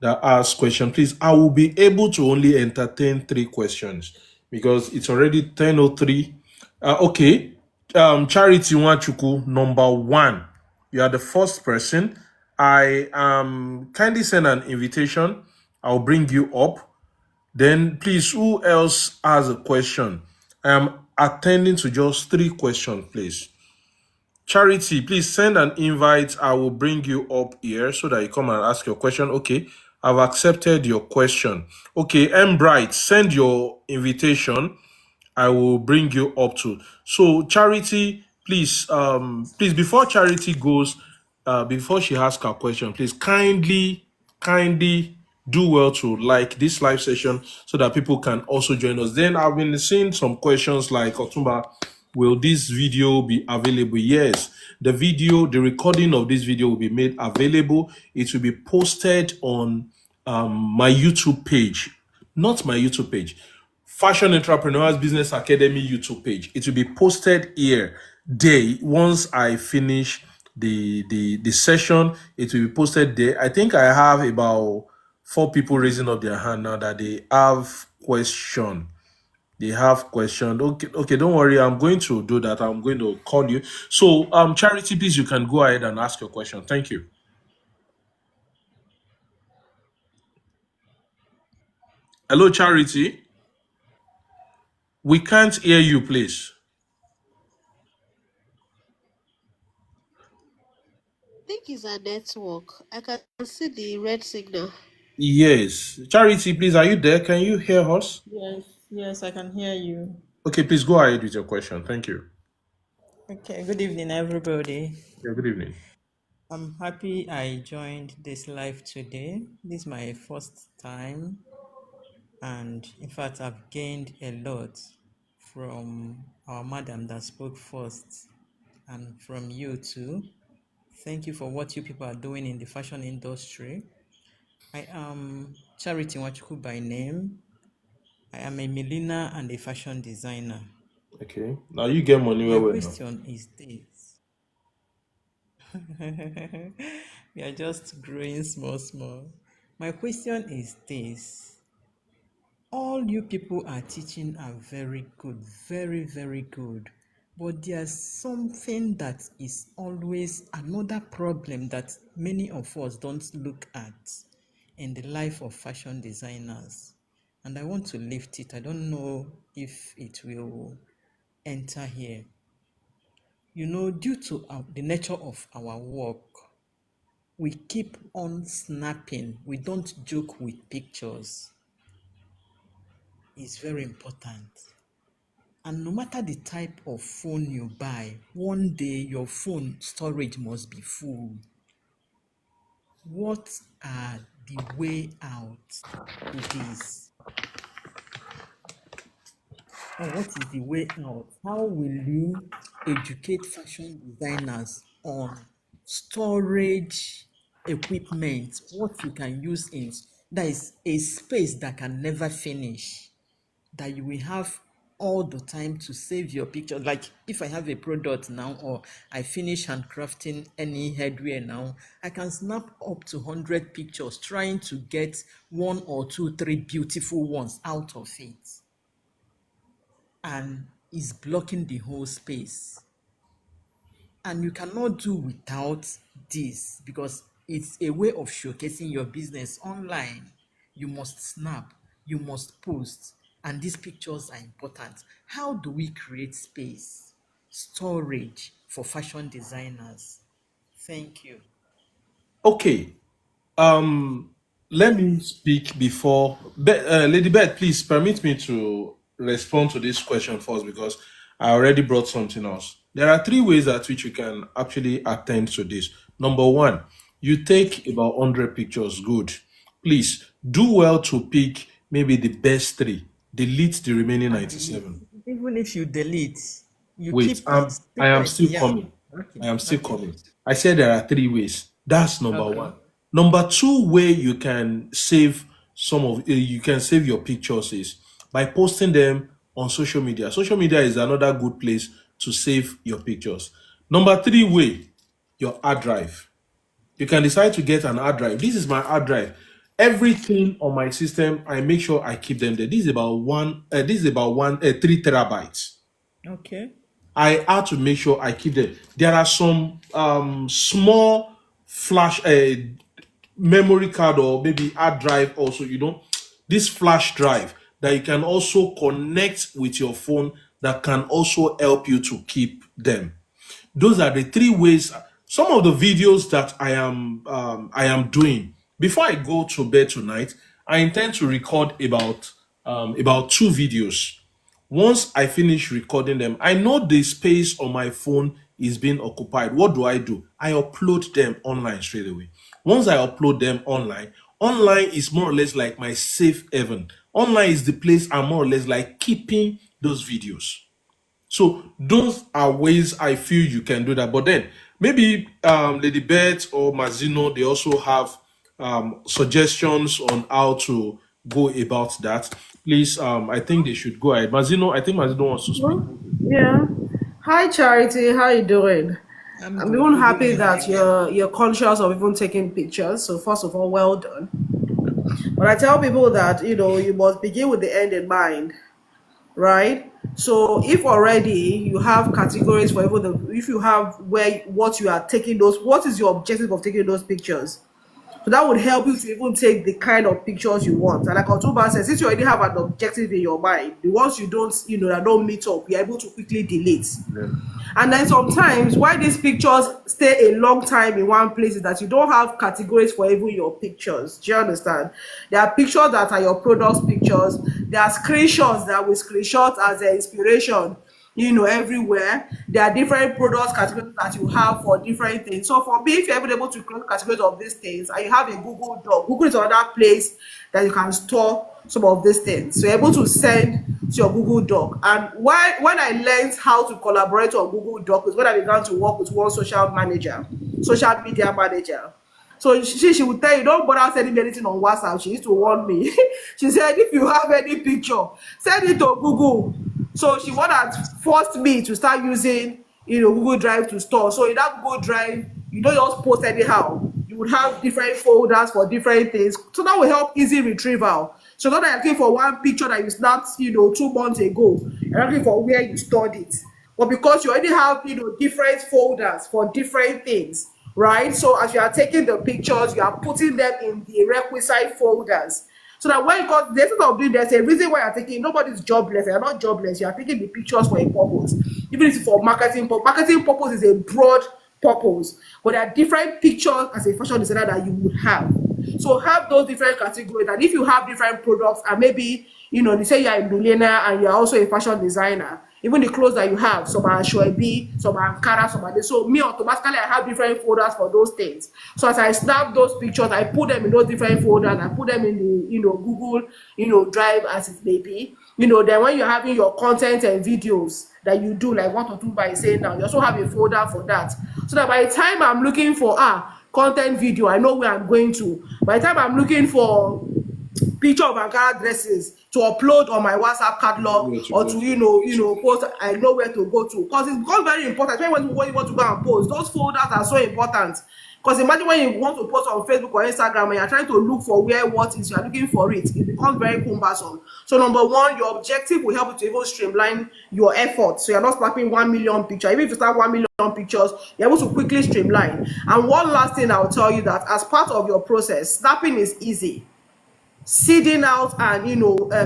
that asks question? Please, I will be able to only entertain three questions because it's already 10:03. Okay. Charity Wachuku, number one. You are the first person. I kindly send an invitation. I'll bring you up. Then, please, who else has a question? I am attending to just three questions, please. Charity, please send an invite. I will bring you up here so that you come and ask your question. Okay, I've accepted your question. Okay, M Bright, send your invitation. I will bring you up to. So Charity, please, please before Charity goes, before she asks her question, please kindly do well to like this live session so that people can also join us. Then I've been seeing some questions like Otumba, will this video be available? Yes, the recording of this video will be made available. It will be posted on my YouTube page, not my YouTube page. Fashion Entrepreneurs Business Academy YouTube page. It will be posted here day once I finish the session. It will be posted there. I think I have about four people raising up their hand now that they have question. They have question. Okay, okay, don't worry. I'm going to do that. I'm going to call you. So, Charity, please, you can go ahead and ask your question. Thank you. Hello, Charity. We can't hear you, please. I think it's a network. I can see the red signal. Yes, Charity, please, are you there? Can you hear us? Yes, yes, I can hear you. Okay, please go ahead with your question. Thank you. Okay, good evening, everybody. Yeah, good evening. I'm happy I joined this live today. This is my first time, and in fact, I've gained a lot from our madam that spoke first and from you too. Thank you for what you people are doing in the fashion industry. I am Charity Wachuku by name. I am a milliner and a fashion designer. Okay, now you get money My well, well now. question is this. We are just growing small, small. My question is this. All you people are teaching are very good, very, very good. But there's something that is always another problem that many of us don't look at in the life of fashion designers. And I want to lift it. I don't know if it will enter here. Due to the nature of our work, we keep on snapping. We don't joke with pictures. It's very important. And no matter the type of phone you buy, one day your phone storage must be full. What are the way out to this? Or what is the way out? How will you educate fashion designers on storage equipment, what you can use in, that is a space that can never finish, that you will have all the time to save your picture. Like if I have a product now, or I finish handcrafting any headwear now, I can snap up to 100 pictures trying to get one or two, three beautiful ones out of it. And it's blocking the whole space. And you cannot do without this because it's a way of showcasing your business online. You must snap, you must post, and these pictures are important. How do we create space, storage for fashion designers? Thank you. Okay. Let me speak before. Lady Beth, please permit me to respond to this question first because I already brought something else. There are three ways at which you can actually attend to this. Number one, you take about 100 pictures. Good. Please do well to pick maybe the best three. Delete the remaining 97. Even if you delete, you Wait, keep it I am secret. still Yeah. coming. Okay. I am still Okay. coming. I said there are three ways. That's number Okay. one. Number two way you can save you can save your pictures is by posting them on social media. Social media is another good place to save your pictures. Number three way, your hard drive. You can decide to get an hard drive. This is my hard drive. Everything on my system, I make sure I keep them there. This is about 3 terabytes. Okay. I had to make sure I keep them. There are some small flash memory card or maybe hard drive also, this flash drive that you can also connect with your phone that can also help you to keep them. Those are the three ways. Some of the videos that I am doing before I go to bed tonight, I intend to record about two videos. Once I finish recording them, I know the space on my phone is being occupied. What do? I upload them online straight away. Once I upload them online is more or less like my safe haven. Online is the place I'm more or less like keeping those videos. So those are ways I feel you can do that. But then maybe Lady Beth or Mazino, they also have suggestions on how to go about that. Please, I think they should go ahead. Mazino, I think Mazino wants to speak. Yeah. Hi, Charity. How you doing? I'm I'm good. even Good happy evening. that you're conscious of even taking pictures. So first of all, well done. But I tell people that you must begin with the end in mind, right? So if already you have categories for even if you have where what you are taking those, what is your objective of taking those pictures? So that would help you to even take the kind of pictures you want. And like Otuba says, since you already have an objective in your mind, the ones you don't, that don't meet up, you're able to quickly delete. Yeah. And then sometimes why these pictures stay a long time in one place is that you don't have categories for even your pictures. Do you understand? There are pictures that are your products pictures. There are screenshots that we screenshot as an inspiration, everywhere. There are different products categories that you have for different things. So for me, if you're able to create categories of these things and you have a Google Doc, Google is another place that you can store some of these things. So you're able to send to your Google Doc. And when I learned how to collaborate on Google Doc is when I began to work with one social media manager. So she would tell you, don't bother sending me anything on WhatsApp. She used to warn me. She said, if you have any picture, send it to Google. So she wanted forced me to start using, Google Drive to store. So in that Google Drive, you don't just post anyhow. You would have different folders for different things. So that will help easy retrieval. So not that you're looking for one picture that you snapped, 2 months ago. You're looking for where you stored it. But because you already have, different folders for different things, right? So as you are taking the pictures, you are putting them in the requisite folders. So that when you got the essence of doing, there's a reason why you're taking, nobody's jobless, you're not jobless, you are taking the pictures for a purpose. Even if it's for marketing purpose is a broad purpose, but there are different pictures as a fashion designer that you would have. So have those different categories, and if you have different products, and maybe they say you're a millionaire and you're also a fashion designer, even the clothes that you have, some are Shoebi, some are Ankara, some are this. So me automatically I have different folders for those things. So as I snap those pictures, I put them in those different folders. I put them in the Google Drive as it may be. Then when you're having your content and videos that you do, like what Otumba is saying now, you also have a folder for that. So that by the time I'm looking for content video, I know where I'm going to. By the time I'm looking for picture of Ankara dresses to upload on my WhatsApp catalog Where to or go to to? post, I know where to go to, because it's become very important when you want to go and post. Those folders are so important, because imagine when you want to post on Facebook or Instagram and you're trying to look for where what is, you're looking for it, it becomes very cumbersome. So number one, your objective will help you to even streamline your effort, so you're not slapping 1 million picture. Even if you start 1 million pictures, you're able to quickly streamline. And one last thing I'll tell you, that as part of your process, snapping is easy. Seeding out and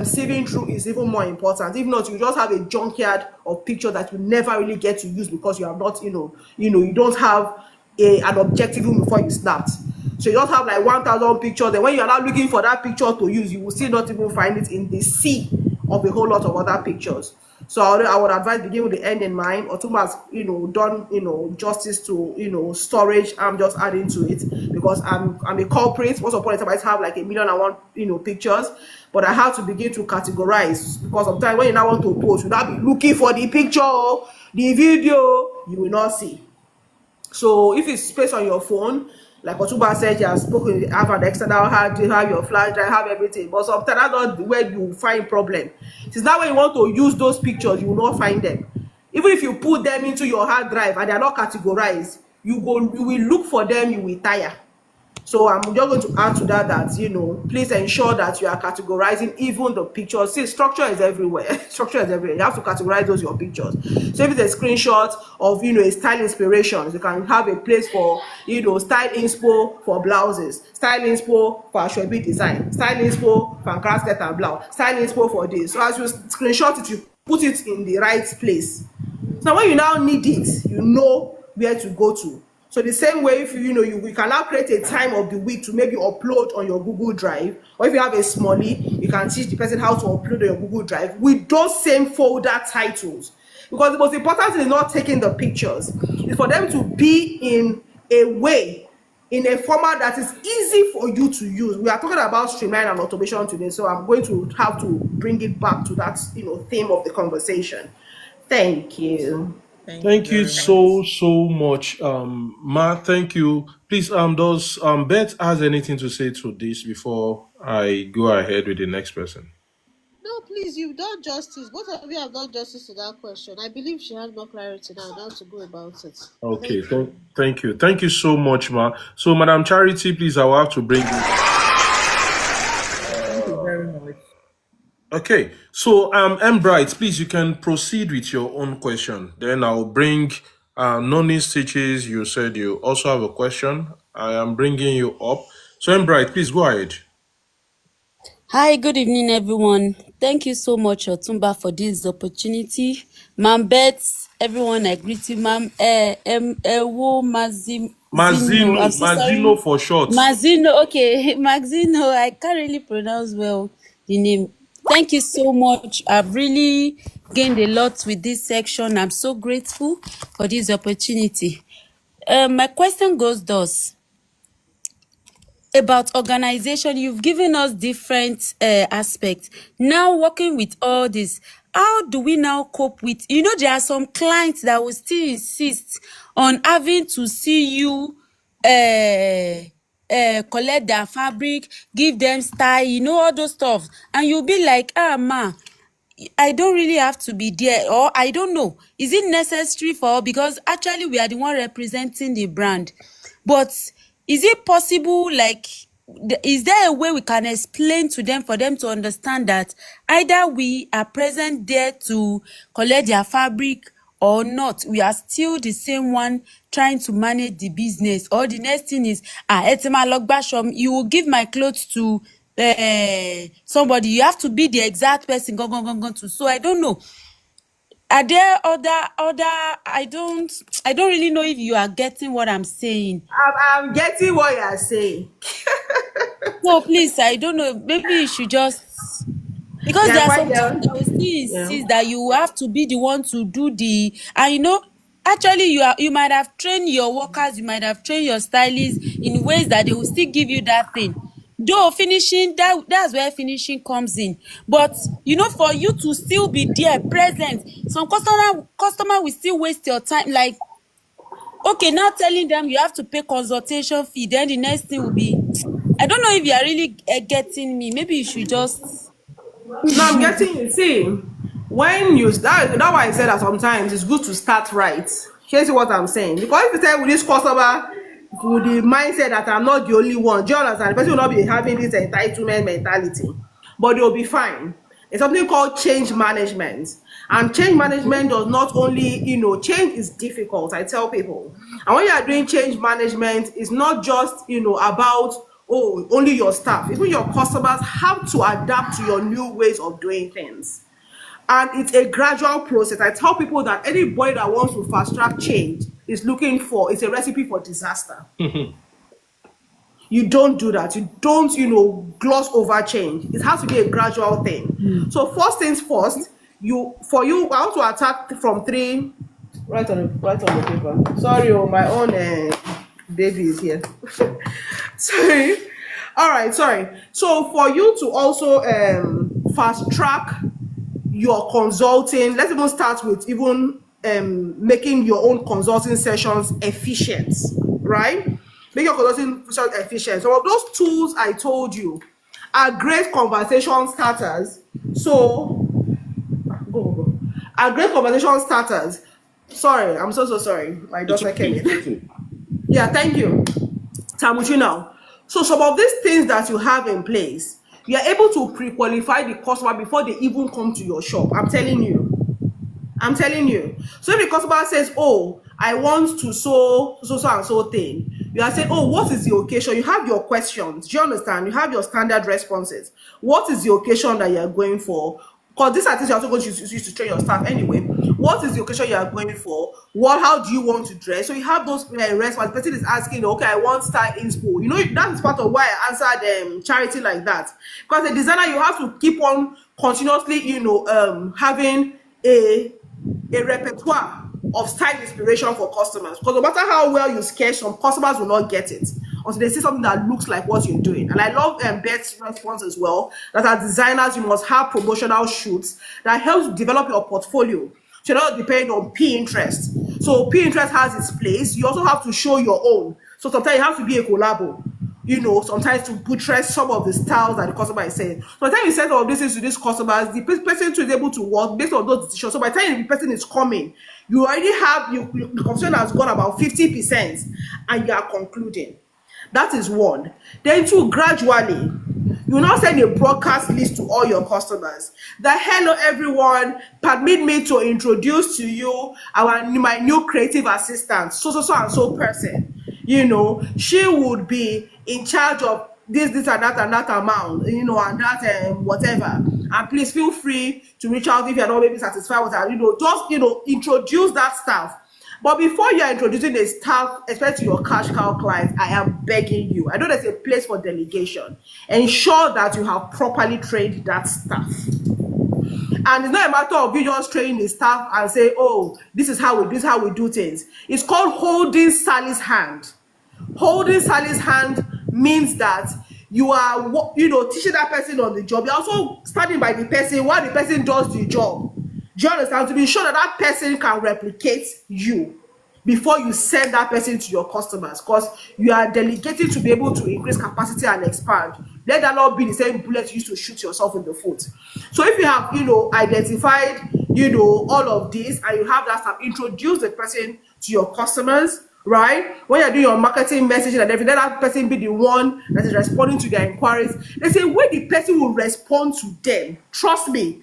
sieving through is even more important. If not, you just have a junkyard of pictures that you never really get to use, because you have not, you don't have an objective even before you start. So you just have like 1,000 pictures, and when you're now looking for that picture to use, you will still not even find it in the sea of a whole lot of other pictures. So I would advise begin with the end in mind. Otumba has, done, justice to, storage. I'm just adding to it, because I'm a corporate. Once upon a time, I have like 1,000,001, pictures, but I have to begin to categorize, because sometimes when you now want to post, you now be looking for the picture, the video, you will not see. So if it's space on your phone, like Otuba said, you have spoken, you have an external hard drive, you have your flash drive, have everything. But sometimes that's not where you find problem. Since now when you want to use those pictures, you will not find them. Even if you put them into your hard drive and they are not categorized, you will look for them, you will tire. So I'm just going to add to that, please ensure that you are categorizing even the pictures. See, structure is everywhere. Structure is everywhere. You have to categorize those your pictures. So if it's a screenshot of, a style inspirations, you can have a place for, style inspo for blouses, style inspo for ashwabi design, style inspo for Ankara skirt and blouse, style inspo for this. So as you screenshot it, you put it in the right place. So when you now need it, you know where to go to. So the same way, if we can now create a time of the week to maybe upload on your Google Drive, or if you have a smallie, you can teach the person how to upload on your Google Drive with those same folder titles. Because the most important thing is not taking the pictures, it's for them to be in a way, in a format that is easy for you to use. We are talking about streamline and automation today, so I'm going to have to bring it back to that theme of the conversation. Thank you. Thank you Thank you very much. so much, Ma. Thank you. Please, does Beth has anything to say to this before I go ahead with the next person? No, please, you've done justice. Both of you have done justice to that question. I believe she has more clarity now on how to go about it. Okay, Thank you. thank you so much, Ma. So, Madam Charity, please, I will have to bring you. Thank you very much. Okay, so M Bright, please, you can proceed with your own question. Then I'll bring Noni Stitches. You said you also have a question. I am bringing you up. So, M Bright, please go ahead. Hi, good evening, everyone. Thank you so much, Otumba, for this opportunity. Ma'am Beth, everyone, I greet you, ma'am. Ewo Mazino. I'm so Mazino sorry. for short. Mazino, okay. Mazino, I can't really pronounce well the name. Thank you so much. I've really gained a lot with this section. I'm so grateful for this opportunity. My question goes thus: about organization. You've given us different aspects. Now, working with all this, how do we now cope with, there are some clients that will still insist on having to see you collect their fabric, give them style, all those stuff, and you'll be like, ma, I don't really have to be there, or I don't know. Is it necessary for, because actually we are the one representing the brand. But is it possible, like, is there a way we can explain to them for them to understand that either we are present there to collect their fabric or not, we are still the same one trying to manage the business? Or the next thing is, Etima Logbashom, you will give my clothes to somebody, you have to be the exact person gone to. So I don't know, are there other I don't really know if you are getting what I'm saying. I'm getting what you are saying. So please, I don't know, maybe you should just, because Yeah, there are quite some things there. that will still Yeah. insist that you have to be the one to do the, and actually you might have trained your workers, you might have trained your stylists in ways that they will still give you that thing. Though finishing, that's where finishing comes in. But for you to still be there present, some customer will still waste your time, like, Okay, now telling them you have to pay consultation fee, then the next thing will be, I don't know if you are really getting me. Maybe you should just. No, I'm getting you. See, when you start, that's why I said that sometimes it's good to start right. Here's what I'm saying. Because if you start with this customer with the mindset that I'm not the only one, do you understand? The person will not be having this entitlement mentality, but they'll be fine. It's something called change management. And change management does not only, change is difficult, I tell people. And when you are doing change management, it's not just, about, oh, only your staff. Even your customers have to adapt to your new ways of doing things. And it's a gradual process. I tell people that anybody that wants to fast track change is looking for, it's a recipe for disaster. You don't do that. You don't, gloss over change. It has to be a gradual thing. So first things first, I want to attack from three. Right on the paper. Sorry, my own baby is here. Sorry. All right, sorry. So for you to also fast track your consulting, let's even start with even making your own consulting sessions efficient, right? Make your consulting sessions efficient. Some of those tools I told you are great conversation starters. So go. Are great conversation starters. Sorry, I'm so sorry. My daughter came in. Yeah, thank you. Tamuchi now. So some of these things that you have in place, you are able to pre-qualify the customer before they even come to your shop. I'm telling you. So if the customer says, oh, I want to so and so thing, you are saying, oh, what is the occasion? You have your questions. Do you understand? You have your standard responses. What is the occasion that you are going for? Because these are things you're also going to use to train your staff anyway. What is the occasion you are going for? How do you want to dress? So you have those responses. The person is asking, okay, I want style inspo. That is part of why I answered charity like that. Because a designer, you have to keep on continuously, having a repertoire of style inspiration for customers. Because no matter how well you sketch, some customers will not get it until they see something that looks like what you're doing. And I love Beth's response as well, that as designers, you must have promotional shoots that helps develop your portfolio. So you're not depending on Pinterest. So Pinterest has its place. You also have to show your own. So sometimes you have to be a collabo. Sometimes to buttress some of the styles that the customer is saying. So by the time you send all of these things to these customers, the person too is able to work based on those decisions. So by the time the person is coming, you already have the conversation has gone about 50% and you are concluding. That is one. Then two, gradually, you now send a broadcast list to all your customers. That, hello everyone, permit me to introduce to you my new creative assistant, so and so person. She would be in charge of this and that amount, and that whatever. And please feel free to reach out if you're not maybe satisfied with that. Just introduce that stuff. But before you are introducing the staff, especially to your cash cow clients, I am begging you. I know there's a place for delegation. Ensure that you have properly trained that staff. And it's not a matter of you just training the staff and say, oh, this is how we do things. It's called holding Sally's hand. Holding Sally's hand means that you are, teaching that person on the job. You're also standing by the person while the person does the job. Do you understand? To be sure that person can replicate you before you send that person to your customers, because you are delegating to be able to increase capacity and expand. Let that not be the same bullet you used to shoot yourself in the foot. So if you have, identified, all of this, and you have that stuff, introduce the person to your customers, right? When you're doing your marketing messaging and everything, let that person be the one that is responding to their inquiries. They say when the person will respond to them, trust me.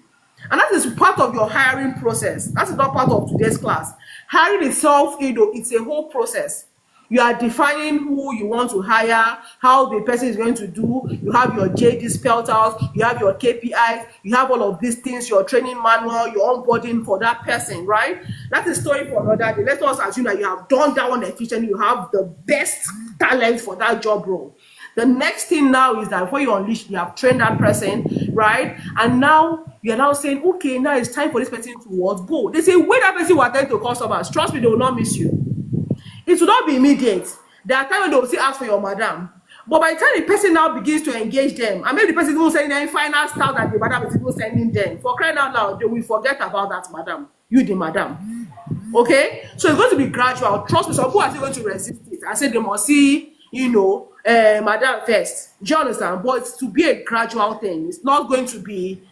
And that is part of your hiring process. That is not part of today's class. Hiring itself, it's a whole process. You are defining who you want to hire, how the person is going to do. You have your JD spelled out. You have your KPIs. You have all of these things, your training manual, your onboarding for that person, right? That's a story for another day. Let us assume that you have done that one efficiently. You have the best talent for that job role. The next thing now is that before you unleash, you have trained that person, right? And now you're now saying, okay, now it's time for this person to what? Go. They say, when that person will attend to customers, trust me, they will not miss you. It will not be immediate. There are times when they will still ask for your madam. But by the time the person now begins to engage them, and maybe the person will send them final style that the madam is even sending them, for crying out loud, they will forget about that madam. You, the madam. Okay, so it's going to be gradual. Trust me, some people are still going to resist it and say they must see, madam first. Do you understand? But it's to be a gradual thing. It's not going to be,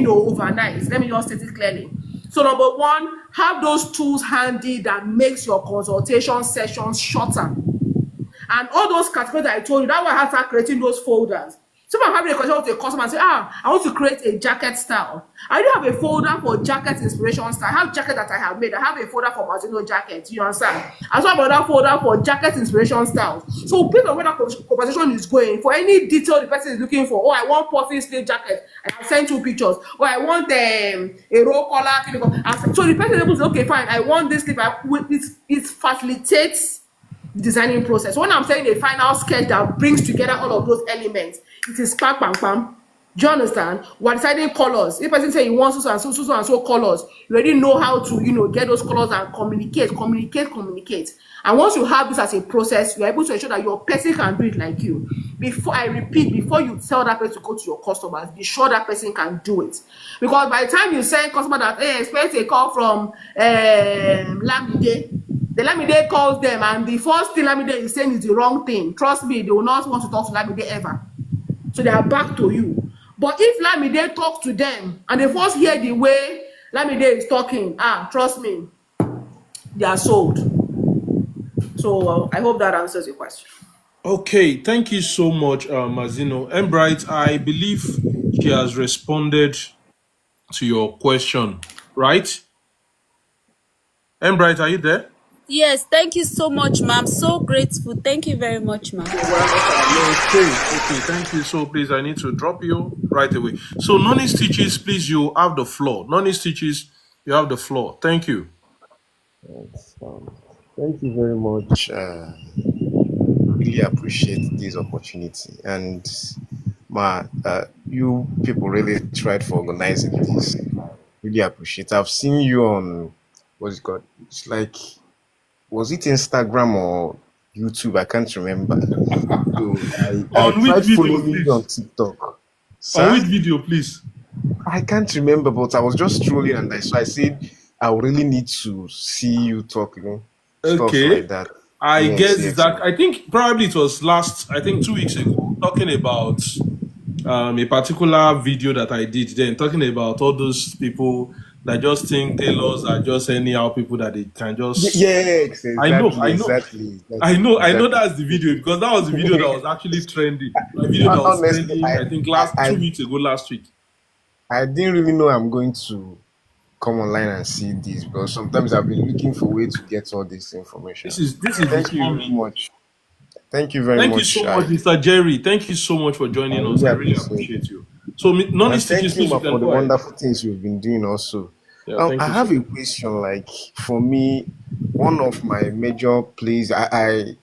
overnight. Let me just state it clearly. So number one, have those tools handy that makes your consultation sessions shorter. And all those categories that I told you, that's why I have to start creating those folders. So if I'm having a conversation with a customer and say, I want to create a jacket style. I do have a folder for jacket inspiration style. I have jacket that I have made. I have a folder for Mazino jacket. You understand? As well as another folder for jacket inspiration styles. So based on where that conversation is going, for any detail the person is looking for, I want puffy sleeve jacket. I have sent you pictures. Or I want a roll collar. So the person is able to say, okay, fine, I want this sleeve. It facilitates designing process. When I'm saying a final sketch that brings together all of those elements, it is pam pam pam. Do you understand? We're deciding colors. If person say he wants so and so colors, you already know how to get those colors and communicate. And once you have this as a process, you're able to ensure that your person can do it like you. Before you tell that person to go to your customers, be sure that person can do it. Because by the time you send customer that expect a call from Lamide, the Lamide calls them and the first thing Lamide is saying is the wrong thing. Trust me, they will not want to talk to Lamide ever. So they are back to you. But if Lamide talks to them and they first hear the way Lamide is talking, trust me, they are sold. So I hope that answers your question. Okay, thank you so much, Mazino. Embright, I believe she has responded to your question, right? Embright, are you there? Yes, thank you so much, ma'am. I'm so grateful. Thank you very much, ma'am. Okay, thank you. So please, I need to drop you right away. So non-stitches, please, you have the floor. Non-stitches, you have the floor. Thank you. Thank you very much. Really appreciate this opportunity, and you people really tried for organizing this. Really appreciate. I've seen you on what's it called? It's like, was it Instagram or YouTube? I can't remember. So I On which tried video, following you on please? TikTok. On Sir, which video, please? I can't remember, but I was just strolling and I said I really need to see you talk, stuff Okay. like that. I guess Yes. that I think probably it was 2 weeks ago, talking about a particular video that I did then, talking about all those people that just think tailors are just anyhow people that they can just. Yes, I know exactly. that's the video, because that was the video that was actually trending. The video that was Honestly, trending, I think 2 weeks ago, last week. I didn't really know I'm going to come online and see this, because sometimes I've been looking for a way to get all this information. This is Thank you very much. Thank you very Thank much. you so much, Mr. Jerry. Thank you so much for joining us. I really appreciate you. So, non-stitches, thank you please, for the wonderful things you've been doing also. Yeah, I have a question. Like, for me, one of my major plays I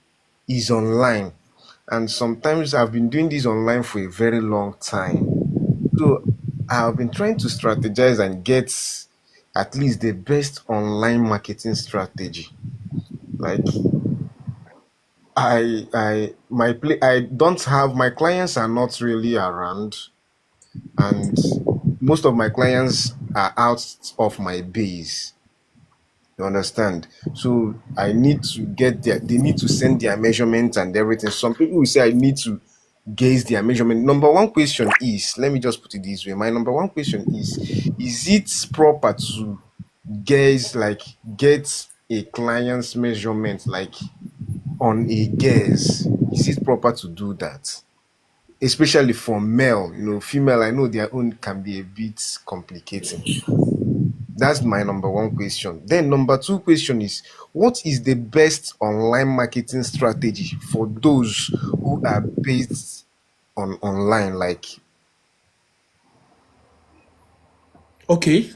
is online, and sometimes I've been doing this online for a very long time. So I've been trying to strategize and get at least the best online marketing strategy. Like, I don't have, my clients are not really around, and most of my clients are out of my base. You understand? So I need to they need to send their measurements and everything. Some people will say I need to gauge their measurement. Number one question is, let me just put it this way. My number one question is it proper to get a client's measurement like on a guess? Is it proper to do that? Especially for male, female, I know their own can be a bit complicating. That's my number one question. Then number two question is, what is the best online marketing strategy for those who are based on online? Like, okay.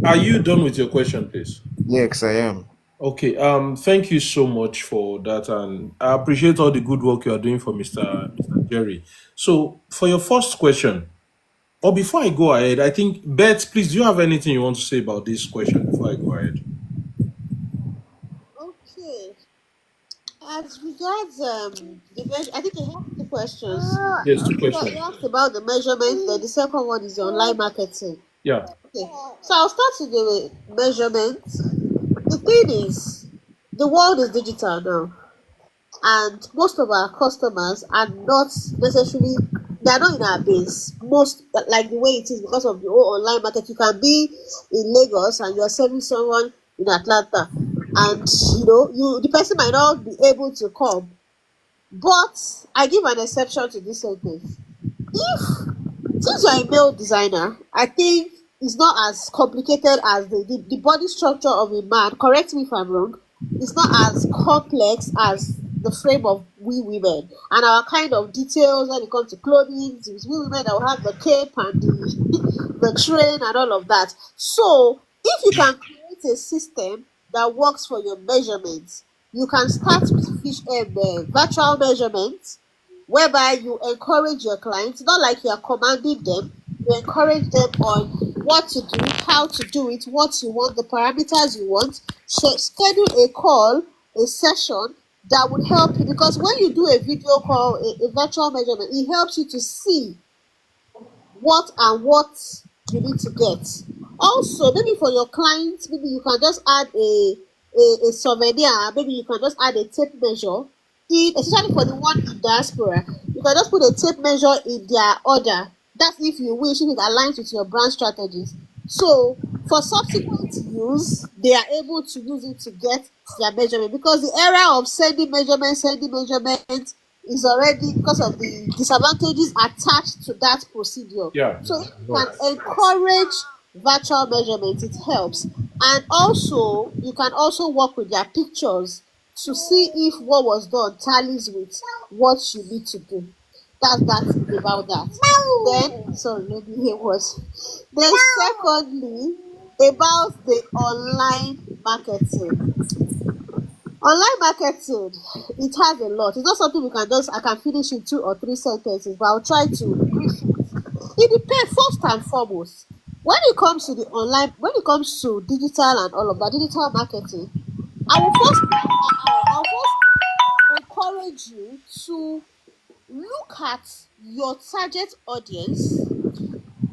Are you done with your question, please? yes, I am. Okay. Thank you so much for that, and I appreciate all the good work you are doing for Mr. Jerry. So, for your first question, or before I go ahead, I think, Beth, please, do you have anything you want to say about this question before I go ahead? Okay. As regards I think you have two questions. Yes, two questions. You asked about the measurement, then the second one is online marketing. Yeah. Okay. So I'll start with the measurement. The thing is, the world is digital now, and most of our customers are not necessarily, they are not in our base. Most, like the way it is, because of the whole online market. You can be in Lagos and you are serving someone in Atlanta, and the person might not be able to come. But I give an exception to this sentence. If, since you're a male designer, I think it's not as complicated as the body structure of a man. Correct me if I'm wrong. It's not as complex as the frame of we women and our kind of details when it comes to clothing. It's we women that will have the cape and the train and all of that. So if you can create a system that works for your measurements, you can start with virtual measurements, whereby you encourage your clients, not like you are commanding them, you encourage them on what to do, how to do it, what you want, the parameters you want. So schedule a call, a session that would help you, because when you do a video call, a virtual measurement, it helps you to see what and what you need to get. Also, maybe for your clients, maybe you can just add a souvenir, maybe you can just add a tape measure in, especially for the one in diaspora. You can just put a tape measure in their order. That's if you wish, if it aligns with your brand strategies. So for subsequent use, they are able to use it to get their measurement, because the era of sending measurements is already, because of the disadvantages attached to that procedure. Yeah. So if you can encourage virtual measurement, it helps. And also, you can also work with their pictures to see if what was done tallies with what you need to do. That's that about that. Then, sorry, maybe it was. Then, secondly, about the online marketing. Online marketing, it has a lot. It's not something I can finish in 2 or 3 sentences, but I'll try to brief it. It depends, first and foremost. When it comes to digital and all of that, digital marketing, I'll first encourage you to look at your target audience,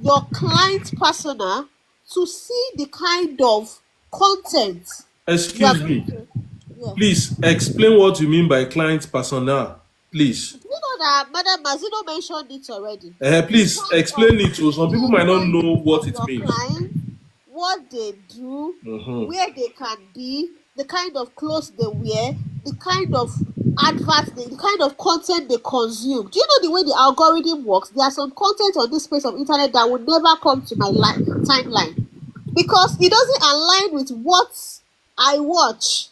your client persona, to see the kind of content you are Excuse going me. to. Yeah. Please explain what you mean by client persona. Please. You know that Madam Mazino mentioned it already. The Please kind explain of it to some people might not behavior know what of it your means. clients, what they do, Mm-hmm. where they can be, the kind of clothes they wear, the kind of adverts, the kind of content they consume. Do you know the way the algorithm works? There are some content on this space of internet that will never come to my timeline, because it doesn't align with what I watch.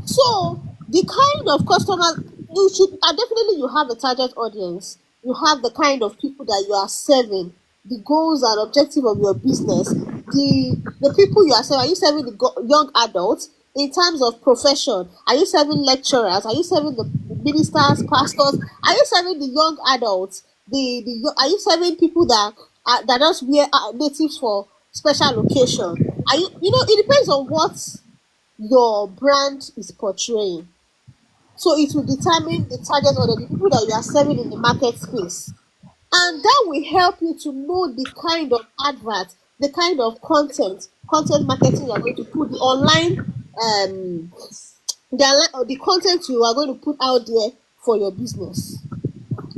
So the kind of customers you should, definitely you have a target audience. You have the kind of people that you are serving, the goals and objective of your business, the people you are serving. Are you serving the young adults in terms of profession? Are you serving lecturers? Are you serving the ministers, pastors? Are you serving the young adults? Are you serving people that just wear natives for special occasion? Are you, it depends on what your brand is portraying. So it will determine the target or the people that you are serving in the market space. And that will help you to know the kind of advert, the kind of content marketing you are going to put, the online, the content you are going to put out there for your business.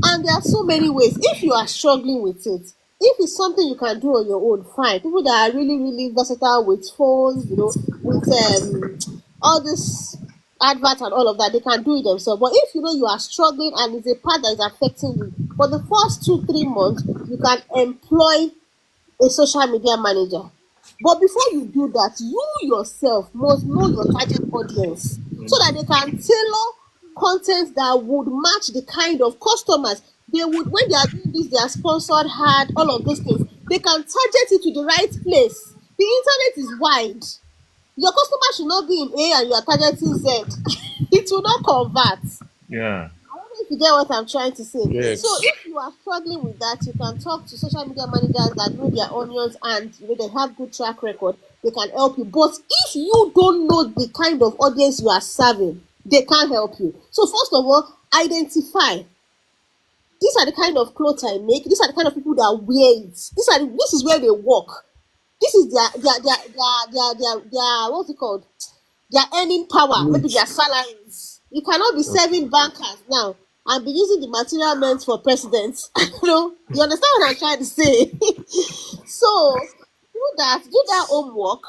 And there are so many ways. If you are struggling with it, if it's something you can do on your own, fine. People that are really, really versatile with phones, with all this advert and all of that, they can do it themselves. But if you are struggling and it's a part that is affecting you, for the first 2-3 months, you can employ a social media manager. But before you do that, you yourself must know your target audience so that they can tailor content that would match the kind of customers they would, when they are doing this, they are sponsored ad, all of those things. They can target it to the right place. The internet is wide. Your customer should not be in A and you are targeting Z. It will not convert. Yeah. I don't know if you get what I'm trying to say. Yes. So if you are struggling with that, you can talk to social media managers that know their onions and they have good track record. They can help you. But if you don't know the kind of audience you are serving, they can't help you. So first of all, identify. These are the kind of clothes I make. These are the kind of people that wear it. This is where they work. This is their what's it called? Their earning power, maybe their salaries. You cannot be serving bankers now and be using the material meant for presidents. You understand what I'm trying to say? So do that homework.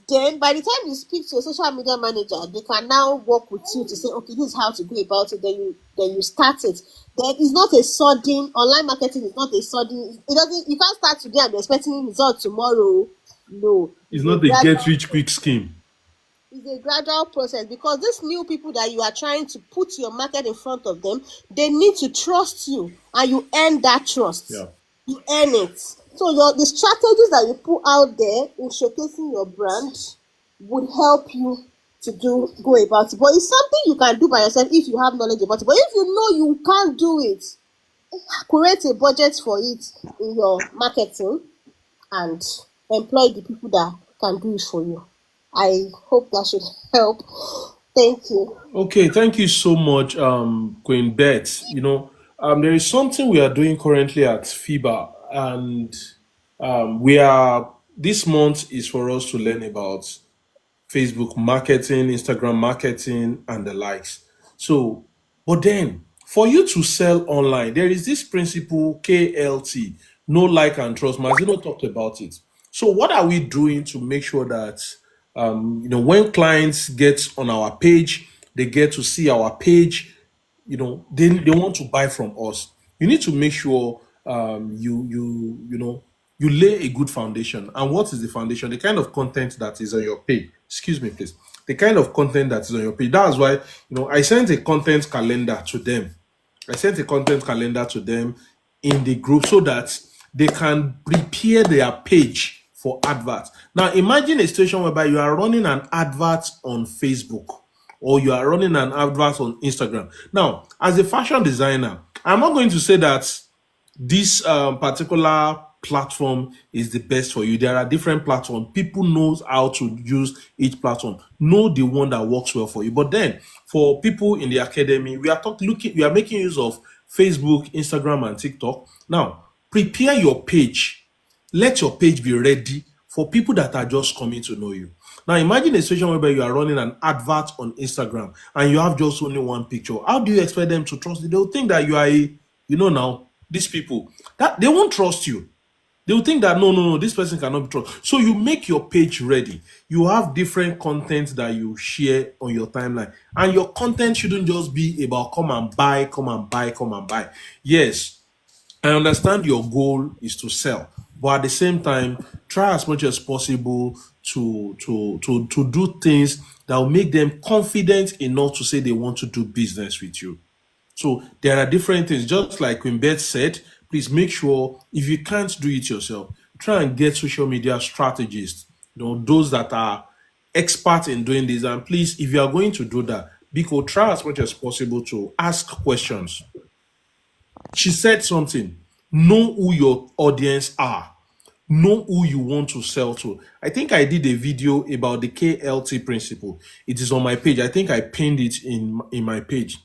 Then by the time you speak to a social media manager, they can now work with you to say, okay, this is how to go about it. Then you start it. Then it's not a sudden online marketing is not a sudden. It doesn't. You can't start today and be expecting results tomorrow. No, It's not a get rich quick scheme. it's a gradual process, because these new people that you are trying to put your market in front of them, they need to trust you, and you earn that trust. Yeah. You earn it. So the strategies that you put out there in showcasing your brand would help you to go about it. But it's something you can do by yourself if you have knowledge about it. But if you know you can't do it, create a budget for it in your marketing and employ the people that can do it for you. I hope that should help. Thank you. Okay, thank you so much, Queen Beth. There is something we are doing currently at FIBA, and this month is for us to learn about Facebook marketing, Instagram marketing, and the likes. So, but then for you to sell online, there is this principle KLT, no like and trust. Mazino talked about it. So, what are we doing to make sure that when clients get on our page, they get to see our page, they want to buy from us. You need to make sure you lay a good foundation. And what is the foundation? The kind of content that is on your page. Excuse me, please. The kind of content that is on your page. That's why I sent a content calendar to them. In the group so that they can prepare their page for adverts. Now imagine a situation whereby you are running an advert on Facebook, or you are running an advert on Instagram. Now, as a fashion designer, I'm not going to say that this particular platform is the best for you. There are different platforms. People knows how to use each platform. Know the one that works well for you. But then, for people in the academy, we are making use of Facebook, Instagram, and TikTok. Now, prepare your page. Let your page be ready for people that are just coming to know you. Now, imagine a situation where you are running an advert on Instagram and you have just only one picture. How do you expect them to trust you? They'll think that you are now, these people, that they won't trust you. They will think that no, this person cannot be trusted. So you make your page ready. You have different content that you share on your timeline. And your content shouldn't just be about come and buy. Yes, I understand your goal is to sell, but at the same time, try as much as possible to do things that will make them confident enough to say they want to do business with you. So there are different things. Just like Queen Beth said, please make sure if you can't do it yourself, try and get social media strategists, those that are experts in doing this. And please, if you are going to do that, Biko, try as much as possible to ask questions. She said something. Know who your audience are. Know who you want to sell to. I think I did a video about the KLT principle. It is on my page. I think I pinned it in my page.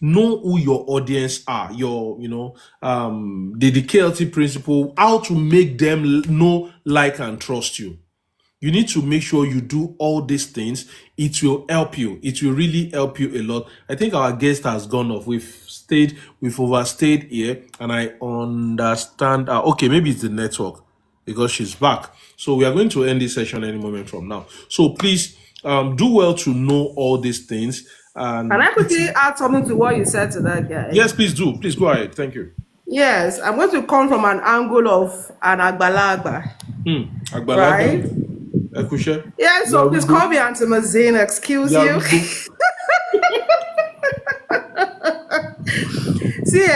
Know who your audience are. The KLT principle, how to make them know, like, and trust you. You need to make sure you do all these things. It will help you. It will really help you a lot. I think our guest has gone off. We've overstayed here, and I understand. Okay, maybe it's the network because she's back. So we are going to end this session any moment from now. So please do well to know all these things. Can I quickly add something to what you said to that guy? Yes, please do. Please go ahead. Thank you. Yes, I'm going to come from an angle of an agbalagba. Agbalagba. Right? Yeah, so please call me Auntie Mazine, excuse you. See,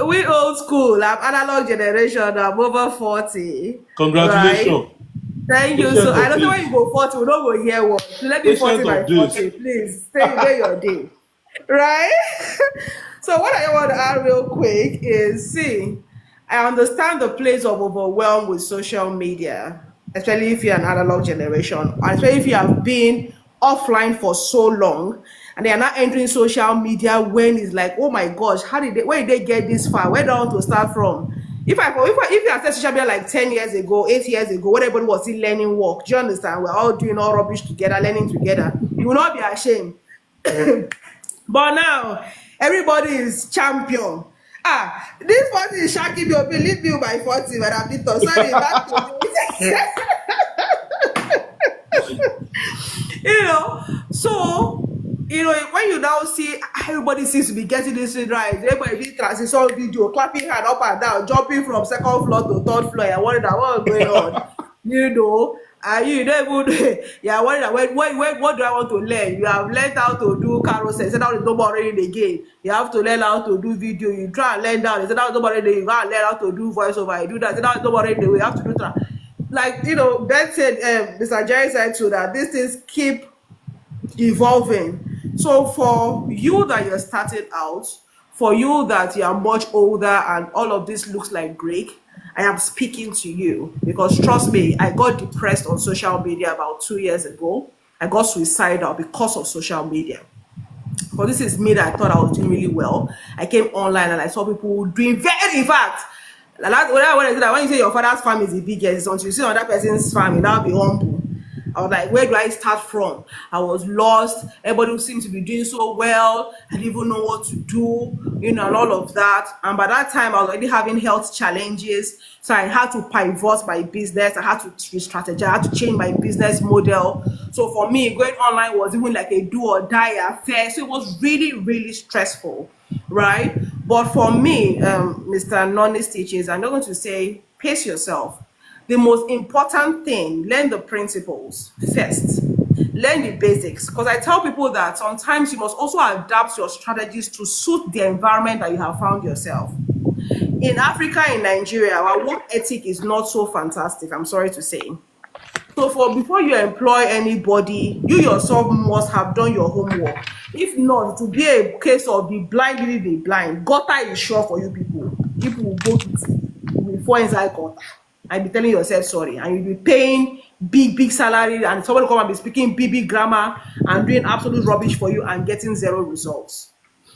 we old school. I'm analog generation. I'm over 40. Congratulations. Right? Thank you. So I don't know when you go 40. We don't go hear what. Let me 40 by 40. Please stay where your day. Right? So what I want to add real quick is, see, I understand the place of overwhelm with social media, especially if you're an analog generation, and especially if you have been offline for so long, and they are not entering social media when it's like, oh my gosh, where did they get this far? Where do I want to start from? If I started social media like 10 years ago, 8 years ago, when everybody was still learning work, do you understand? We're all doing all rubbish together, learning together. You will not be ashamed. But now everybody is champion. This person is shocking me. Believe me by 40, but I'm Victor. Sorry, back to so when you now see everybody seems to be getting this thing right, everybody did transition video, clapping hand up and down, jumping from second floor to third floor. I wonder what's going on. And you don't even you're worried that what do I want to learn? You have learned how to do carousel, so now it's no more already again. You have to learn how to do video, you try and learn that, so now it's no more already, you gotta learn how to do voiceover, you do that, so now it's no more already, you have to do that. Like Beth said, Mr. Jerry said too, that these things keep evolving. So for you that you're starting out, for you that you are much older and all of this looks like Greek, I am speaking to you because trust me, I got depressed on social media about 2 years ago. I got suicidal because of social media. But this is me that I thought I was doing really well. I came online and I saw people doing very, in fact, when you say your father's farm is the biggest, until you see another person's farm, you now be humble. I was like, where do I start from? I was lost. Everybody seemed to be doing so well. I didn't even know what to do, and all of that. And by that time, I was already having health challenges. So I had to pivot my business. I had to re-strategize. I had to change my business model. So for me, going online was even like a do or die affair. So it was really, really stressful, right? But for me, Mr. Nonny's teaches, I'm not going to say, pace yourself. The most important thing, learn the principles first. Learn the basics. Because I tell people that sometimes you must also adapt your strategies to suit the environment that you have found yourself. In Africa, in Nigeria, our work ethic is not so fantastic, I'm sorry to say. So before you employ anybody, you yourself must have done your homework. If not, it will be a case of be blind, really be blind. Gutter is sure for you people. People will go to fall inside gutter and be telling yourself sorry, and you'll be paying big salary, and somebody come and be speaking big grammar and doing absolute rubbish for you and getting zero results.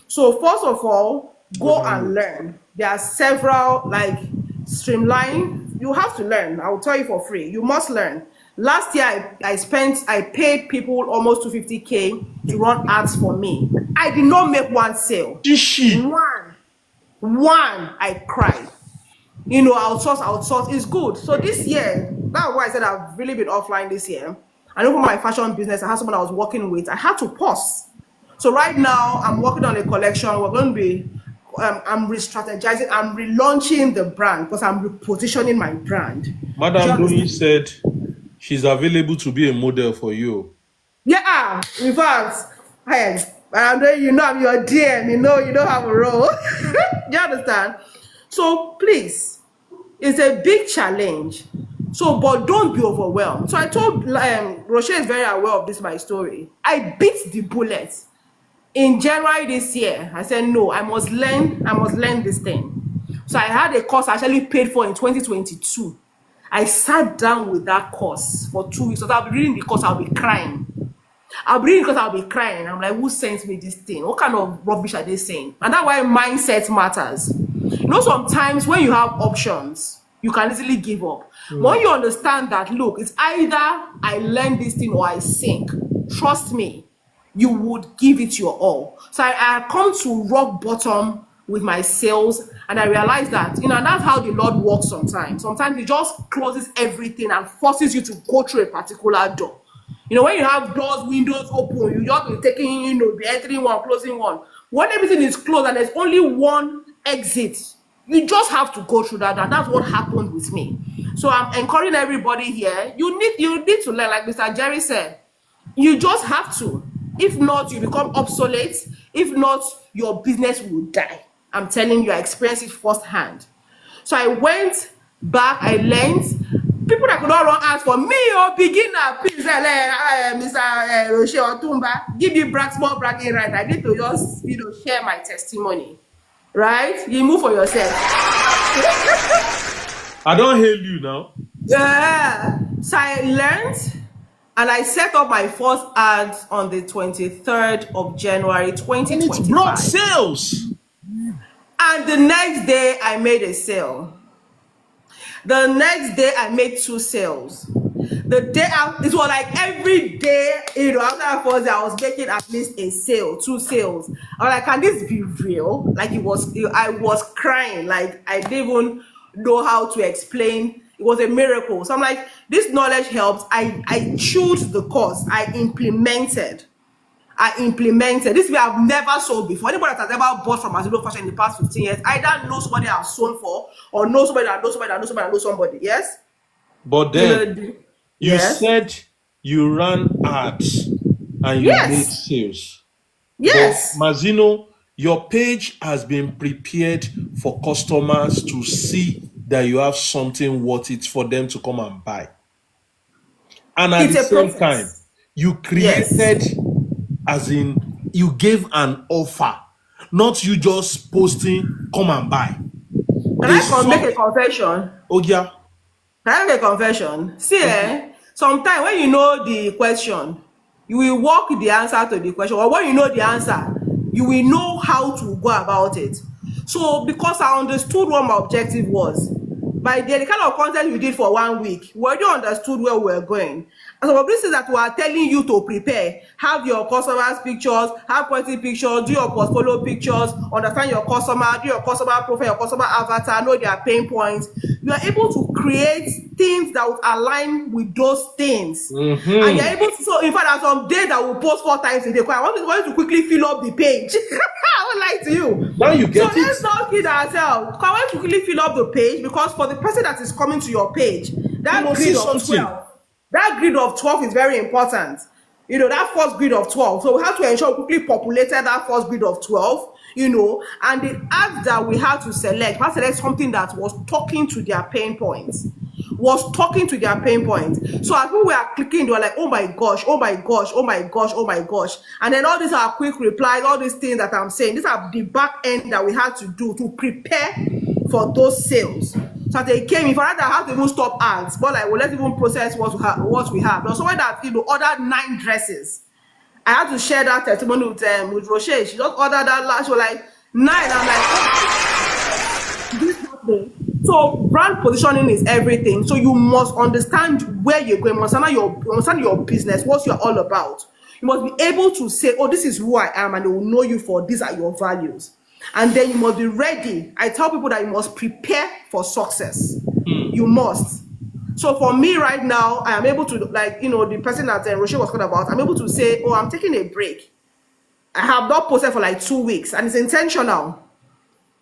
So first of all, go and learn. There are several, like Streamline. You have to learn. I will tell you for free. You must learn. Last year, I paid people almost 250K to run ads for me. I did not make one sale. One. I cried. Outsource is good. So this year, that's why I said I've really been offline this year. I know for my fashion business, I had someone I was working with. I had to pause. So right now, I'm working on a collection. We're going to be, I'm re-strategizing, I'm relaunching the brand because I'm repositioning my brand. Madam Louis said she's available to be a model for you. Yeah, in fact, hey, I'm your DM, you don't have a role. Do you understand? So please, it's a big challenge. So, but don't be overwhelmed. So I told Rochelle is very aware of this, my story. I bit the bullet. In January this year, I said, no, I must learn this thing. So I had a course I actually paid for in 2022. I sat down with that course for 2 weeks. So I'll be reading the course, I'll be crying. I'm like, who sent me this thing? What kind of rubbish are they saying? And that's why mindset matters. Sometimes when you have options, you can easily give up. But when you understand that, look, it's either I learn this thing or I sink. Trust me, you would give it your all. So I come to rock bottom with my sales, and I realized that, that's how the Lord works sometimes. Sometimes he just closes everything and forces you to go through a particular door. When you have doors, windows open, you just be taking, be entering one, closing one. When everything is closed and there's only one exit, you just have to go through that, and that's what happened with me. So I'm encouraging everybody here. You need to learn, like Mr. Jerry said. You just have to. If not, you become obsolete. If not, your business will die. I'm telling you, I experienced it firsthand. So I went back, I learned. People that could not run ads for me or beginner, please, Mr. Rochelle Otumba, give me small bragging right. I need to just, share my testimony. Right? You move for yourself. I don't hail you now. Yeah. So I learned, and I set up my first ads on the 23rd of January, 2025. And it's brought sales. And the next day, I made a sale. The next day, I made 2 sales. The day after, it was like every day, after that first day, I was making at least a sale, 2 sales. I was like, can this be real? Like I was crying. Like I didn't even know how to explain. It was a miracle. So I'm like, this knowledge helps. I chose the course. I implemented. This way I've never sold before. Anybody that has ever bought from Azilo Fashion in the past 15 years either knows somebody I've sold for or knows somebody that knows somebody that knows somebody that knows somebody. Yes? But then you Yes? said you ran ads and you made Yes. sales. Yes. But Mazino, your page has been prepared for customers to see that you have something worth it for them to come and buy. And at It's the a same process. time, you created, as in, you gave an offer, not you just posting, come and buy. Can I make a confession? Oh, yeah. Can I make a confession? See, sometimes when you know the question, you will work the answer to the question. Or when you know the answer, you will know how to go about it. So, because I understood what my objective was, by the kind of content we did for 1 week, we already understood where we were going. And some of these things that we are telling you to prepare, have your customers' pictures, have quality pictures, do your portfolio pictures, understand your customer, do your customer profile, your customer avatar, know their pain points. You are able to create things that would align with those things. And you're able to, so in fact, there are some days that we'll post 4 times a day. I want to quickly fill up the page. I won't lie to you. Now you get so let's not kid ourselves. I want to quickly fill up the page because for the person that is coming to your page, that grid of 12. That grid of 12 is very important. That first grid of 12. So we have to ensure we quickly populated that first grid of 12, and the ads that we have to select something that was talking to their pain points. So as we were clicking, they were like, oh my gosh, oh my gosh, oh my gosh, oh my gosh. And then all these are quick replies, all these things that I'm saying, these are the back end that we had to do to prepare for those sales. So they came in for that, I have to even stop ads, but like, well, let's even process what we have. Now, someone that ordered 9 dresses. I had to share that testimony with Rocher. She just ordered that last. She was like 9. I'm like, oh, this happening. So brand positioning is everything. So you must understand where you're going. You must understand your business, what you're all about. You must be able to say, oh, this is who I am, and they will know you for these are your values. And then you must be ready. I tell people that you must prepare for success. You must. So for me right now, I am able to, the person that Rocher was talking about, I'm able to say, oh, I'm taking a break. I have not posted for like 2 weeks, and it's intentional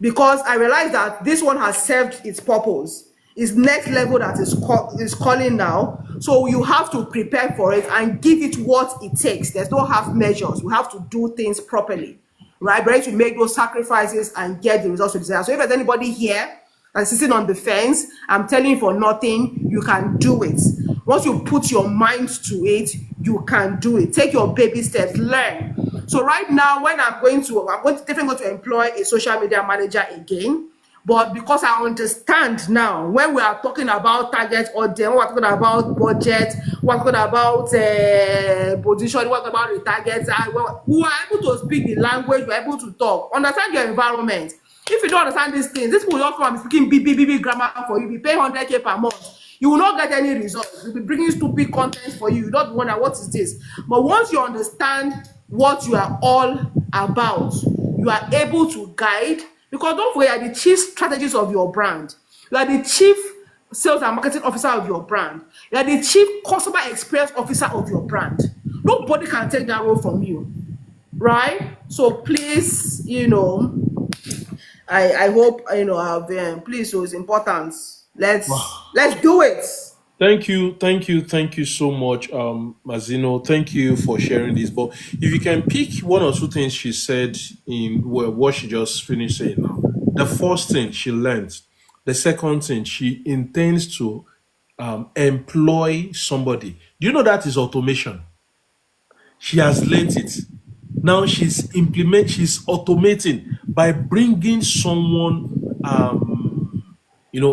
because I realize that this one has served its purpose. It's next level that is calling now. So you have to prepare for it and give it what it takes. There's no half measures. We have to do things properly. Right, ready to make those sacrifices and get the results we desire. So if there's anybody here that's sitting on the fence, I'm telling you for nothing, you can do it. Once you put your mind to it, you can do it. Take your baby steps, learn. So right now, when I'm definitely going to employ a social media manager again. But because I understand now, when we are talking about target audience, we're talking about budget, we're talking about position, we're talking about the targets, we are able to speak the language, we're able to talk, understand your environment. If you don't understand these things, this will not come and be speaking big grammar for you. You pay 100K per month. You will not get any results. We'll be bringing stupid content for you. You don't wonder what is this. But once you understand what you are all about, you are able to guide. Because don't forget, you are the chief strategist of your brand. You are the chief sales and marketing officer of your brand. You are the chief customer experience officer of your brand. Nobody can take that role from you. Right? So please, I hope, please, so it's important. Let's do it. Thank you so much, Mazino. Thank you for sharing this. But if you can pick 1 or 2 things she said in what she just finished saying now. The first thing she learned. The second thing, she intends to employ somebody. Do you know that is automation? She has learned it. Now she's automating by bringing someone,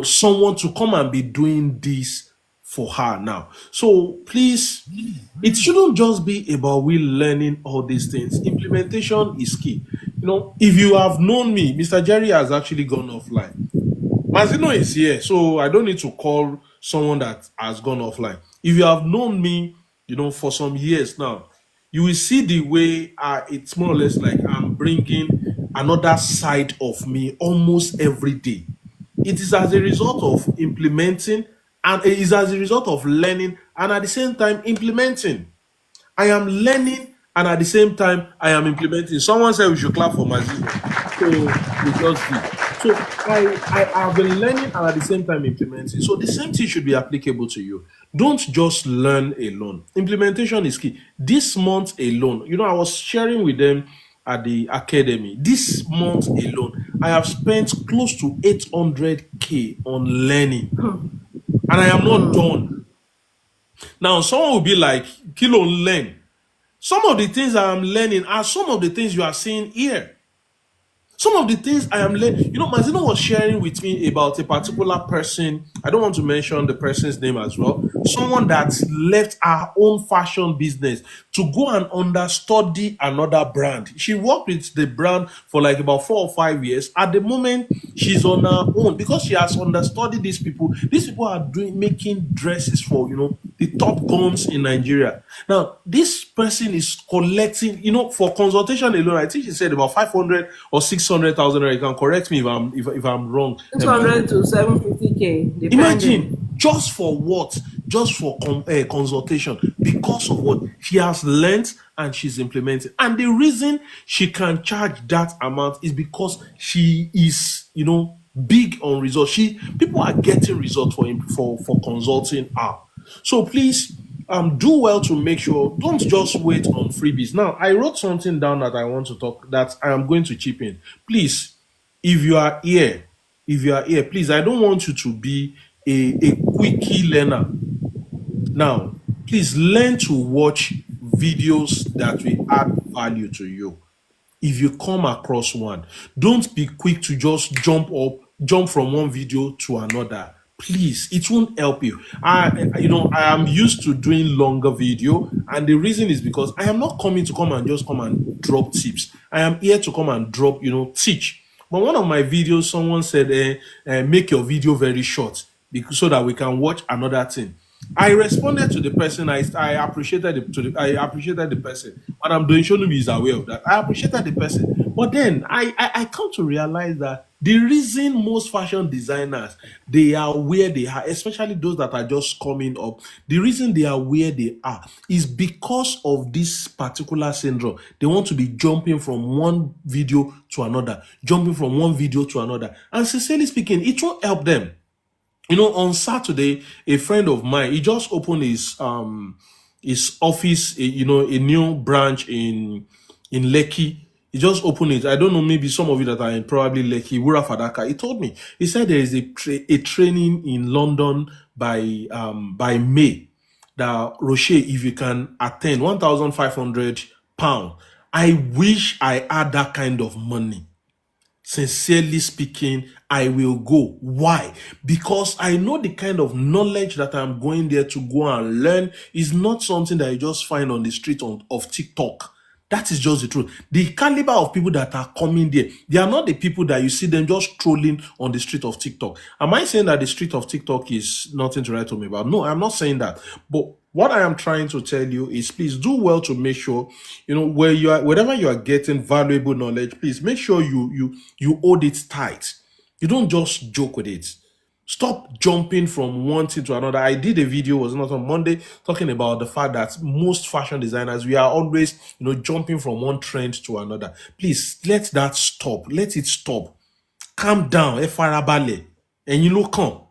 someone to come and be doing this for her now. So please, it shouldn't just be about we learning all these things. Implementation is key. If you have known me, Mr. Jerry has actually gone offline. Mazino is here, so I don't need to call someone that has gone offline. If you have known me, for some years now, you will see the way it's more or less like I'm bringing another side of me almost every day. It is as a result of implementing, and it is as a result of learning and at the same time implementing. I am learning and at the same time I am implementing. Someone said we should clap for Mazino. So we just did. So I have been learning and at the same time implementing. So the same thing should be applicable to you. Don't just learn alone. Implementation is key. This month alone, I was sharing with them at the academy. This month alone, I have spent close to 800K on learning. And I am not done. Now, someone will be like, Kilo learn. Some of the things I am learning are some of the things you are seeing here. Some of the things I am learning, Mazino was sharing with me about a particular person. I don't want to mention the person's name as well. Someone that left her own fashion business to go and understudy another brand. She worked with the brand for like about 4 or 5 years. At the moment, she's on her own because she has understudied these people. These people are making dresses for, the top guns in Nigeria. Now, this person is collecting, for consultation alone, I think she said about 500 or 600,000. You can correct me if I'm wrong. 600 to 750K, depending. Imagine, just for what? Just for consultation. Because of what? She has learned and she's implementing. And the reason she can charge that amount is because she is, big on results. People are getting results for consulting her. So please, do well to make sure. Don't just wait on freebies. Now, I wrote something down that I want to talk. That I am going to chip in. Please, if you are here, please, I don't want you to be a quickie learner. Now, please learn to watch videos that will add value to you. If you come across one, don't be quick to just jump from one video to another. Please, it won't help you. I am used to doing longer video, and the reason is because I am not coming to come and drop tips. I am here to come and drop, teach. But one of my videos, someone said, make your video very short so that we can watch another thing. I responded to the person. I appreciated the person. Madam Doinshonumi is aware of that. I appreciated the person. But then I come to realize that the reason most fashion designers, they are where they are, especially those that are just coming up, the reason they are where they are is because of this particular syndrome. They want to be jumping from one video to another, And sincerely speaking, it won't help them. On Saturday, a friend of mine, he just opened his office, a new branch in Lekki. He just opened it. I don't know, maybe some of you that are in probably Lekki, Wura Fadaka. He told me, he said there is a training in London by May that Rocher, if you can attend, £1,500. I wish I had that kind of money. Sincerely speaking, I will go. Why? Because I know the kind of knowledge that I'm going there to go and learn is not something that you just find on the street of TikTok. That is just the truth. The caliber of people that are coming there, they are not the people that you see them just trolling on the street of TikTok. Am I saying that the street of TikTok is nothing to write home about? No, I'm not saying that. But what I am trying to tell you is, please do well to make sure, wherever you are getting valuable knowledge, please make sure you hold it tight. You don't just joke with it. Stop jumping from one thing to another. I did a video, was not on Monday, talking about the fact that most fashion designers, we are always, jumping from one trend to another. Please, let that stop. Let it stop. Calm down. Efarabale. And you look on.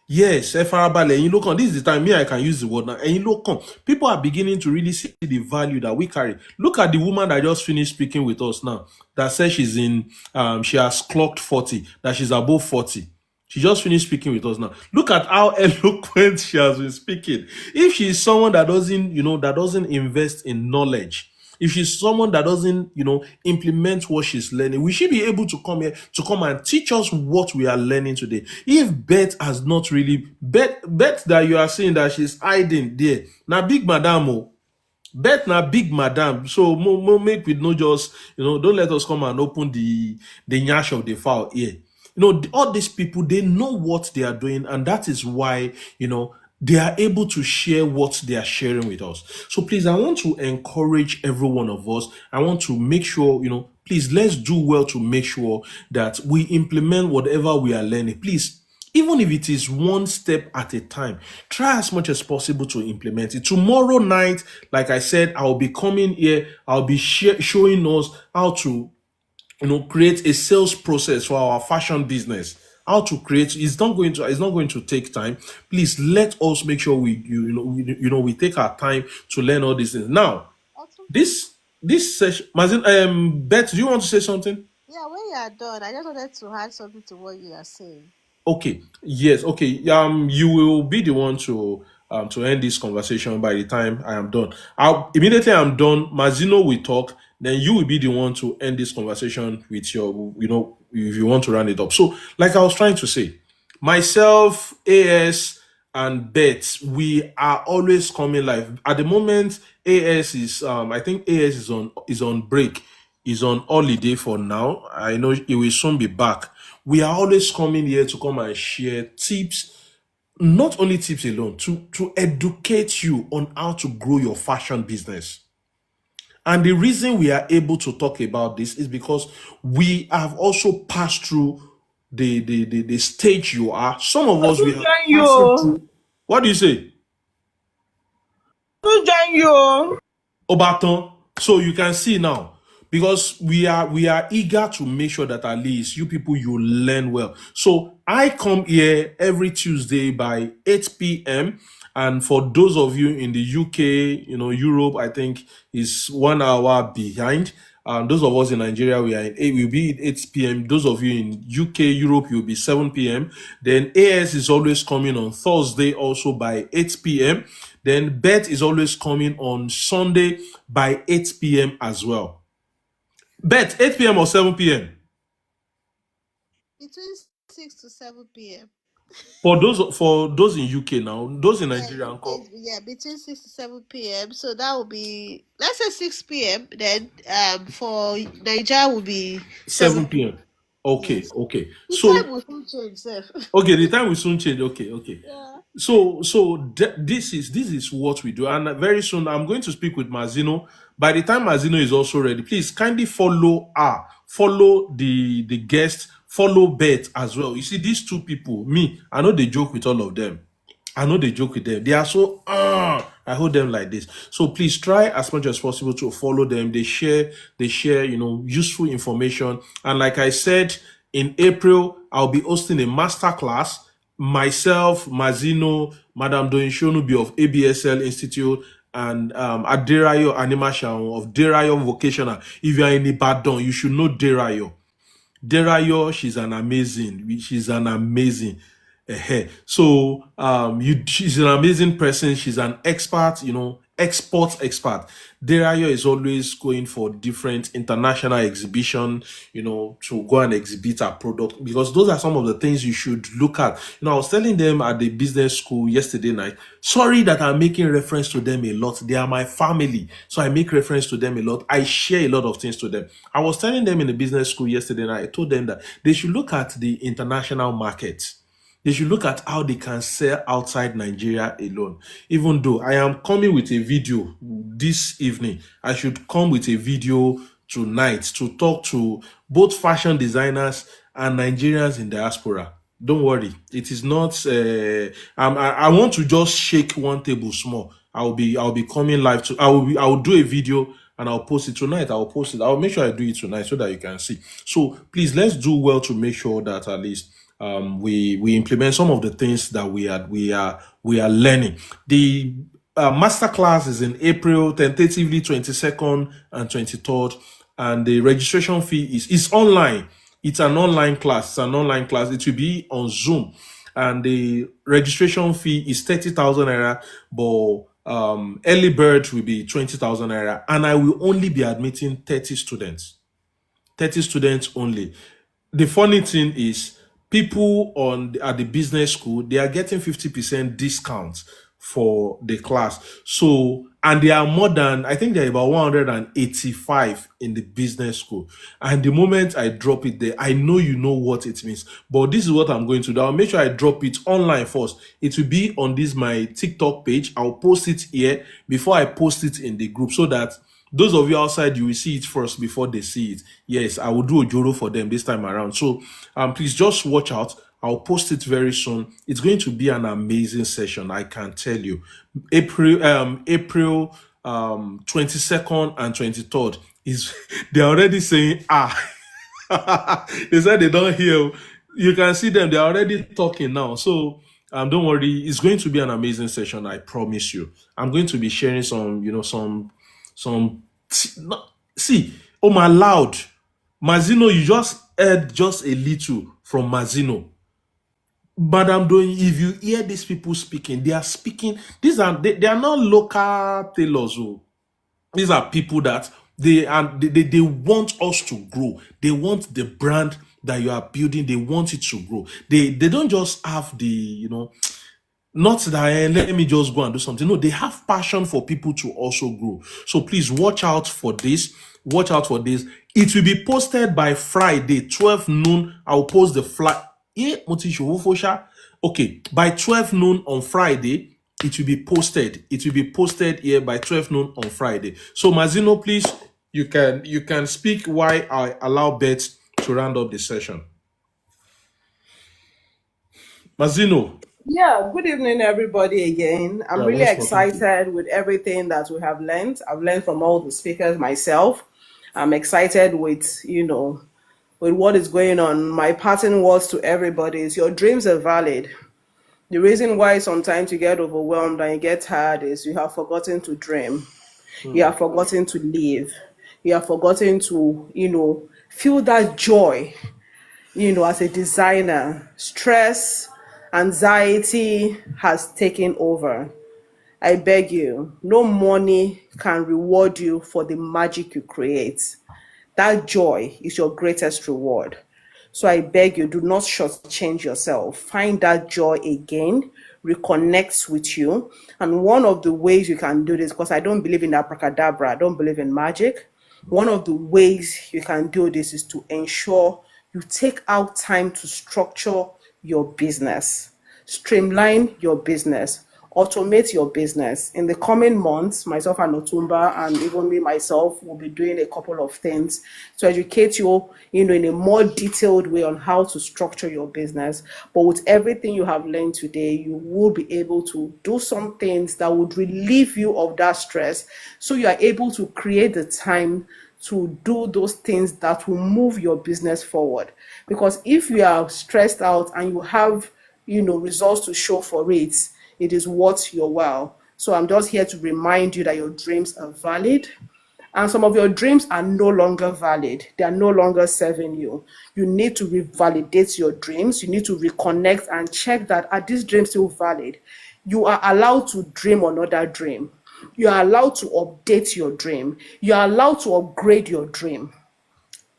Yes, Efarabale. And you look on. This is the time I can use the word now. And you look on. People are beginning to really see the value that we carry. Look at the woman that just finished speaking with us now. That says she has clocked 40. That she's above 40. She just finished speaking with us now. Look at how eloquent she has been speaking. If she is someone that doesn't invest in knowledge, if she's someone that doesn't, implement what she's learning, will she be able to come here to come and teach us what we are learning today? If Beth has not really, Beth that you are saying that she's hiding there, now big madam, Beth na big madam, so make we no just, don't let us come and open the nyash of the fowl here. all these people, they know what they are doing, and that is why, they are able to share what they are sharing with us. So please, I want to encourage every one of us. I want to make sure, please, let's do well to make sure that we implement whatever we are learning. Please, even if it is one step at a time, try as much as possible to implement it. Tomorrow night, like I said, I'll be coming here. I'll be showing us how to, create a sales process for our fashion business. How to create, it's not going to take time. Please let us make sure we take our time to learn all these things. Now, Also, this session, Beth, do you want to say something? yeah, when you are done, I just wanted to add something to what you are saying. Okay. Yes. Okay. You will be the one to end this conversation by the time I am done. Immediately I'm done, Mazino will talk. Then you will be the one to end this conversation with your, if you want to round it up. So, like I was trying to say, myself, AS, and Bet, we are always coming live. At the moment, AS is, I think AS is on break, is on holiday for now. I know he will soon be back. We are always coming here to come and share tips, not only tips alone, to educate you on how to grow your fashion business. And the reason we are able to talk about this is because we have also passed through the stage you are. Some of us, we Who have join passed you? through. What do you say? Who join you? Obaton. So you can see now, because we are eager to make sure that at least you people, you learn well. So I come here every Tuesday by 8 p.m. And for those of you in the UK, Europe, I think is 1 hour behind. Those of us in Nigeria, we'll be at 8 p.m. Those of you in UK, Europe, you'll be 7 p.m. Then AS is always coming on Thursday also by 8 p.m. Then Bet is always coming on Sunday by 8 p.m. as well. Bet, 8 p.m. or 7 p.m.? Between 6 to 7 p.m. For those in UK now, those in Yeah, Nigeria, UK, yeah, between 6 to 7 p.m. So that will be, let's say 6 p.m. Then for Nigeria will be 7 7 p.m. p.m. Okay, Yes. okay. The time So will soon change, sir. okay, the time will soon change. Okay, okay. Yeah. So this is what we do, and very soon I'm going to speak with Mazino. By the time Mazino is also ready, please kindly follow the guest, follow Beth as well. You see, these two people, me, I know they joke with all of them. I know they joke with them. They are so I hold them like this. So please try as much as possible to follow them. They share, useful information. And like I said, in April, I'll be hosting a master class. Myself, Mazino, Madam Doinshonu of ABSL Institute, and Aderayo Animashaun of Derayo Vocational. If you are in Ibadan, you should know Derayo. Derayo, she's an amazing. So she's an amazing person. She's an expert, expert. Derayo is always going for different international exhibition, to go and exhibit her product, because those are some of the things you should look at. I was telling them at the business school yesterday night. Sorry that I'm making reference to them a lot. They are my family, so I make reference to them a lot. I share a lot of things to them. I was telling them in the business school yesterday night. I told them that they should look at the international markets. They should look at how they can sell outside Nigeria alone. Even though I am coming with a video this evening, I should come with a video tonight to talk to both fashion designers and Nigerians in diaspora. Don't worry, it is not. I want to just shake one table small. I'll be coming live to. I will do a video and I'll post it tonight. I'll post it. I'll make sure I do it tonight so that you can see. So please, let's do well to make sure that at least we implement some of the things that we are learning. The master class is in April, tentatively 22nd and 23rd, and the registration fee is online. It's an online class. It's an online class. It will be on Zoom, and the registration fee is 30,000 naira, but early bird will be 20,000 naira, and I will only be admitting 30 students. 30 students only. The funny thing is, people at the business school, they are getting 50% discount for the class. So And there are more than, I think there are about 185 in the business school. And the moment I drop it there, I know you know what it means. But this is what I'm going to do. I'll make sure I drop it online first. It will be on this my TikTok page. I'll post it here before I post it in the group, so that those of you outside, you will see it first before they see it. Yes, I will do a joro for them this time around. So please just watch out. I'll post it very soon. It's going to be an amazing session, I can tell you. April 22nd and 23rd is they're already saying they said they don't hear. You can see them, they're already talking now. So don't worry, it's going to be an amazing session, I promise you. I'm going to be sharing see, oh my loud. Mazino, you just heard just a little from Mazino. Madam Doing, if you hear these people speaking, they are speaking. They are not local tailors. These are people that they want us to grow. They want the brand that you are building. They want it to grow. They don't just have the not that let me just go and do something. No, they have passion for people to also grow. So please watch out for this. Watch out for this. It will be posted by Friday, 12 noon. I'll post the fly. Okay, by 12 noon on Friday, it will be posted. It will be posted here by 12 noon on Friday. So Mazino, please, you can speak while I allow Beth to round up the session. Mazino. Yeah, good evening, everybody, again. I'm really excited with everything that we have learned. I've learned from all the speakers myself. I'm excited with, with what is going on. My parting words to everybody is your dreams are valid. The reason why sometimes you get overwhelmed and you get tired is you have forgotten to dream. You have forgotten to live. You have forgotten to, feel that joy, as a designer. Stress, anxiety has taken over. I beg you, no money can reward you for the magic you create. That joy is your greatest reward. So I beg you, do not shortchange yourself. Find that joy again, reconnect with you. And one of the ways you can do this, because I don't believe in abracadabra, I don't believe in magic. One of the ways you can do this is to ensure you take out time to structure your business, streamline your business, automate your business. In the coming months, myself and Otumba and even me myself will be doing a couple of things to educate you, in a more detailed way on how to structure your business. But with everything you have learned today, you will be able to do some things that would relieve you of that stress, so you are able to create the time to do those things that will move your business forward. Because if you are stressed out and you have, results to show for it, it is worth your while. So I'm just here to remind you that your dreams are valid. And some of your dreams are no longer valid. They are no longer serving you. You need to revalidate your dreams. You need to reconnect and check that, are these dreams still valid? You are allowed to dream another dream. You are allowed to update your dream. You are allowed to upgrade your dream.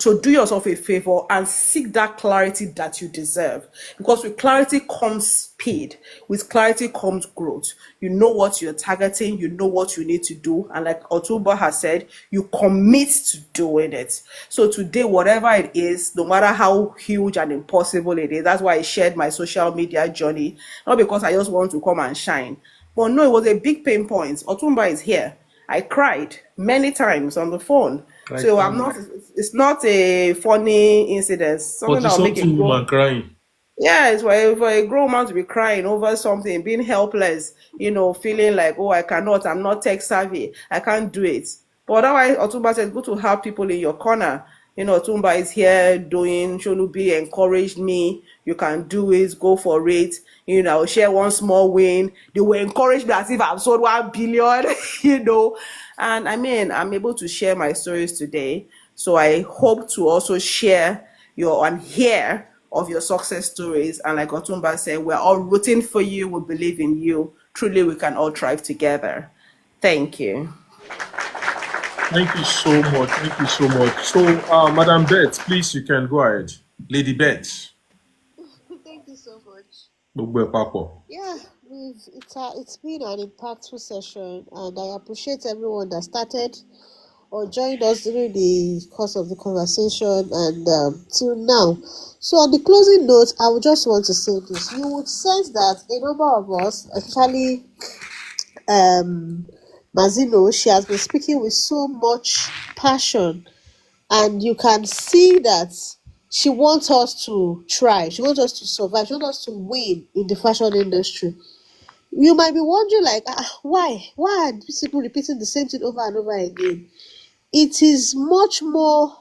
So do yourself a favor and seek that clarity that you deserve. Because with clarity comes speed. With clarity comes growth. You know what you're targeting. You know what you need to do. And like Otumba has said, you commit to doing it. So today, whatever it is, no matter how huge and impossible it is, that's why I shared my social media journey. Not because I just want to come and shine. But no, it was a big pain point. Otumba is here. I cried many times on the phone. So it's not a funny incident. Something that'll make a woman crying. Yeah, it's for a grown man to be crying over something, being helpless, feeling like, oh, I'm not tech savvy, I can't do it. But otherwise, Otumba said, good to have people in your corner. Otumba is here doing, Sholubi encouraged me, you can do it, go for it. I'll share one small win. They will encourage me as if I've sold 1 billion, And I'm able to share my stories today. So I hope to also share and hear of your success stories. And like Otumba said, we're all rooting for you. We believe in you. Truly, we can all thrive together. Thank you. Thank you so much. Thank you so much. So, Madam Beth, please, you can go ahead. Lady Beth. Thank you so much. Yeah, It's been an impactful session, and I appreciate everyone that started or joined us during the course of the conversation and till now. So, on the closing note, I would just want to say this: you would sense that a number of us, especially Mazino, she has been speaking with so much passion, and you can see that she wants us to try, she wants us to survive, she wants us to win in the fashion industry. You might be wondering, like, why are these people repeating the same thing over and over again? It is much more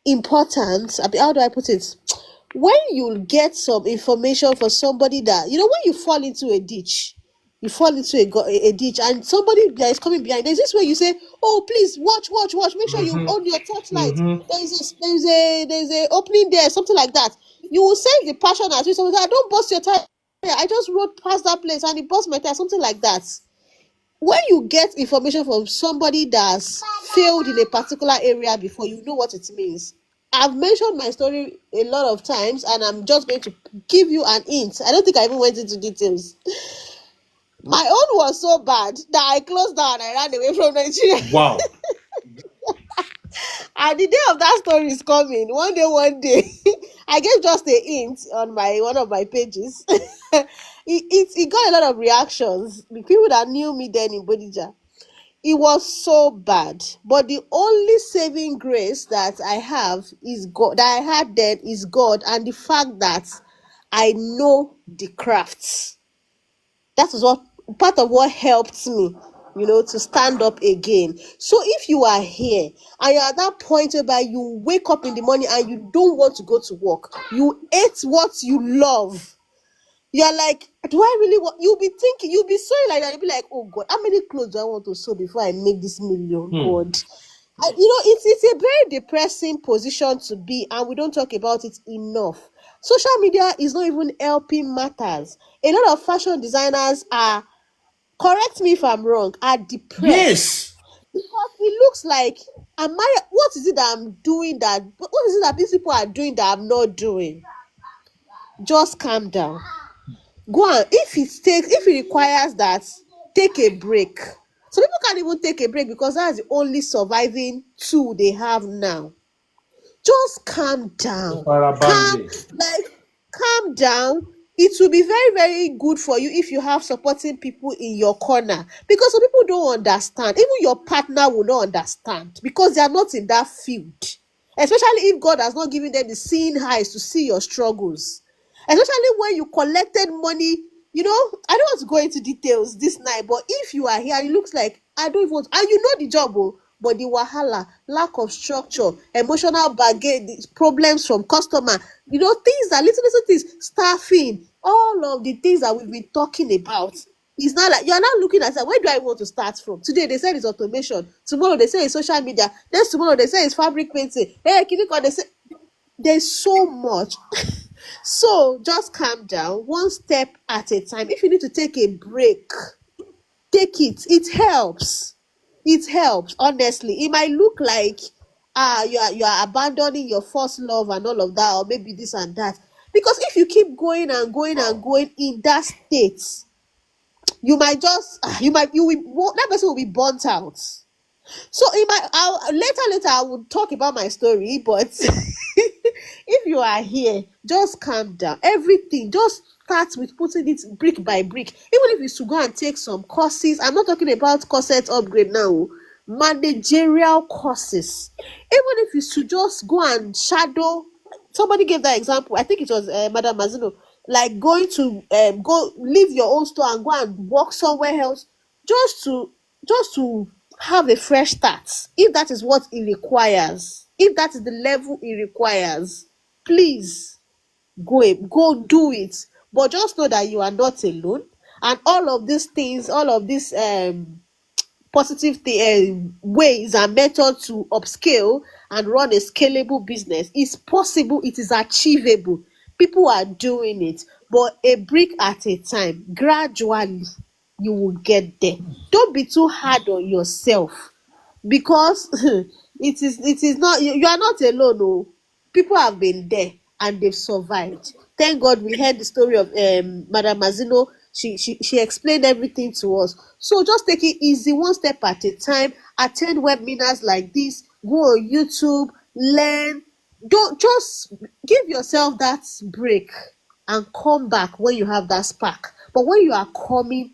important. I mean, how do I put it? When you get some information for somebody that, when you fall into a ditch, you fall into a ditch, and somebody that is coming behind, there's this way you say, oh, please watch, make sure you Mm-hmm. on your torchlight. Mm-hmm. There's a opening there, something like that. You will sense the passion at you. Somebody say, I don't bust your tire. I just rode past that place and it bust my tire, something like that. When you get information from somebody that's failed in a particular area before, you know what it means. I've mentioned my story a lot of times, and I'm just going to give you an hint. I don't think I even went into details. My own was so bad that I closed down and I ran away from Nigeria. Wow. And the day of that story is coming. One day, I gave just a hint on one of my pages. It got a lot of reactions. The people that knew me then in Bodija. It was so bad, but the only saving grace that I have is God. That I had then is God, and the fact that I know the crafts. That is what part of what helped me, to stand up again. So if you are here and you're at that point whereby you wake up in the morning and you don't want to go to work, you hate what you love. You're like, do I really want? You'll be thinking, you'll be sewing like that. You'll be like, oh God, how many clothes do I want to sew before I make this million? God. It's a very depressing position to be, and we don't talk about it enough. Social media is not even helping matters. A lot of fashion designers are, correct me if I'm wrong, are depressed Yes. because it looks like, what is it that I'm doing what is it that these people are doing that I'm not doing? Just calm down. Go on. If it requires that, take a break. Some people can't even take a break because that's the only surviving tool they have now. Just calm down. Farabande. Calm down. It will be very, very good for you if you have supporting people in your corner, because some people don't understand. Even your partner will not understand because they are not in that field, especially if God has not given them the seeing eyes to see your struggles. Especially when you collected money, I don't want to go into details this night, but if you are here, it looks like I don't even want, and you know the job, but the wahala, lack of structure, emotional baggage, problems from customer, things that little things, staffing, all of the things that we've been talking about. It's not like you're not looking at it, where do I want to start from? Today they said it's automation, tomorrow they say it's social media, next tomorrow they say it's fabric painting. Hey, they say there's so much. So just calm down, one step at a time. If you need to take a break, take it. It helps. It helps. Honestly, it might look like you are abandoning your first love and all of that, or maybe this and that. Because if you keep going and going and going in that state, you might just that person will be burnt out. So later I will talk about my story, but if you are here, just calm down. Everything, just start with putting it brick by brick. Even if you should go and take some courses, I'm not talking about corset upgrade now, managerial courses. Even if you should just go and shadow, somebody gave that example, I think it was Madam Mazino, like going to go leave your own store and go and work somewhere else, just to have a fresh start. If that is what it requires, if that is the level it requires, please go do it. But just know that you are not alone, and all of these things, all of these positive ways and methods to upscale and run a scalable business is possible. It is achievable. People are doing it, but a brick at a time. Gradually you will get there. Don't be too hard on yourself, because it is not, you are not alone. People have been there and they've survived. Thank God we heard the story of Madam Mazino. She explained everything to us. So just take it easy, one step at a time. Attend webinars like this. Go on YouTube, learn. Don't just give yourself that break and come back when you have that spark. But when you are coming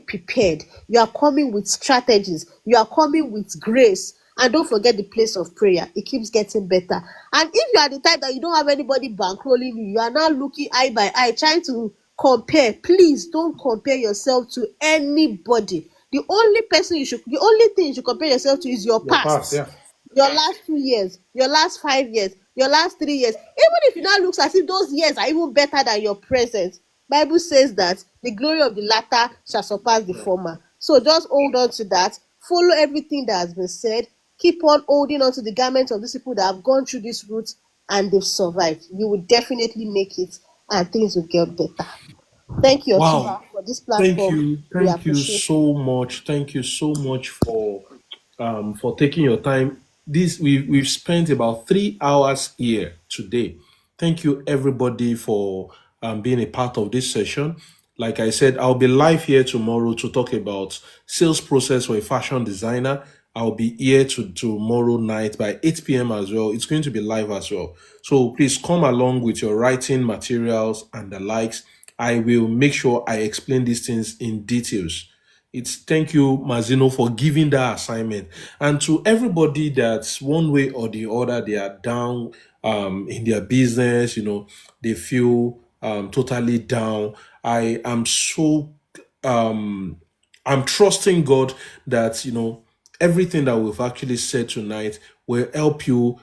prepared. You are coming with strategies. You are coming with grace. And don't forget the place of prayer. It keeps getting better. And if you are the type that you don't have anybody bankrolling you, you are now looking eye by eye, trying to compare. Please don't compare yourself to anybody. The only thing you should compare yourself to is your Your past, past. yeah. Your last 2 years, your last 5 years, your last 3 years. Even if it now looks as if those years are even better than your present, Bible says that the glory of the latter shall surpass the former. So just hold on to that. Follow everything that has been said. Keep on holding on to the garments of these people that have gone through this route and they've survived. You will definitely make it and things will get better. Thank you, Wow. Otuba, for this platform. We Thank you appreciate it. so much. Thank you so much for taking your time. This we've spent about 3 hours here today. Thank you everybody for being a part of this session. Like I said, I'll be live here tomorrow to talk about sales process for a fashion designer. I'll be here tomorrow night by 8 p.m. as well. It's going to be live as well. So please come along with your writing materials and the likes. I will make sure I explain these things in details. It's thank you, Mazino, for giving that assignment. And to everybody that's one way or the other, they are down in their business, they feel totally down. I am so I'm trusting God that everything that we've actually said tonight will help you,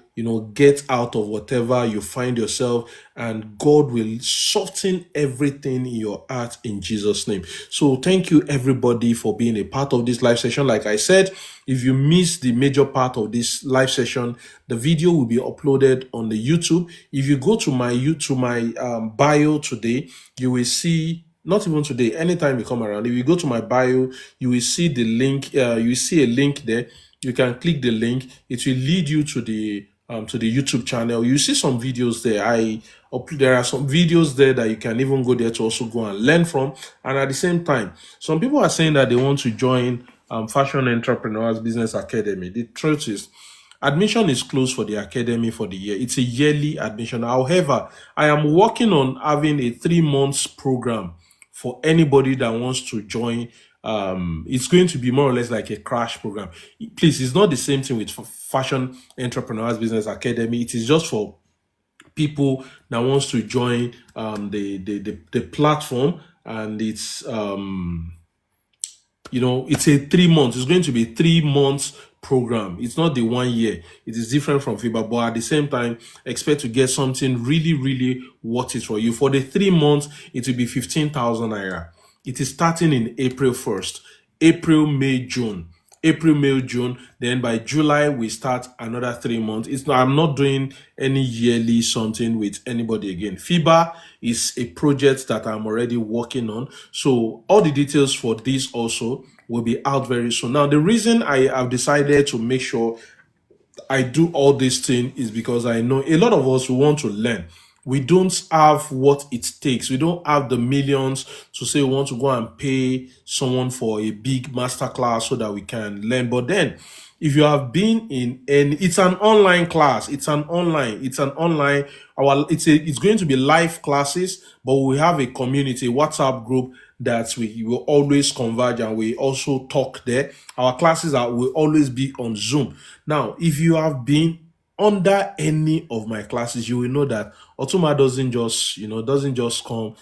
get out of whatever you find yourself, and God will soften everything in your heart in Jesus' name. So thank you everybody for being a part of this live session. Like I said, if you missed the major part of this live session, the video will be uploaded on the YouTube. If you go to my bio today, you will see. Not even today, anytime you come around, if you go to my bio, you will see the link. You will see a link there. You can click the link. It will lead you to the YouTube channel. You see some videos there. There are some videos there that you can even go there to also go and learn from. And at the same time, some people are saying that they want to join Fashion Entrepreneurs Business Academy. The truth is, admission is closed for the academy for the year. It's a yearly admission. However, I am working on having a 3 months program for anybody that wants to join. It's going to be more or less like a crash program. Please, it's not the same thing with Fashion Entrepreneurs Business Academy. It is just for people that wants to join the platform, and it's it's a 3 months. It's going to be a 3 months program. It's not the 1 year. It is different from FIBA, but at the same time, expect to get something really, really worth it for you. For the 3 months, it will be 15,000 naira. It is starting in April 1st. April, May, June. April, May, June. Then by July, we start another 3 months. I'm not doing any yearly something with anybody again. FIBA is a project that I'm already working on. So all the details for this also will be out very soon. Now, the reason I have decided to make sure I do all this thing is because I know a lot of us who want to learn. We don't have what it takes. We don't have the millions to say we want to go and pay someone for a big masterclass so that we can learn. But then, if you have been and it's an online class, it's going to be live classes, but we have a community WhatsApp group that we will always converge, and we also talk there. Our classes will always be on Zoom. Now, if you have been under any of my classes, you will know that Otuma doesn't just come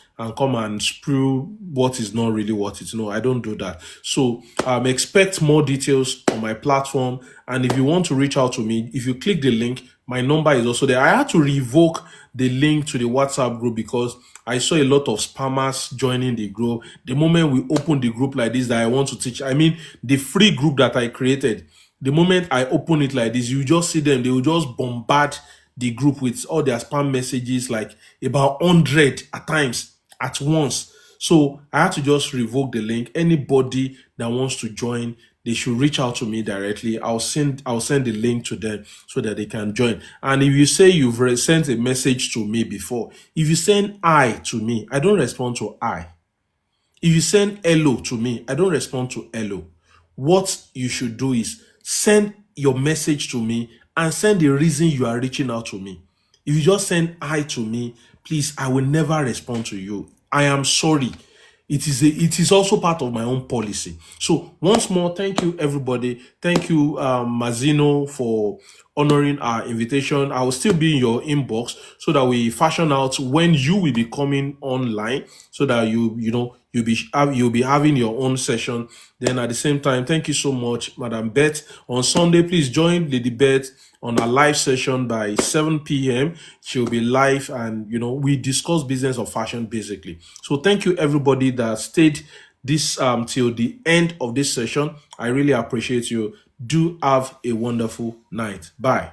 and spew what is not really what it's. No, I don't do that. So expect more details on my platform. And if you want to reach out to me, if you click the link, my number is also there. I had to revoke the link to the WhatsApp group because I saw a lot of spammers joining the group. The moment we open the group like this that I want to teach, I mean the free group that I created, the moment I open it like this, you just see them, they will just bombard the group with all their spam messages, like about 100 at times at once. So I had to just revoke the link. Anybody that wants to join, they should reach out to me directly. I'll send the link to them so that they can join. And if you say you've sent a message to me before, if you send I to me, I don't respond to I. If you send hello to me, I don't respond to hello. What you should do is send your message to me and send the reason you are reaching out to me. If you just send hi to me, please, I will never respond to you. I am sorry. It is also part of my own policy. So once more, thank you everybody. Thank you, Mazino, for honoring our invitation. I will still be in your inbox so that we fashion out when you will be coming online, so that you'll be having your own session. Then at the same time, thank you so much, Madam Beth. On Sunday, please join Lady Beth on a live session by 7 p.m. She'll be live, and we discuss business of fashion basically. So thank you everybody that stayed this till the end of this session. I really appreciate you. Do have a wonderful night. Bye.